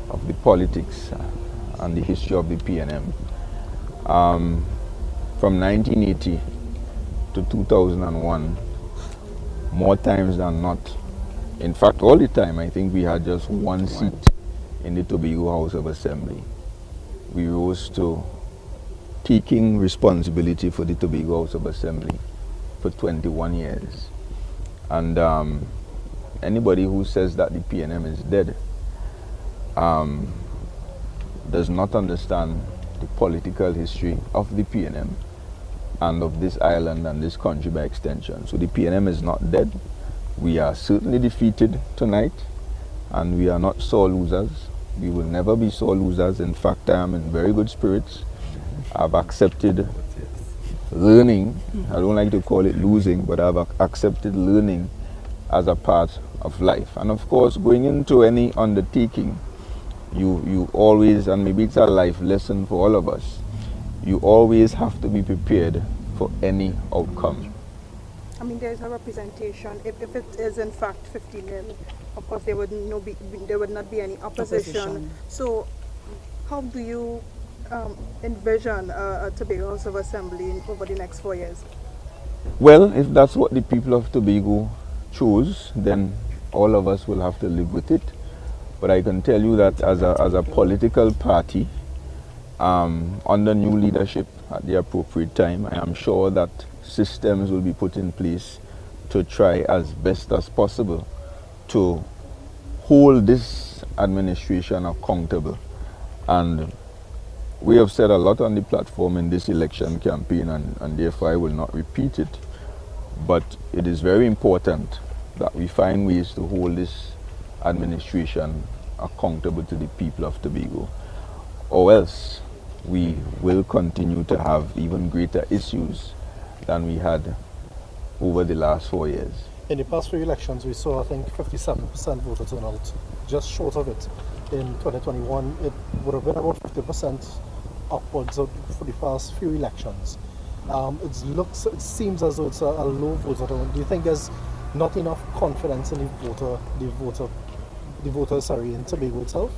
of the politics and the history of the PNM. From 1980 to 2001, more times than not, in fact all the time, I think we had just one seat in the Tobago House of Assembly. We rose to taking responsibility for the Tobago House of Assembly for 21 years. And anybody who says that the PNM is dead does not understand the political history of the PNM and of this island and this country by extension. So the PNM is not dead. We are certainly defeated tonight, and we are not sore losers. We will never be sore losers. In fact, I am in very good spirits. I've accepted learning. I don't like to call it losing, but I've accepted learning as a part of life. And of course, going into any undertaking, you always, and maybe it's a life lesson for all of us, you always have to be prepared for any outcome. I mean, there's a representation. If it is in fact 15-0, of course there would not be any opposition. So, how do you envision a Tobago House of Assembly over the next 4 years? Well, if that's what the people of Tobago choose, then all of us will have to live with it. But I can tell you that as a political party, under new leadership at the appropriate time, I am sure that systems will be put in place to try as best as possible to hold this administration accountable. And we have said a lot on the platform in this election campaign, and therefore I will not repeat it. But it is very important that we find ways to hold this administration accountable to the people of Tobago, or else we will continue to have even greater issues than we had over the last 4 years. In the past few elections, we saw, I think, 57% voter turnout, just short of it. In 2021, it would have been about 50% upwards for the past few elections. It seems as though it's a low voter turnout. Do you think there's not enough confidence in the voter in Tobago itself?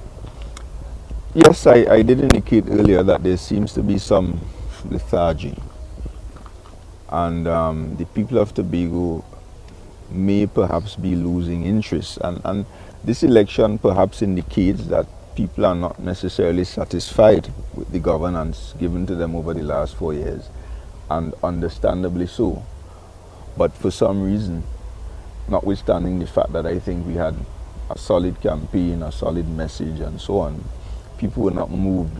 Yes, I did indicate earlier that there seems to be some lethargy, and the people of Tobago may perhaps be losing interest, and this election perhaps indicates that people are not necessarily satisfied with the governance given to them over the last 4 years, and understandably so. But for some reason, notwithstanding the fact that I think we had a solid campaign, a solid message, and so on, people were not moved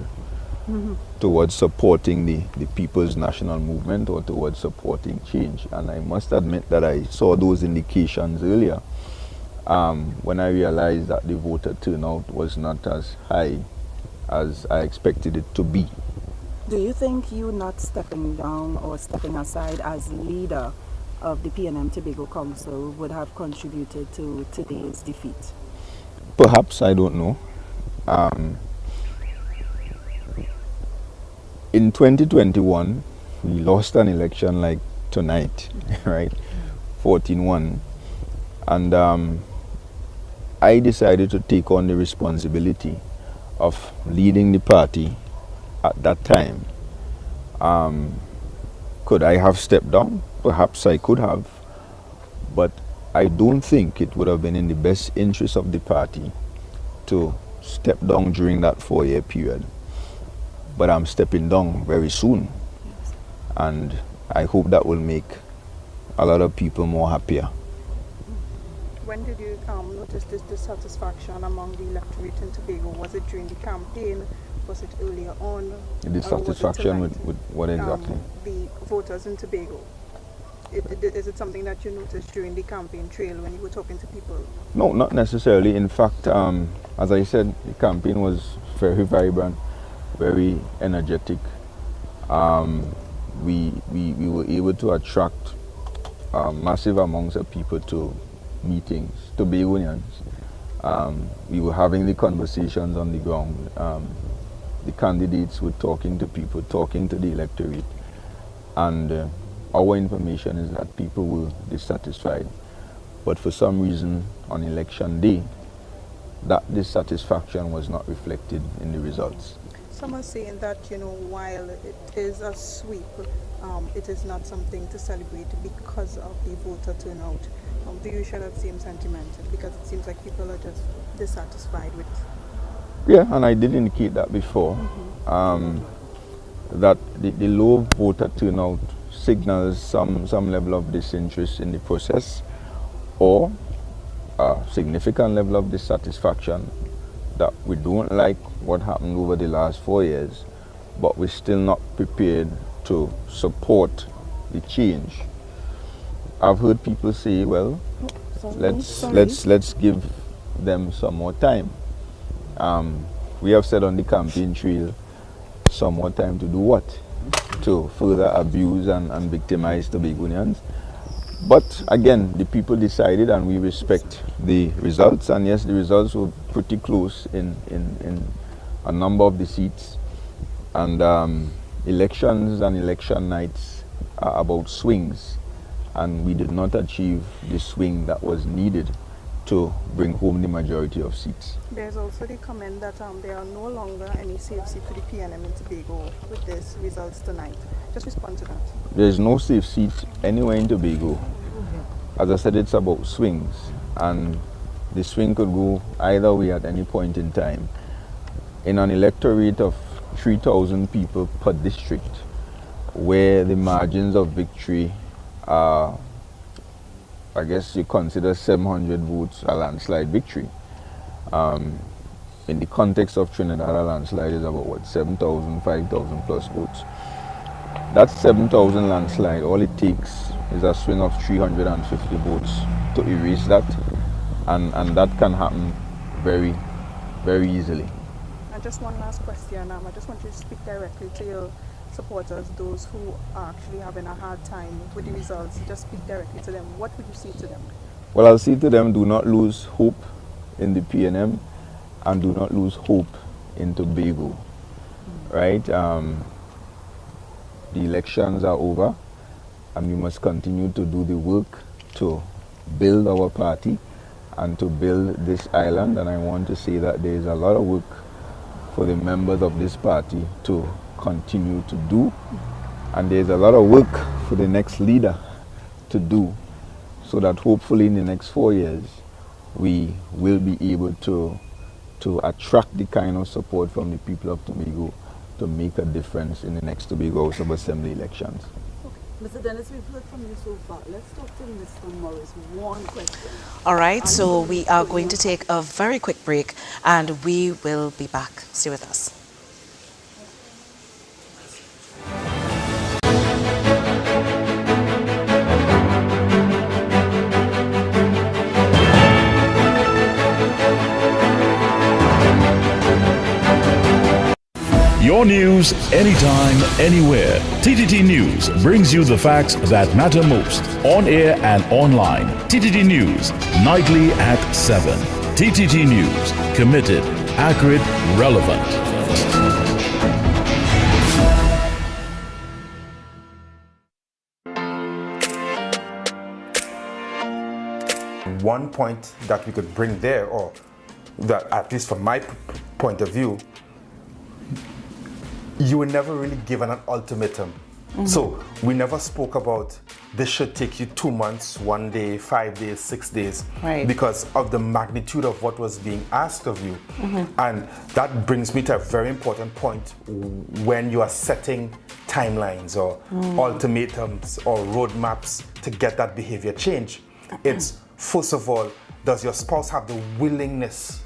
towards supporting the People's National Movement or towards supporting change. And I must admit that I saw those indications earlier when I realized that the voter turnout was not as high as I expected it to be. Do you think you not stepping down or stepping aside as leader of the PNM Tobago Council would have contributed to today's defeat? Perhaps, I don't know. In 2021, we lost an election like tonight, right? 14-1. And I decided to take on the responsibility of leading the party at that time. Could I have stepped down? Perhaps I could have. But I don't think it would have been in the best interest of the party to step down during that 4-year period. But I'm stepping down very soon. And I hope that will make a lot of people more happier. When did you notice this dissatisfaction among the electorate in Tobago? Was it during the campaign? Was it earlier on? Dissatisfaction with what exactly? The voters in Tobago. Is it something that you noticed during the campaign trail when you were talking to people? No, not necessarily. In fact, as I said, the campaign was very vibrant, very energetic. We were able to attract massive amounts of people to meetings, Tobagonians. We were having the conversations on the ground. The candidates were talking to people, talking to the electorate. And our information is that people were dissatisfied. But for some reason, on election day, that dissatisfaction was not reflected in the results. Some are saying that, while it is a sweep, it is not something to celebrate because of the voter turnout. Do you share that same sentiment? Because it seems like people are just dissatisfied with it. Yeah, and I did indicate that before, that the low voter turnout signals some level of disinterest in the process or a significant level of dissatisfaction, that we don't like what happened over the last 4 years, but we're still not prepared to support the change. I've heard people say, well, let's give them some more time. We have said on the campaign trail, some more time to do what? To further abuse and victimize Tobagonians. But again, the people decided, and we respect the results. And yes, the results were pretty close in a number of the seats. And elections and election nights are about swings. And we did not achieve the swing that was needed to bring home the majority of seats. There's also the comment that there are no longer any safe seats for the PNM in Tobago with these results tonight. Just respond to that. There's no safe seat anywhere in Tobago. As I said, it's about swings, and the swing could go either way at any point in time. In an electorate of 3,000 people per district, where the margins of victory are, I guess you consider 700 votes a landslide victory. In the context of Trinidad, a landslide is about what, 7,000, 5,000 plus votes. That 7,000 landslide, all it takes is a swing of 350 votes to erase that, and that can happen very, very easily. And just one last question. I just want you to speak directly to your supporters, those who are actually having a hard time with the results. Just speak directly to them. What would you say to them? Well, I'll say to them, do not lose hope in the PNM, and do not lose hope in Tobago, right? The elections are over, and we must continue to do the work to build our party and to build this island. And I want to say that there is a lot of work for the members of this party to continue to do, and there's a lot of work for the next leader to do, so that hopefully in the next 4 years we will be able to attract the kind of support from the people of Tobago to make a difference in the next Tobago House of Assembly elections. Mr. Dennis, we've heard from you so far. Let's talk to Mr. Morris. One question. All right, so we are going to take a very quick break and we will be back. Stay with us. Your news, anytime, anywhere. TTT News brings you the facts that matter most, on air and online. TTT News, nightly at 7. TTT News, committed, accurate, relevant. One point that we could bring there, or that at least from my point of view, you were never really given an ultimatum. So we never spoke about this should take you 2 months, 1 day, 5 days, 6 days, because of the magnitude of what was being asked of you. And that brings me to a very important point when you are setting timelines or ultimatums or roadmaps to get that behavior change. It's, first of all, does your spouse have the willingness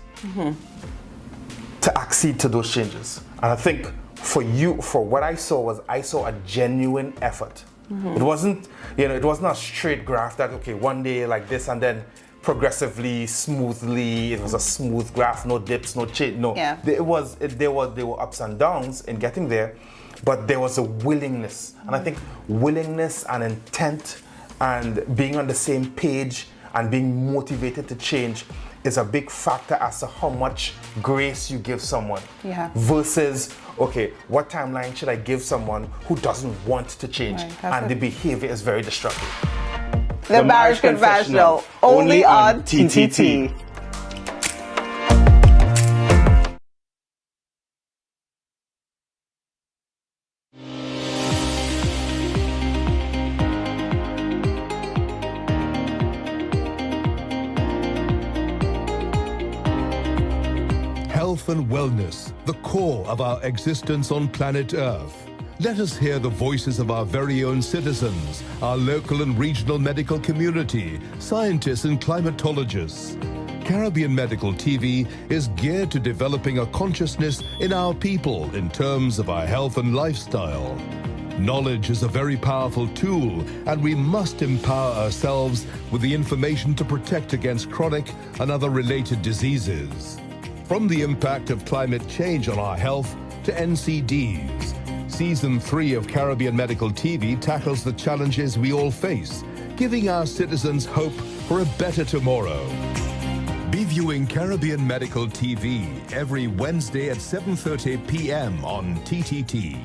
to accede to those changes? And I think for you, for what I saw a genuine effort. It wasn't, it wasn't a straight graph that, okay, one day like this and then progressively, smoothly, it was a smooth graph, no dips, no change, no. There were ups and downs in getting there, but there was a willingness. And I think willingness and intent and being on the same page and being motivated to change is a big factor as to how much grace you give someone versus, okay, what timeline should I give someone who doesn't want to change and the behavior is very destructive. The Marriage Confessional, only on TTT. Health and wellness, the core of our existence on planet Earth. Let us hear the voices of our very own citizens, our local and regional medical community, scientists and climatologists. Caribbean Medical TV is geared to developing a consciousness in our people in terms of our health and lifestyle. Knowledge is a very powerful tool, and we must empower ourselves with the information to protect against chronic and other related diseases. From the impact of climate change on our health to NCDs, Season 3 of Caribbean Medical TV tackles the challenges we all face, giving our citizens hope for a better tomorrow. Be viewing Caribbean Medical TV every Wednesday at 7:30 p.m. on TTT.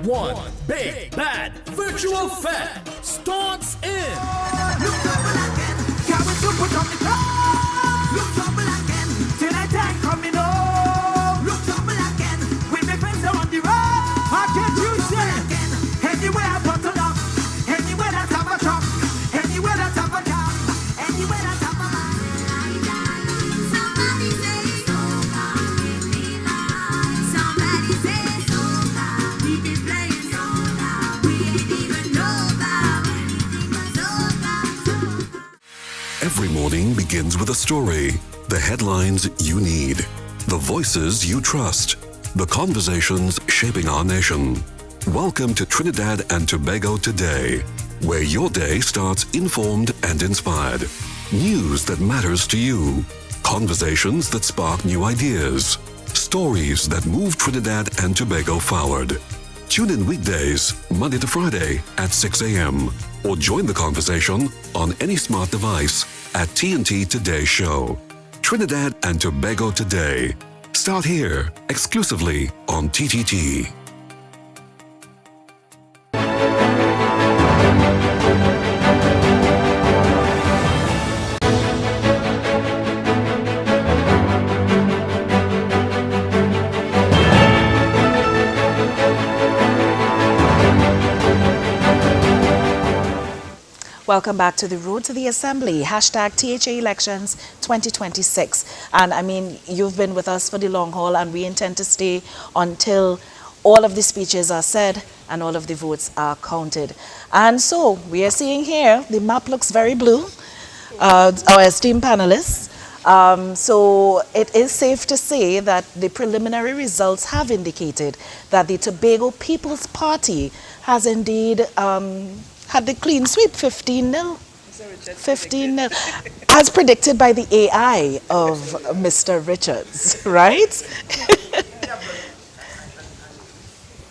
One big bad virtual fair starts in. Coming home, look trouble again. When my friends are on the road, how can you say? Anywhere I bottle up, anywhere that have a truck, anywhere that have a car, anywhere that have a somebody say soca, give me life. Somebody say soca, we been playing soca, we ain't even know about anything but soca. Every morning begins with a story. The headlines you need, the voices you trust, the conversations shaping our nation. Welcome to Trinidad and Tobago Today, where your day starts informed and inspired. News that matters to you, conversations that spark new ideas, stories that move Trinidad and Tobago forward. Tune in weekdays, Monday to Friday at 6 a.m. or join the conversation on any smart device at TNT Today Show. Trinidad and Tobago Today. Start here, exclusively on TTT. Welcome back to the Road to the Assembly, hashtag THA Elections 2026. And I mean, you've been with us for the long haul and we intend to stay until all of the speeches are said and all of the votes are counted. And so we are seeing here, the map looks very blue, our esteemed panelists. So it is safe to say that the preliminary results have indicated that the Tobago People's Party has indeed had the clean sweep, 15-0. 15-0, as predicted by the AI of Mr. Richards, right?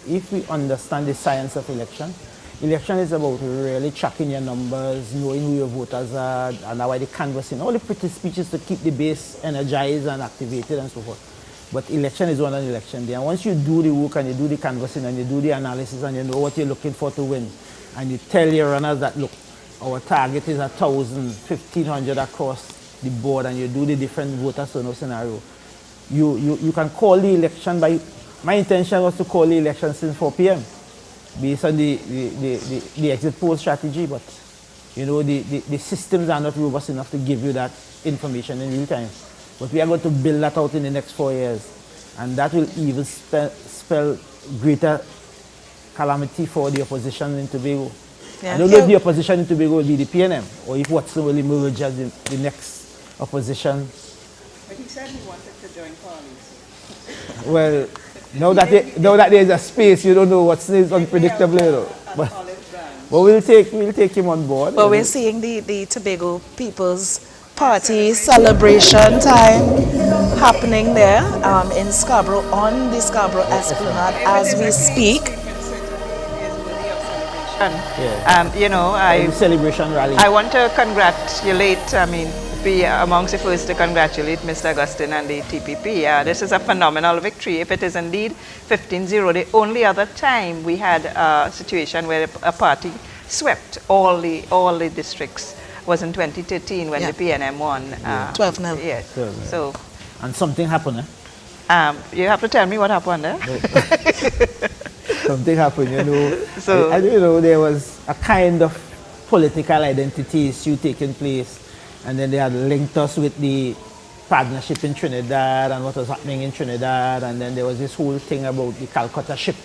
If we understand the science of election, election is about really tracking your numbers, knowing who your voters are, and why the canvassing, all the pretty speeches to keep the base energized and activated and so forth. But election is one an election day. And once you do the work and you do the canvassing and you do the analysis and you know what you're looking for to win, and you tell your runners that, look, our target is 1,000, 1,500 across the board, and you do the different voter turnout scenario, you can call the election by, my intention was to call the election since 4 p.m. based on the exit poll strategy, but you know, the systems are not robust enough to give you that information in real time. But we are going to build that out in the next 4 years, and that will even spell greater calamity for the opposition in Tobago. Yeah. I don't know if the opposition in Tobago will be the PNM, or if Watson will emerge as the next opposition. But he said he wanted to join parties. Well, now that there's a space, you don't know what's unpredictable, you know. But we'll take him on board. But we're seeing the Tobago People's Party celebration time happening there in Scarborough, on the Scarborough Esplanade as we speak. You know, celebration rally. I want to congratulate, be amongst the first to congratulate Mr. Augustine and the TPP. This is a phenomenal victory. If it is indeed 15-0, the only other time we had a situation where a party swept all the districts was in 2013 when the PNM won. 12-0. Yes. So, and something happened, eh? You have to tell me what happened, eh? Something happened, you know. So, you know, there was a kind of political identity issue taking place, and then they had linked us with the partnership in Trinidad and what was happening in Trinidad, and then there was this whole thing about the Calcutta ship.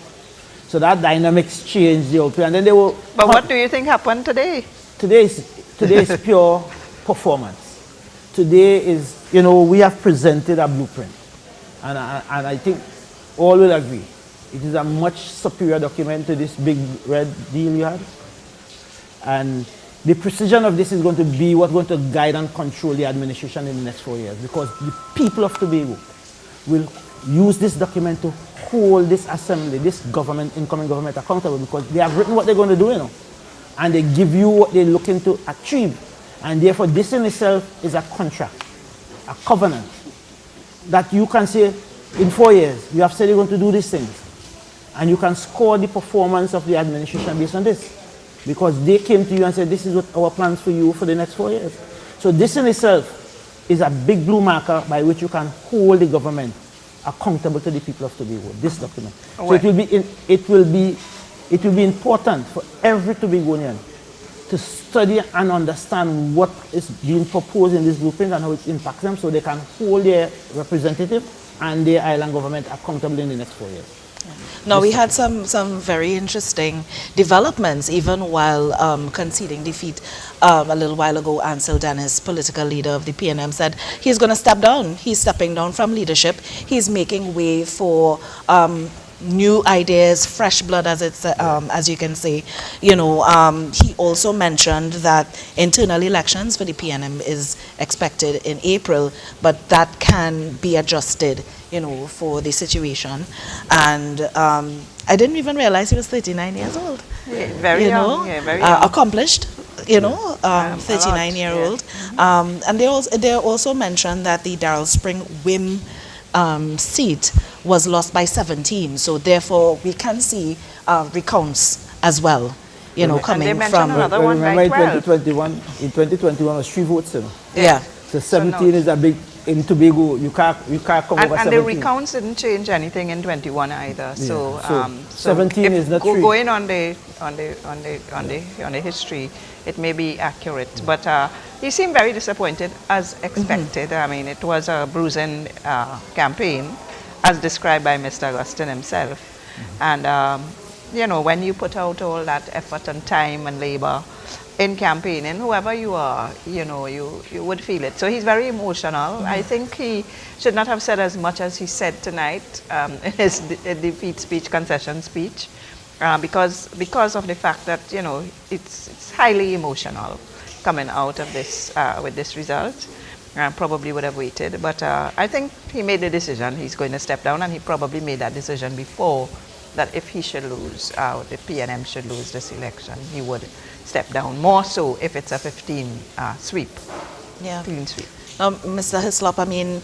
So that dynamics changed the whole plan. And then they were. But what do you think happened today? Today is pure performance. Today is, you know, we have presented a blueprint, and I think all will agree. It is a much superior document to this big red deal you had. And the precision of this is going to be what's going to guide and control the administration in the next 4 years, because the people of Tobago will use this document to hold this assembly, this government, incoming government accountable, because they have written what they're going to do, you know, and they give you what they're looking to achieve. And therefore, this in itself is a contract, a covenant, that you can say, in 4 years, you have said you're going to do these things. And you can score the performance of the administration based on this. Because they came to you and said, this is what our plans for you for the next 4 years. So this in itself is a big blue marker by which you can hold the government accountable to the people of Tobago, this document. So it will be important for every Tobagonian to study and understand what is being proposed in this blueprint and how it impacts them, so they can hold their representative and their island government accountable in the next 4 years. Now, we had some very interesting developments, even while conceding defeat a little while ago. Ansel Dennis, political leader of the PNM, said he's going to step down. He's stepping down from leadership. He's making way for new ideas, fresh blood, as you can say. You know, he also mentioned that internal elections for the PNM is expected in April, but that can be adjusted, you know, for the situation. And I didn't even realize he was 39 years old. Yeah, very young. Yeah, very young. Accomplished, you know, 39-year-old. And they also mentioned that the Darrell Spring Whim seat was lost by 17, so therefore we can see recounts as well, you know, coming from. Another one remember by in 2021 was 3 votes, you know. Yeah. So 17 is a big, in Tobago, you can't come over 17. And the recounts didn't change anything in 21 either. Yeah. So, 17 is not true. Going on the history, it may be accurate. But he seemed very disappointed, as expected. I mean, it was a bruising campaign, as described by Mr. Augustine himself. And, you know, when you put out all that effort and time and labor in campaigning, whoever you are, you know, you would feel it. So he's very emotional. I think he should not have said as much as he said tonight in his defeat speech, concession speech, because of the fact that, you know, it's highly emotional coming out of this with this result. Probably would have waited, but I think he made the decision. He's going to step down, and he probably made that decision before, that if he should lose, the PNM should lose this election, he would step down, more so if it's a 15 sweep. Yeah. Clean sweep. Mr. Hislop, I mean,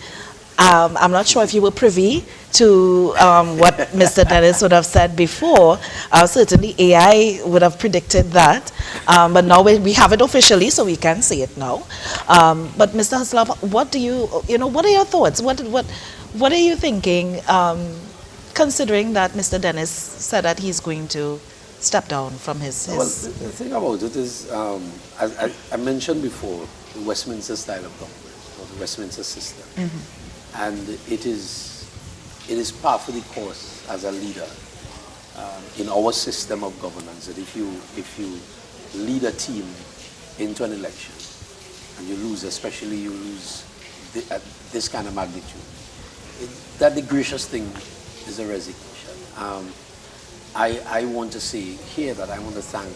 I'm not sure if you were privy to what Mr. Dennis would have said before. Certainly AI would have predicted that, but now we have it officially, so we can say it now. But Mr. Hislop, what do what are your thoughts? What are you thinking, considering that Mr. Dennis said that he's going to step down from his... Well, the thing about it is, I mentioned before, the Westminster style of government, or the Westminster system. Mm-hmm. And it is par for the course as a leader in our system of governance, that if you lead a team into an election and you lose, especially you lose at this kind of magnitude, that the gracious thing is a resignation. I want to say here that I want to thank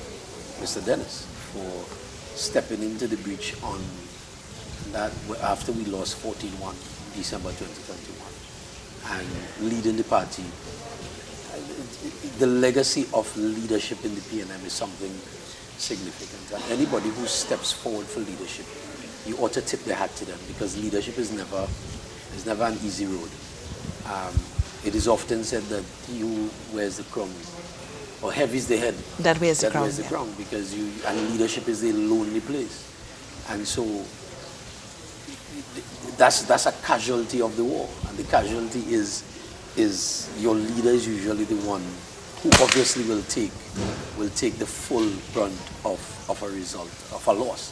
Mr. Dennis for stepping into the breach on that after we lost 14-1 December 2021 and leading the party. The legacy of leadership in the PNM is something significant, and anybody who steps forward for leadership, you ought to tip their hat to them, because leadership is never an easy road. It is often said that he who wears the crown, or heavy is the head, that wears the crown, because and leadership is a lonely place, and so that's a casualty of the war, and the casualty is your leader is usually the one who obviously will take the full brunt of a result, of a loss.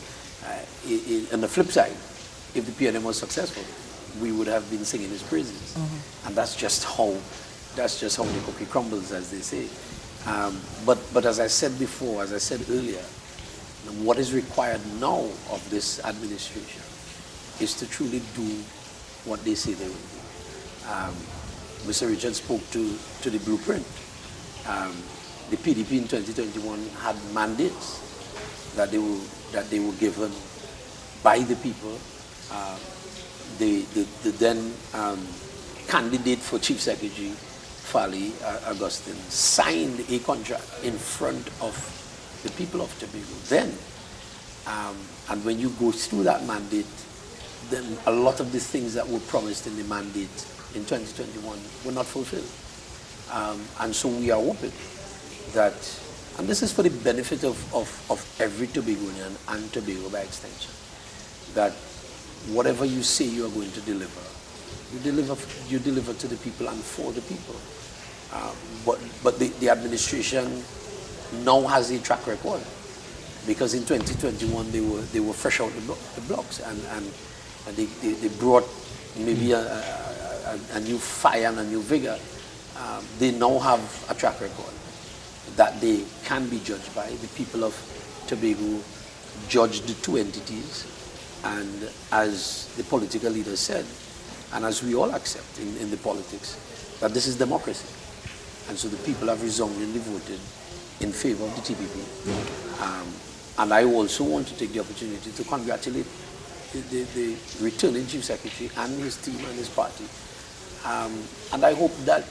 On the flip side, if the PNM was successful, we would have been singing his praises, and that's just how the cookie crumbles, as they say. But as I said before, as I said earlier, what is required now of this administration is to truly do what they say they will do. Mr. Richard spoke to the blueprint. The PDP in 2021 had mandates that they were given by the people. The then candidate for Chief Secretary, Fali Augustine, signed a contract in front of the people of Tobago then. And when you go through that mandate, then a lot of the things that were promised in the mandate in 2021 were not fulfilled. And so we are hoping that, and this is for the benefit of every Tobagonian and Tobago by extension, that whatever you say you are going to deliver, you deliver to the people and for the people. But the administration now has a track record, because in 2021 they were fresh out the blocks, and they brought maybe a new fire and a new vigor. They now have a track record that they can be judged by. The people of Tobago judged the two entities, and as the political leaders said, and as we all accept in the politics, that this is democracy. And so the people have resoundingly voted in favor of the TPP. And I also want to take the opportunity to congratulate the returning Chief Secretary and his team and his party. And I hope that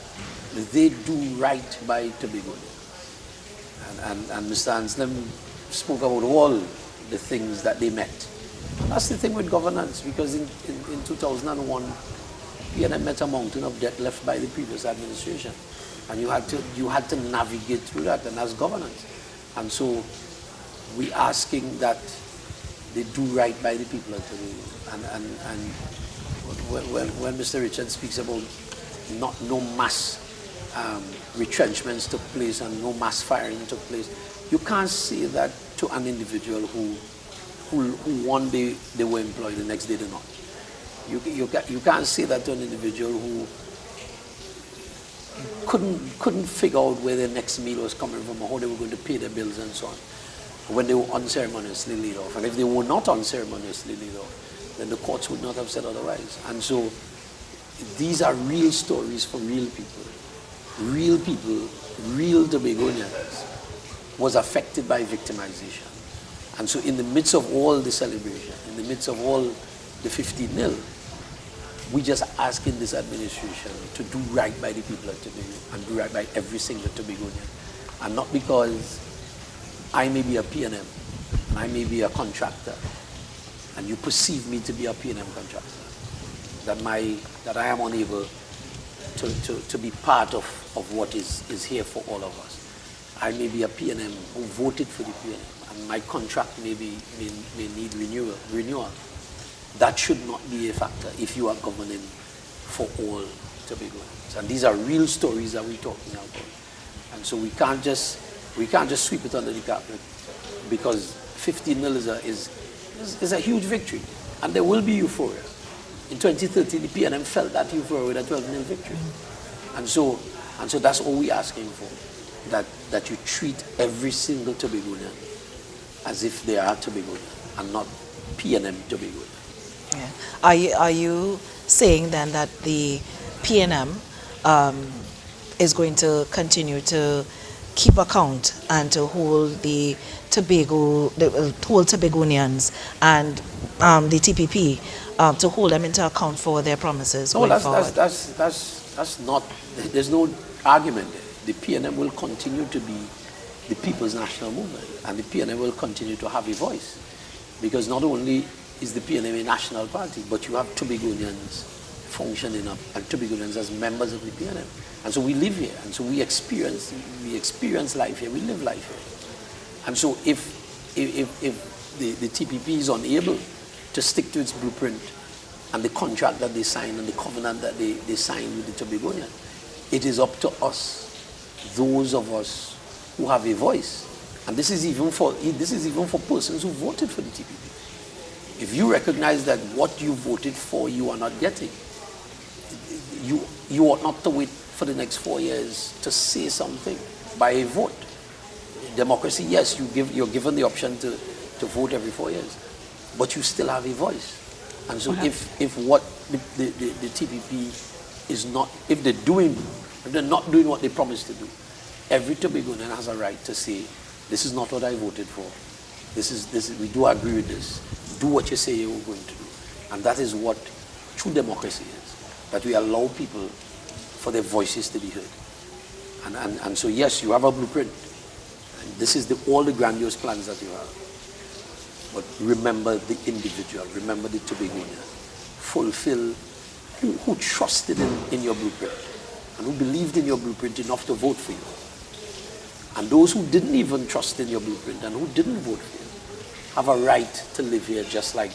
they do right by Tobago. And Mr. Anselm spoke about all the things that they met. That's the thing with governance, because in 2001, PNM met a mountain of debt left by the previous administration. And you had to navigate through that, and that's governance. And so we're asking that they do right by the people of Tobago. And when Mr. Richard speaks about no mass retrenchments took place and no mass firing took place, you can't say that to an individual who one day they were employed, the next day they're not. You can't say that to an individual who couldn't figure out where their next meal was coming from or how they were going to pay their bills and so on when they were unceremoniously laid off. And if they were not unceremoniously laid off, then the courts would not have said otherwise. And so these are real stories for real people. Real people, real Tobagonians was affected by victimization. And so in the midst of all the celebration, in the midst of all the 15-0, we just asking this administration to do right by the people of Tobago and do right by every single Tobagonian. And not because I may be a P&M and I may be a contractor and you perceive me to be a P&M contractor, that I am unable to be part of what is here for all of us. I may be a P&M who voted for the P&M and my contract may need renewal. That should not be a factor if you are governing for all Tobagoans. And these are real stories that we're talking about. And so we can't just sweep it under the carpet because 15-0 is a huge victory. And there will be euphoria. In 2013, the PNM felt that euphoria with a 12-0 victory. And so that's all we're asking for, that you treat every single Tobagonian as if they are Tobagonian and not PNM Tobagonian. Yeah. Are you saying then that the PNM is going to continue to keep account and to hold the whole Tobagonians and the TPP to hold them into account for their promises going forward? That's not, there's no argument there. The PNM will continue to be the people's national movement and the PNM will continue to have a voice because not only is the PNM a national party, but you have Tobagonians functioning up and Tobagonians as members of the PNM. And so we live here, and so we experience life here, we live life here. And so if the TPP is unable to stick to its blueprint and the contract that they signed and the covenant that they signed with the Tobagonian, it is up to us, those of us who have a voice. And this is even for persons who voted for the TPP. If you recognize that what you voted for you are not getting, you ought not to wait for the next 4 years to say something by a vote. Democracy, yes, you're given the option to vote every 4 years, but you still have a voice. And so if what the TPP is not, if they're not doing what they promised to do, every Tobagonian has a right to say, this is not what I voted for. We do agree with this. Do what you say you're going to do. And that is what true democracy is, that we allow people for their voices to be heard. And so yes, you have a blueprint. And this is all the grandiose plans that you have. But remember the individual, remember the Tobagonian. Fulfill, who trusted in your blueprint and who believed in your blueprint enough to vote for you. And those who didn't even trust in your blueprint and who didn't vote for you have a right to live here just like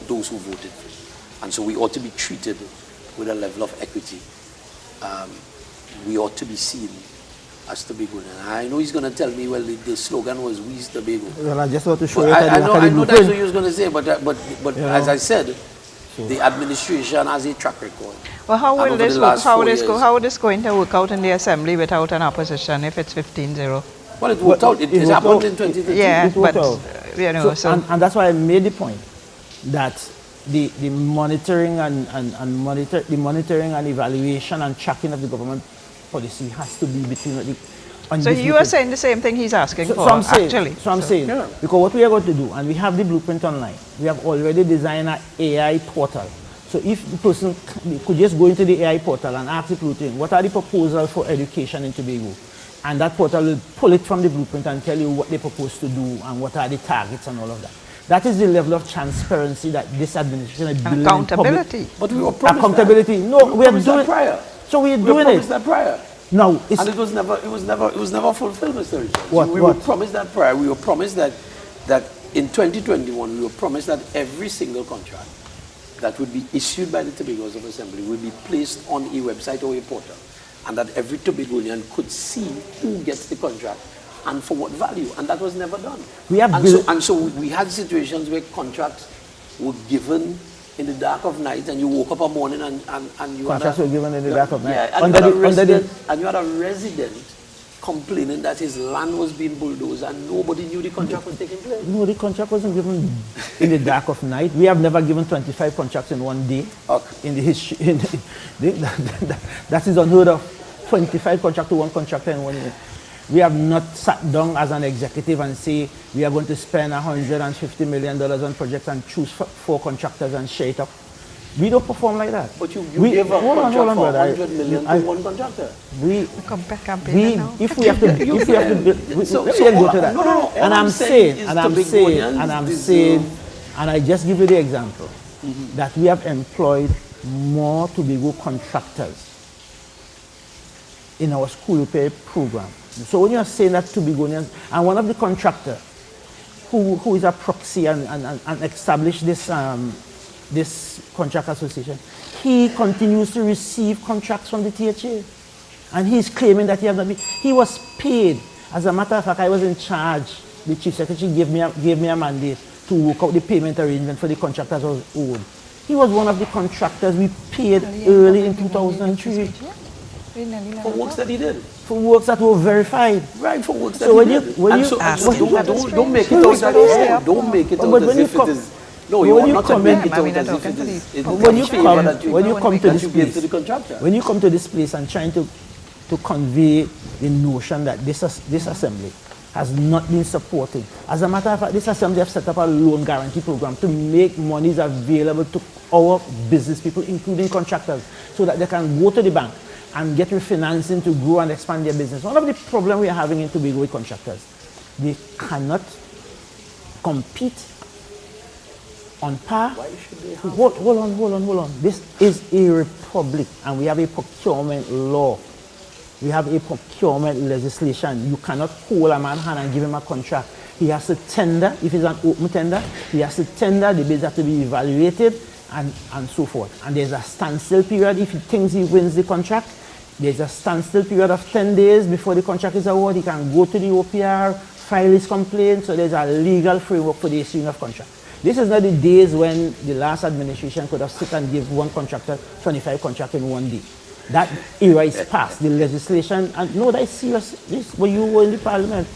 those who voted for you. And so we ought to be treated with a level of equity. We ought to be seen as Tobagonian. I know he's going to tell me, well, the slogan was "We's Tobago." Well, I just want to show you I know that's what he was going to say, but as I said, the administration has a track record. Well, how will this going to work out in the assembly without an opposition if it's 15-0? Well, it worked out. It happened in 2013. Yeah, but you know, and that's why I made the point that the monitoring and monitoring and evaluation and tracking of the government policy has to be between the. So you are saying the same thing he's asking for, actually. So I'm saying, because what we are going to do, and we have the blueprint online, we have already designed an AI portal. So if the person could just go into the AI portal and ask the blueprint, what are the proposals for education in Tobago? And that portal will pull it from the blueprint and tell you what they propose to do and what are the targets and all of that. That is the level of transparency that this administration is building. Accountability. But we were promised accountability. That. No, we are doing that prior. So we are we doing promised it. That prior. No, and it was never fulfilled, Mr. Richards. What? We were promised that prior. We were promised that in 2021 we were promised that every single contract that would be issued by the Tobagos of Assembly would be placed on a website or a portal, and that every Tobagonian could see who gets the contract and for what value, and that was never done. So we had situations where contracts were given in the dark of night, and you woke up a morning and you Contracts had were given in the dark of night. Yeah, and you had a resident complaining that his land was being bulldozed and nobody knew the contract was taking place. No, the contract wasn't given in the dark of night. We have never given 25 contracts in one day. Okay. In the history, that is unheard of. 25 contracts to one contractor in 1 year. We have not sat down as an executive and say we are going to spend $150 million on projects and choose 4 contractors and share it up. We don't perform like that. But you gave a contract for $100 million to one contractor. If we have to build, let's go to that. And I'm saying, and I just give you the example that we have employed more Tobago contractors in our school repair program. So when you're saying that Tobagonians, and one of the contractors who is a proxy and established this contract association, he continues to receive contracts from the THA. And he's claiming that he has not been, he was paid. As a matter of fact, I was in charge. The chief secretary gave me a mandate to work out the payment arrangement for the contractors who was owed. He was one of the contractors we paid early in 2003. For works that he did. For works that were verified. Right, for works that so he when did. Don't make it out as don't make it out as if it is. No, you are not to make it out as if it is. When you come to this place, to the contractor. when you come to this place and trying to convey the notion that this assembly has not been supported. As a matter of fact, this assembly have set up a loan guarantee program to make monies available to our business people, including contractors, so that they can go to the bank and get refinancing to grow and expand their business. One of the problems we are having in Tobago with contractors, they cannot compete on par. Why should they have? Hold on. This is a republic and we have a procurement law. We have a procurement legislation. You cannot hold a man's hand and give him a contract. He has to tender, if it's an open tender, he has to tender, the bids have to be evaluated and so forth. And there's a standstill period. If he thinks he wins the contract, there's a standstill period of 10 days before the contract is awarded. He can go to the OPR, file his complaint, so there's a legal framework for the issuing of contract. This is not the days when the last administration could have sit and give one contractor 25 contracts in one day. That era is past. The legislation, and no, that is serious. This, when you were in the parliament,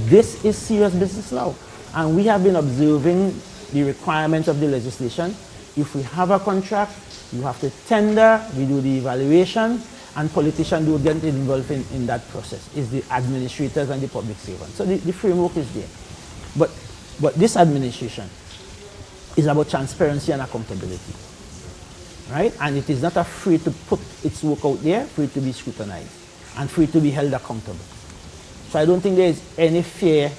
this is serious business now. And we have been observing the requirements of the legislation. If we have a contract, you have to tender, we do the evaluation, and politicians do get involved in that process. It's the administrators and the public servants. So the framework is there. But this administration is about transparency and accountability. Right? And it is not afraid to put its work out there for it to be scrutinized and for it to be held accountable. So I don't think there is any fear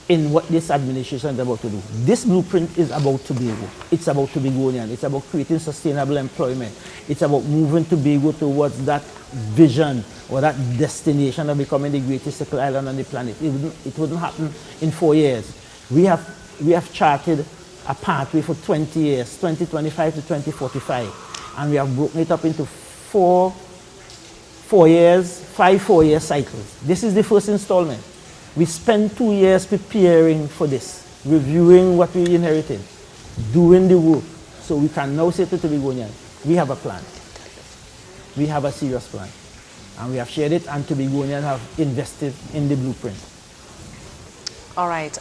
in what this administration is about to do. This blueprint is about Tobago. It's about Tobagonian. It's about creating sustainable employment. It's about moving Tobago towards that vision or that destination of becoming the greatest circle island on the planet. It wouldn't happen in 4 years. We have charted a pathway for 20 years, 2025 to 2045. And we have broken it up into 5 4-year cycles. This is the first installment. We spent 2 years preparing for this, reviewing what we inherited, doing the work. So we can now say to Tobagonians, we have a plan. We have a serious plan. And we have shared it, and Tobagonians have invested in the blueprint. All right,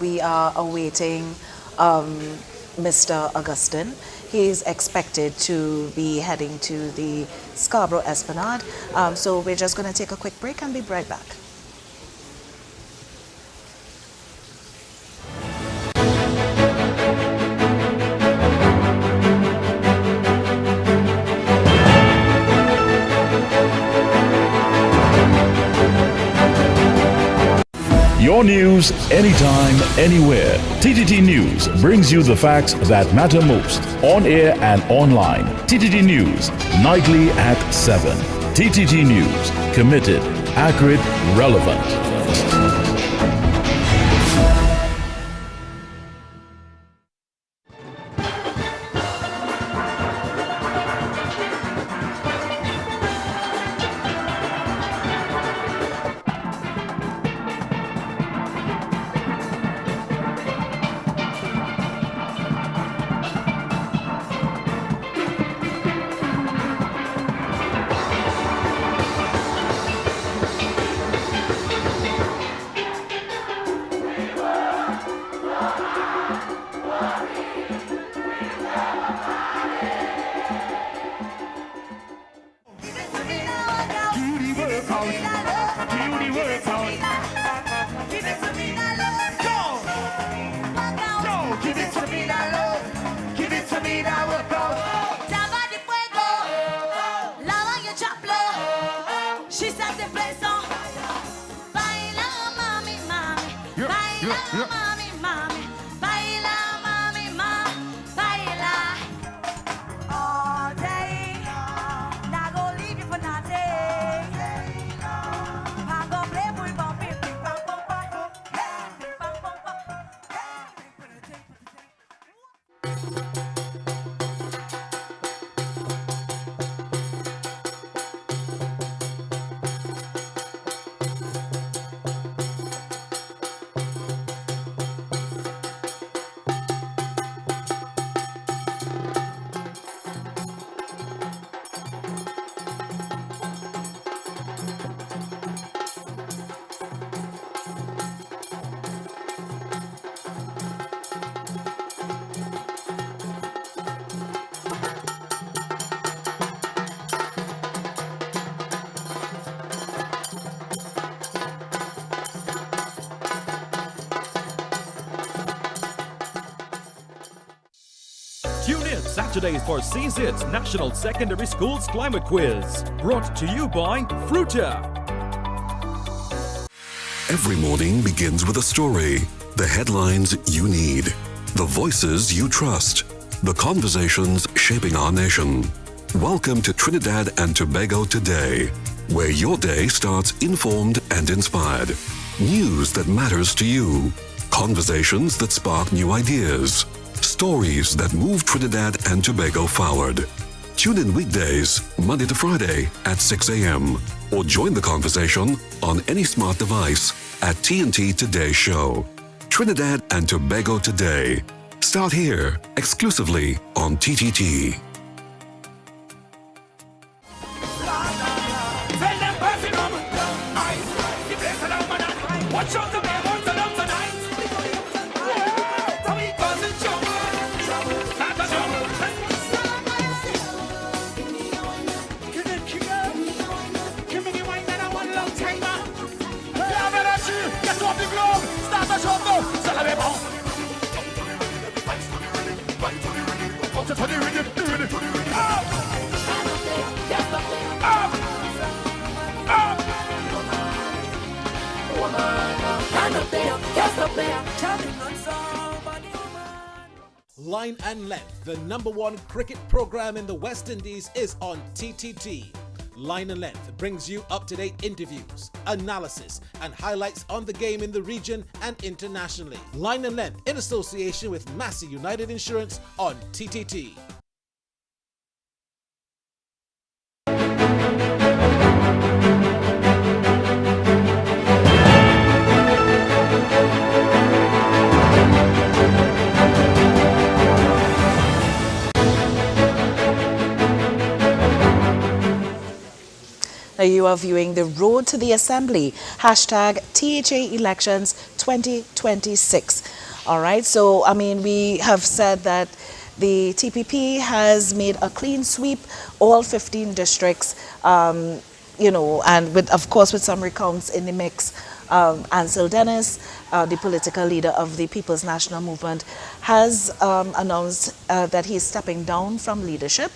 we are awaiting Mr. Augustine. He's expected to be heading to the Scarborough Esplanade. So we're just going to take a quick break and be right back. Your news, anytime, anywhere. TTT News brings you the facts that matter most, on air and online. TTT News, nightly at 7. TTT News, committed, accurate, relevant. work out. Give it to me now, Lord. Go. Give it to me now, Lord. Give it to me now, work out. Taba de fuego. Lava your chaplo. She set the place on. Baila, mami, mami. Baila, mami, mami. Baila, mami, mami. Baila. All day. Not gonna leave you for nothing. I'm gonna play for you, bum, bim, bim, bam, bum, bum. Hey, bim, bam, bum, bum. Tune in Saturdays for CZIT's National Secondary Schools Climate Quiz. Brought to you by Fruta. Every morning begins with a story, the headlines you need, the voices you trust, the conversations shaping our nation. Welcome to Trinidad and Tobago Today, where your day starts informed and inspired. News that matters to you, conversations that spark new ideas, stories that move Trinidad and Tobago forward. Tune in weekdays, Monday to Friday at 6 a.m. or join the conversation on any smart device at TNT Today Show. Trinidad and Tobago Today. Start here, exclusively on TTT. Tell them pass it on. Ice. The place along my night. Watch out the man wants to love tonight. So he goes in trouble. Start the trouble. Give it, give me the wine that I want long timer. Love it, I see. Get off the globe. Start the trouble. Celebrate bon. To the rhythm, to the rhythm. Up. Up. Up. Line and Length, the #1 cricket program in the West Indies, is on TTT. Line and Length brings you up-to-date interviews, analysis, and highlights on the game in the region and internationally. Line and Length in association with Massey United Insurance on TTT. You are viewing The Road to the Assembly, hashtag THA Elections 2026. All right, so I mean, we have said that the TPP has made a clean sweep, all 15 districts, you know, and with, of course, with some recounts in the mix. Ansel Dennis, the political leader of the People's National Movement, has announced that he's stepping down from leadership.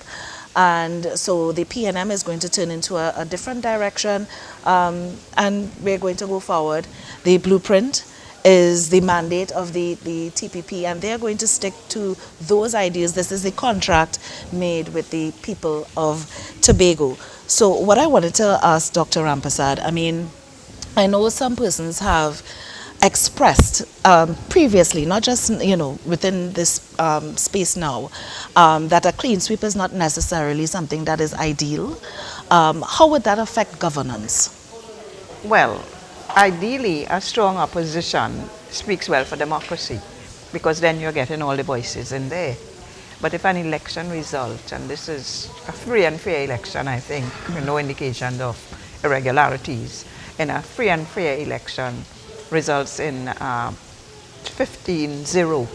And so the PNM is going to turn into a different direction, and we're going to go forward. The blueprint is the mandate of the TPP, and they're going to stick to those ideas. This is the contract made with the people of Tobago. So what I wanted to ask Dr. Rampasad, I mean, I know some persons have expressed previously, not just, you know, within this space now, that a clean sweep is not necessarily something that is ideal. How would that affect governance? Well, ideally, a strong opposition speaks well for democracy, because then you're getting all the voices in there. But if an election result, and this is a free and fair election, I think, no indication of irregularities, in a free and fair election results in 15-0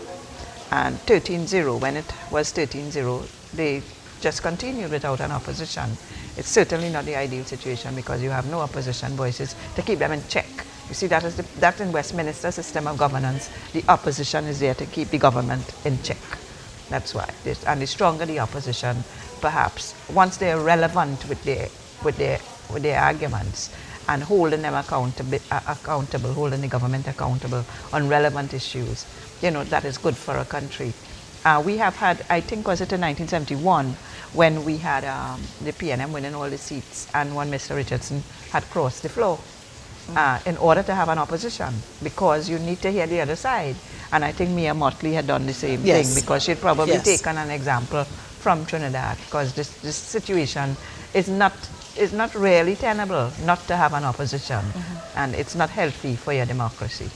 and 13-0. When it was 13-0, the just continued without an opposition. It's certainly not the ideal situation because you have no opposition voices to keep them in check. You see, that in Westminster system of governance, the opposition is there to keep the government in check. That's why. And the stronger the opposition, perhaps, once they are relevant with their arguments and holding them accountable, holding the government accountable on relevant issues, that is good for a country. We have had, I think, was it in 1971, when we had the PNM winning all the seats and when Mr. Richardson had crossed the floor. In order to have an opposition, because you need to hear the other side. And I think Mia Motley had done the same thing, because she'd probably taken an example from Trinidad, because this situation is not really tenable not to have an opposition, and it's not healthy for your democracy.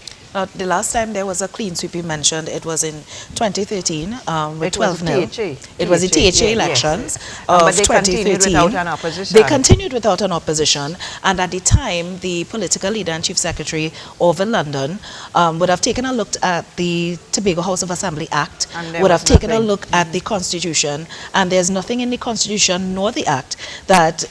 The last time there was a clean sweep you mentioned, it was in 2013 with 12-0. It was the THA elections of but they 2013. continued without an opposition. They continued without an opposition, and at the time, the political leader and Chief Secretary Orville London would have taken a look at the Tobago House of Assembly Act, would have taken a look at the Constitution, and there's nothing in the Constitution nor the Act that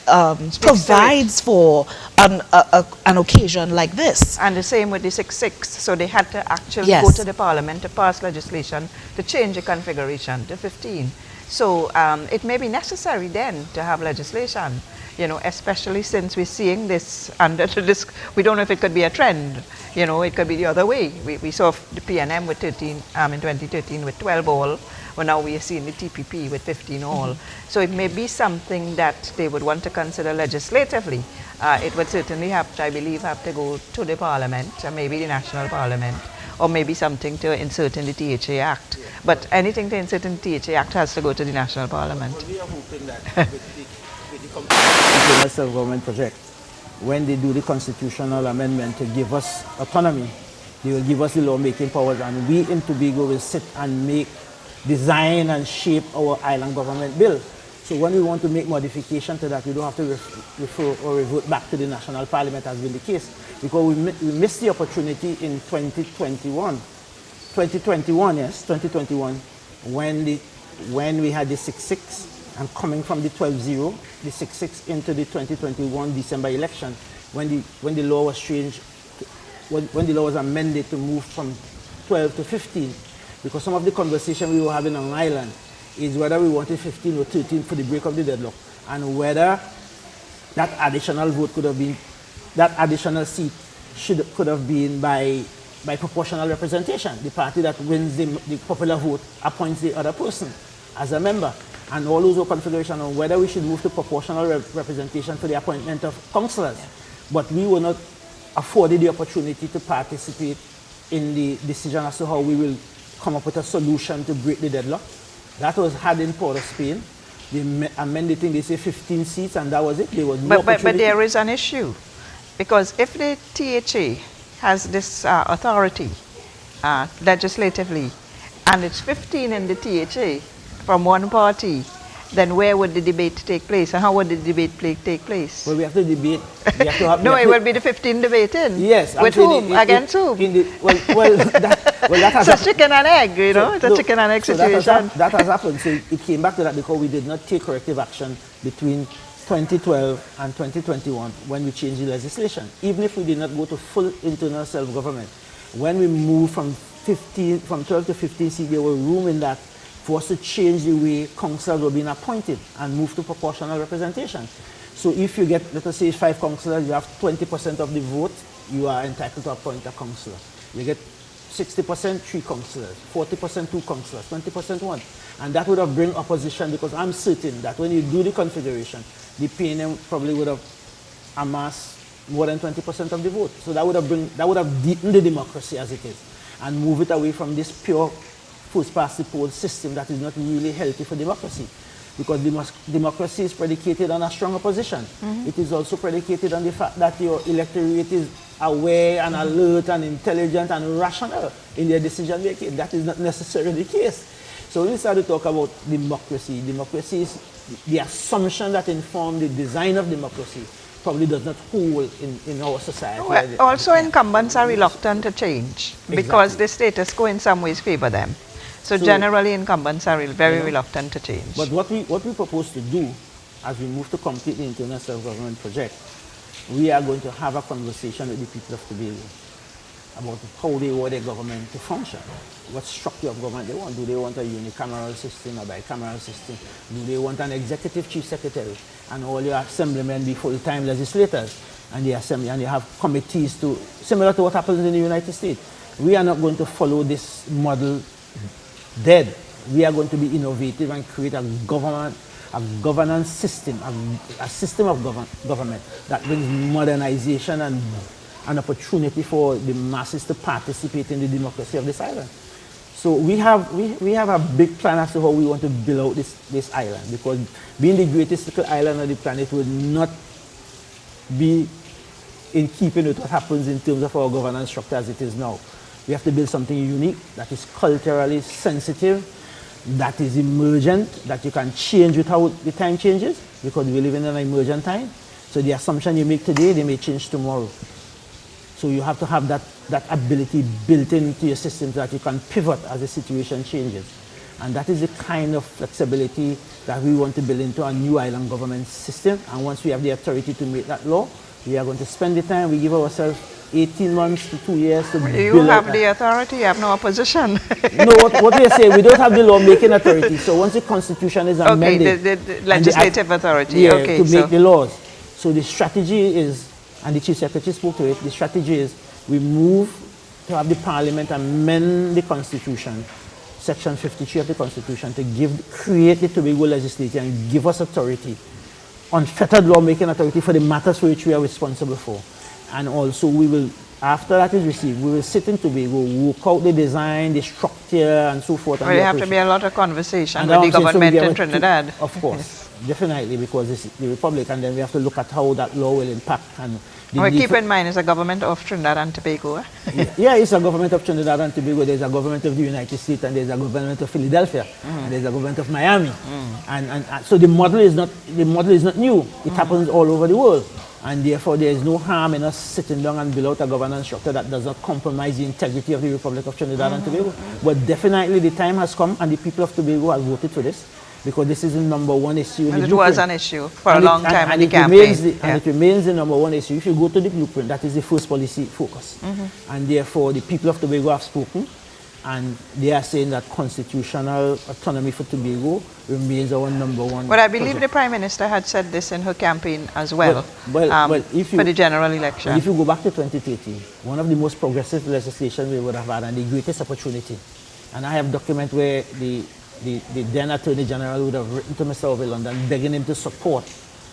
provides for an occasion like this. And the same with the 6-6. So they had to actually go to the Parliament to pass legislation to change the configuration to 15. So it may be necessary then to have legislation, especially since we're seeing this under the we don't know if it could be a trend, it could be the other way. We saw the PNM with 13, in 2013 with 12 all, but now we are seeing the TPP with 15 all. So it may be something that they would want to consider legislatively. It would certainly have to, I believe, have to go to the Parliament, or maybe the National Parliament, or maybe something to insert in the THA Act. But anything to insert in the THA Act has to go to the National Parliament. Well, we are hoping that with the internal self-government project, when they do the constitutional amendment to give us autonomy, they will give us the lawmaking powers, and we in Tobago will sit and design and shape our island government bill. So when we want to make modification to that, we don't have to refer or revert back to the National Parliament, as been the case, because we missed the opportunity in 2021, when we had the 6-6 and coming from the 12-0, the 6-6 into the 2021 December election, when the law was changed, when the law was amended to move from 12 to 15, because some of the conversation we were having on island is whether we wanted 15 or 13 for the break of the deadlock, and whether that additional vote could have been, that additional seat could have been by proportional representation. The party that wins the popular vote appoints the other person as a member, and all those were configuration on whether we should move to proportional representation for the appointment of councillors. But we were not afforded the opportunity to participate in the decision as to how we will come up with a solution to break the deadlock. That was had in Port of Spain. They amended it, they say 15 seats, and that was it. There was no but there is an issue, because if the THA has this authority legislatively, and it's 15 in the THA from one party, then where would the debate take place, and how would the debate take place? Well, we have to debate. We have to have, no, it will be the 15 debating. Yes. With whom? Against whom? That has it's a chicken and egg, it's a chicken and egg situation. That has happened. So it came back to that because we did not take corrective action between 2012 and 2021 when we changed the legislation. Even if we did not go to full internal self-government, when we moved from 12 to 15 seats, there was room in that for us to change the way councillors were being appointed and move to proportional representation. So if you get, let us say, 5 councillors, you have 20% of the vote, you are entitled to appoint a councillor. You get 60%, 3 councillors, 40%, 2 councillors, 20%, 1. And that would have bring opposition, because I'm certain that when you do the configuration, the PNM probably would have amassed more than 20% of the vote. So that would have deepened the democracy as it is, and move it away from this pure first past the post system that is not really healthy for democracy, because democracy is predicated on a strong opposition. It is also predicated on the fact that your electorate is aware and alert and intelligent and rational in their decision making. That is not necessarily the case. So when we start to talk about democracy, democracy is the assumption that informs the design of democracy probably does not hold in our society. Well, also incumbents are reluctant to change because the status quo in some ways favor them. So generally incumbents are very reluctant to change. But what we propose to do as we move to complete the internal self-government project, we are going to have a conversation with the people of Tobago about how they want their government to function. What structure of government they want. Do they want a unicameral system, a bicameral system? Do they want an executive chief secretary and all your assemblymen be full-time legislators? And the assembly, and they have committees to, similar to what happens in the United States. We are not going to follow this model dead. We are going to be innovative and create a governance system, a system of government that brings modernization and an opportunity for the masses to participate in the democracy of this island. So we have a big plan as to how we want to build out this island, because being the greatest little island on the planet would not be in keeping with what happens in terms of our governance structure as it is now. We have to build something unique that is culturally sensitive, that is emergent, that you can change with how the time changes, because we live in an emergent time. So the assumption you make today, they may change tomorrow. So you have to have that ability built into your system so that you can pivot as the situation changes. And that is the kind of flexibility that we want to build into a new island government system. And once we have the authority to make that law, we are going to spend the time. We give ourselves 18 months to 2 years to build You have the authority, you have no opposition. No, what we say, we don't have the law-making authority. So once the constitution is amended... Okay, the legislative authority. Yeah, okay, to make the laws. So the strategy is, and the Chief Secretary spoke to it, the strategy is we move to have the Parliament amend the Constitution, Section 53 of the Constitution, to create the Tobago legislature and give us authority, unfettered lawmaking authority for the matters for which we are responsible for. And also we will, after that is received, we will sit in Tobago, work out the design, the structure and so forth. Well, there have to be a lot of conversation with the government in Trinidad. Of course, definitely, because it's the Republic, and then we have to look at how that law will impact. And keep in mind, it's a government of Trinidad and Tobago. Yeah, it's a government of Trinidad and Tobago. There's a government of the United States, and there's a government of Philadelphia, and there's a government of Miami. And so the model is not new. It happens all over the world. And therefore, there is no harm in us sitting down and build out a governance structure that does not compromise the integrity of the Republic of Trinidad and Tobago. But definitely the time has come, and the people of Tobago have voted for this, because this is the #1 issue. And it was an issue for a long time in the campaign. And it remains the #1 issue. If you go to the blueprint, that is the first policy focus. And therefore, the people of Tobago have spoken, and they are saying that constitutional autonomy for Tobago remains our #1. But I believe the Prime Minister had said this in her campaign as well, for the general election. If you go back to 2013, one of the most progressive legislation we would have had, and the greatest opportunity, and I have document where the then Attorney General would have written to Mr. Orville London begging him to support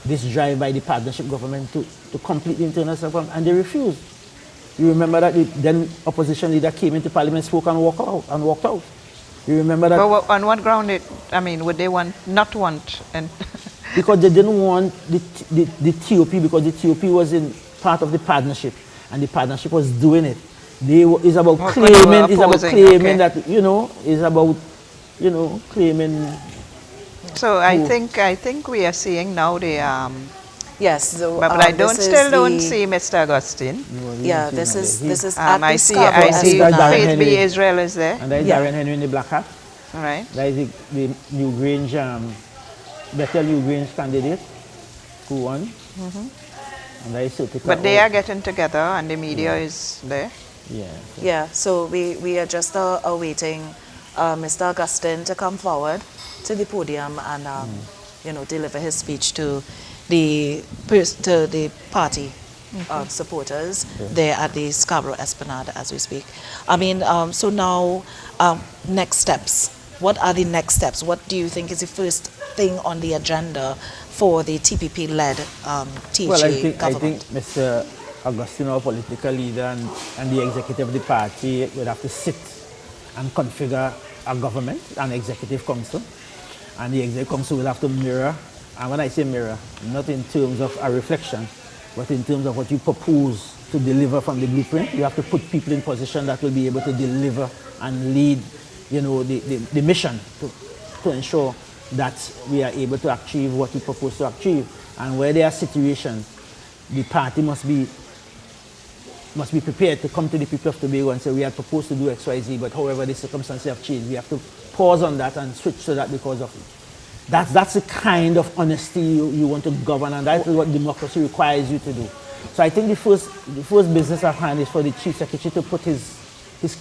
this drive by the partnership government to complete the internal self-government, and they refused. You remember that the then opposition leader came into Parliament, spoke and walked out. You remember that? But on what ground, would they not want? Because they didn't want the TOP, because the TOP was in part of the partnership, and the partnership was doing it. It's about claiming that, claiming. So I think we are seeing now the yes. So, but I don't see Mr. Augustine. Yeah, this is. I see Faith B. Israel is there. And there is Darren Henry in the black hat. All right. There is the New Grange, Bethel New Grange candidate who won. And there is but they are getting together, and the media is there. Yeah. Yeah. So we are just awaiting Mr. Augustine to come forward to the podium and deliver his speech to the party supporters there at the Scarborough Esplanade as we speak. I mean, so now next steps. What are the next steps? What do you think is the first thing on the agenda for the TPP-led THA government? I think Mr. Augustine, our political leader, and the executive of the party would have to sit and configure a government, an executive council, and the executive council will have to mirror, and when I say mirror, not in terms of a reflection, but in terms of what you propose to deliver from the blueprint. You have to put people in position that will be able to deliver and lead, the mission to ensure that we are able to achieve what we propose to achieve. And where there are situations, the party must be must be prepared to come to the people of Tobago and say, we are proposed to do X, Y, Z, but however the circumstances have changed, we have to pause on that and switch to that because of it. That's the kind of honesty you want to govern, and that is what democracy requires you to do. So I think the first business at hand is for the Chief Secretary to put his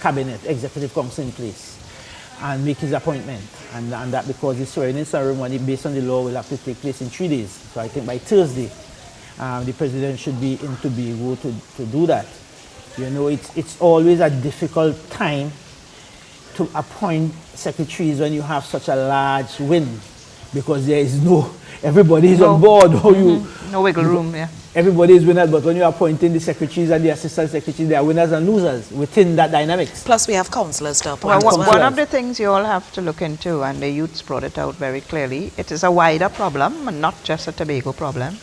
cabinet, executive council in place and make his appointment. And that because the swearing-in ceremony based on the law will have to take place in 3 days. So I think by Thursday, the president should be in Tobago to do that. You know, it's always a difficult time to appoint secretaries when you have such a large win, because there is everybody is on board. No wiggle room, yeah. Everybody is winners, but when you're appointing the secretaries and the assistant secretaries, they are winners and losers within that dynamics. Plus we have councillors to appoint. Well, one of the things you all have to look into, and the youths brought it out very clearly, it is a wider problem, and not just a Tobago problem,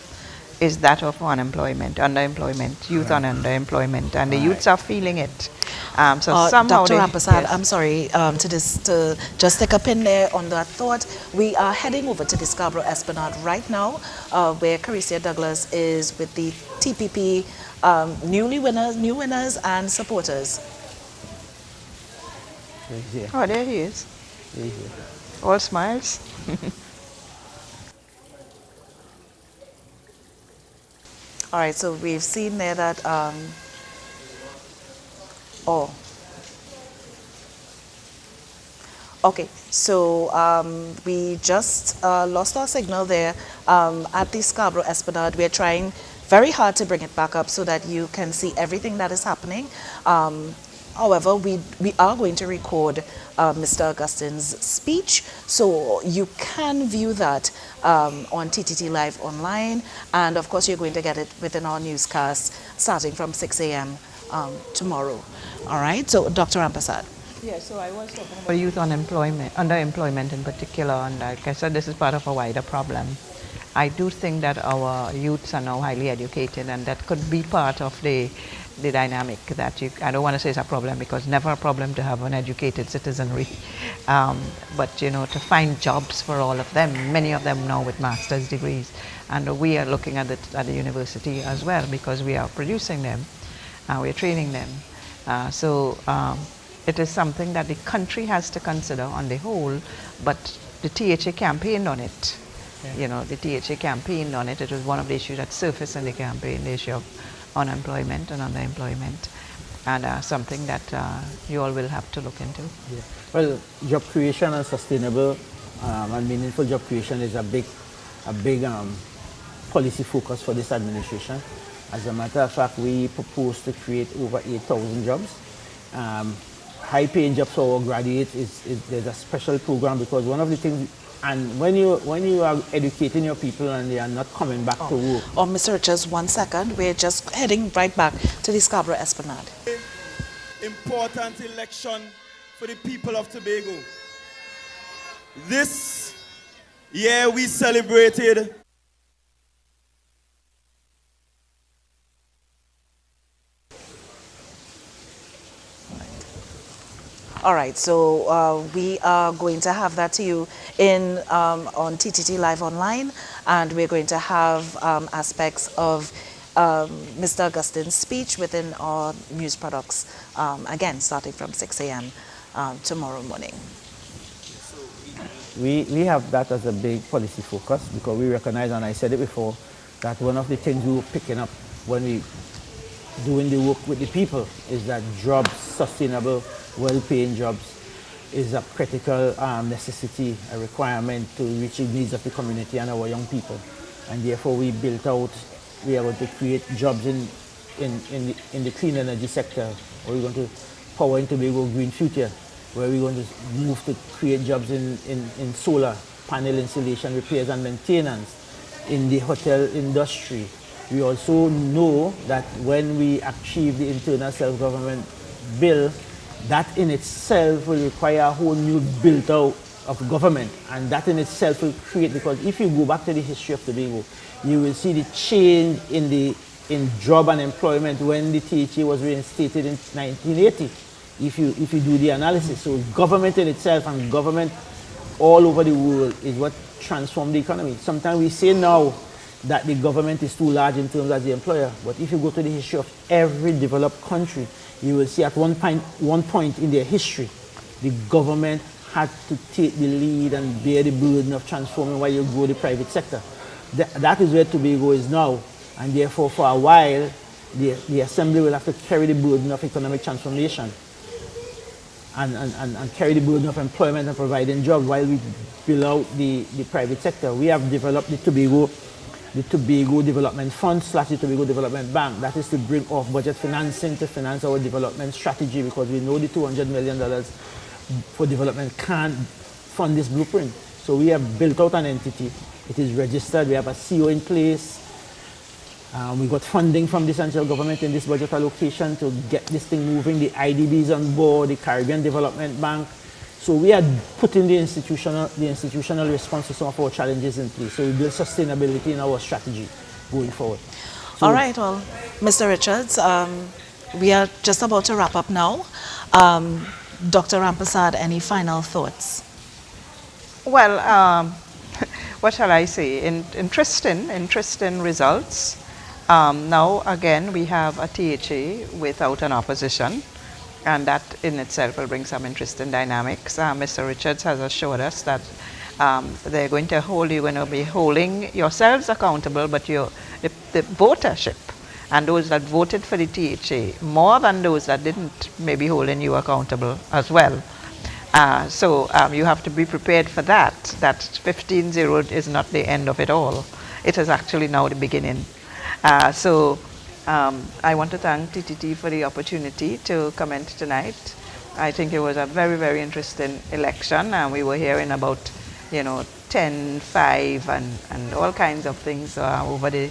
is that of unemployment, underemployment, youth underemployment, and the youths are feeling it. So somehow Dr. Rampasad, I'm sorry to just take a pin there on that thought. We are heading over to the Scarborough Esplanade right now, where Carissa Douglas is with the TPP new winners and supporters. Oh, there he is. All smiles. All right, so we've seen there that, okay, so we just lost our signal there at the Scarborough Esplanade. We're trying very hard to bring it back up so that you can see everything that is happening. However, we are going to record Mr. Augustine's speech, so you can view that on TTT Live online, and of course you're going to get it within our newscast starting from 6 a.m. Tomorrow. All right, so Dr. Rampasad. Yeah, so I was talking about youth underemployment in particular, and like I said, this is part of a wider problem. I do think that our youths are now highly educated, and that could be part of the dynamic that I don't want to say it's a problem, because never a problem to have an educated citizenry, but you know, to find jobs for all of them, many of them now with master's degrees, and we are looking at the university as well, because we are producing them, we are training them, so it is something that the country has to consider on the whole, but the THA campaigned on it. Yeah. You know, the THA campaigned on it. It was one of the issues that surfaced in the campaign, the issue of unemployment and underemployment, and something that you all will have to look into. Yeah. Well, job creation and sustainable and meaningful job creation is a big policy focus for this administration. As a matter of fact, we propose to create over 8,000 jobs. High-paying jobs for our graduates there's a special program, because one of the things. And when you are educating your people and they are not coming back to work. Oh, Mr. Richards, 1 second. We're just heading right back to the Scarborough Esplanade. Important election for the people of Tobago. This year we celebrated All right, so we are going to have that to you on TTT Live Online, and we're going to have aspects of Mr. Augustine's speech within our news products, again, starting from 6 a.m. Tomorrow morning. We have that as a big policy focus, because we recognize, and I said it before, that one of the things we were picking up when we doing the work with the people is that jobs, sustainable, well-paying jobs, is a critical necessity, a requirement to reach the needs of the community and our young people. And therefore we are going to create jobs in the clean energy sector, where we're going to power in Tobago Green Future, where we're going to move to create jobs in solar panel installation, repairs and maintenance, in the hotel industry. We also know that when we achieve the internal self-government bill, that in itself will require a whole new build-out of government, and that in itself will create, because if you go back to the history of Tobago, you will see the change in job and employment when the THA was reinstated in 1980, if you do the analysis. So government in itself, and government all over the world, is what transformed the economy. Sometimes we say now that the government is too large in terms of the employer. But if you go to the history of every developed country, you will see at one point in their history, the government had to take the lead and bear the burden of transforming while you grow the private sector. That is where Tobago is now, and therefore for a while, the Assembly will have to carry the burden of economic transformation and carry the burden of employment and providing jobs while we build out the private sector. We have developed the Tobago Development Fund / the Tobago Development Bank. That is to bring off-budget financing to finance our development strategy, because we know the $200 million for development can't fund this blueprint. So we have built out an entity. It is registered. We have a CO in place. We got funding from the central government in this budget allocation to get this thing moving. The IDB is on board, the Caribbean Development Bank. So we are putting the institutional response to some of our challenges in place. So we build sustainability in our strategy going forward. So all right, well, Mr. Richards, we are just about to wrap up now. Dr. Rampersad, any final thoughts? Well, what shall I say? Interesting results. Now, again, we have a THA without an opposition, and that in itself will bring some interesting dynamics. Mr. Richards has assured us that they're going to be holding yourselves accountable, but the votership and those that voted for the THA, more than those that didn't, may be holding you accountable as well. So you have to be prepared for that. That 15-0 is not the end of it all. It is actually now the beginning. So I want to thank TTT for the opportunity to comment tonight. I think it was a very, very interesting election, and we were hearing about, 10, 5, and all kinds of things over the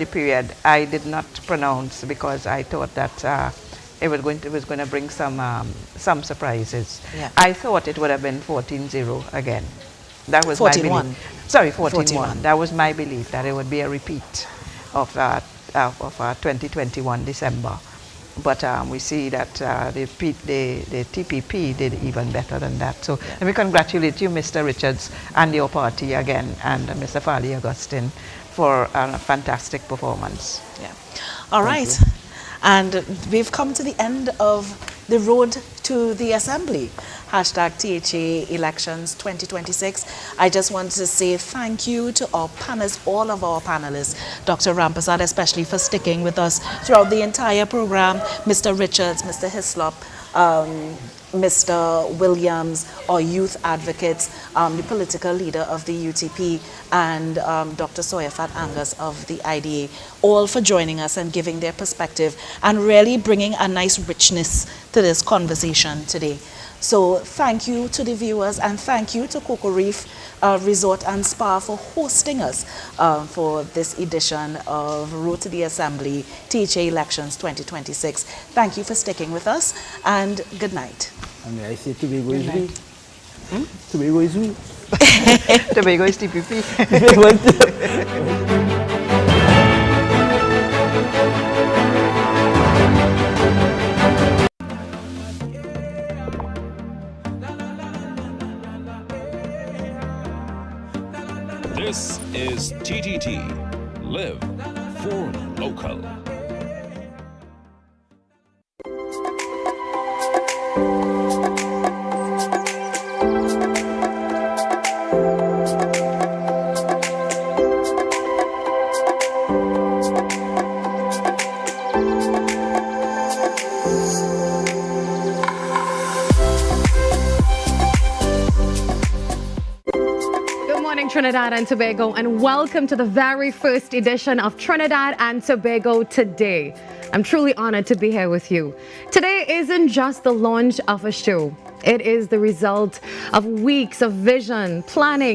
period. I did not pronounce because I thought that it was going to bring some surprises. Yeah. I thought it would have been 14-0 again. That was 14-1. my belief. Sorry, 14-1. That was my belief, that it would be a repeat of 2021 December. But we see that the TPP did even better than that. So let me congratulate you, Mr. Richards, and your party again, and Mr. Farley Augustine, for a fantastic performance. Yeah. All right. And we've come to the end of the road to the Assembly. #THA Elections 2026. I just want to say thank you to our panelists, all of our panelists, Dr. Rampersad especially for sticking with us throughout the entire program, Mr. Richards, Mr. Hislop, Mr. Williams, our youth advocates, the political leader of the UTP, and Dr. Soyafat Angus of the IDA, all for joining us and giving their perspective and really bringing a nice richness to this conversation today. So thank you to the viewers, and thank you to Cocoa Reef Resort and Spa for hosting us for this edition of Road to the Assembly THA Elections 2026. Thank you for sticking with us, and good night. And I say Tobago is we. Tobago is we. Tobago is TPP. This is TTT. Live for local. Trinidad and Tobago, and welcome to the very first edition of Trinidad and Tobago Today. I'm truly honored to be here with you. Today isn't just the launch of a show. It is the result of weeks of vision, planning,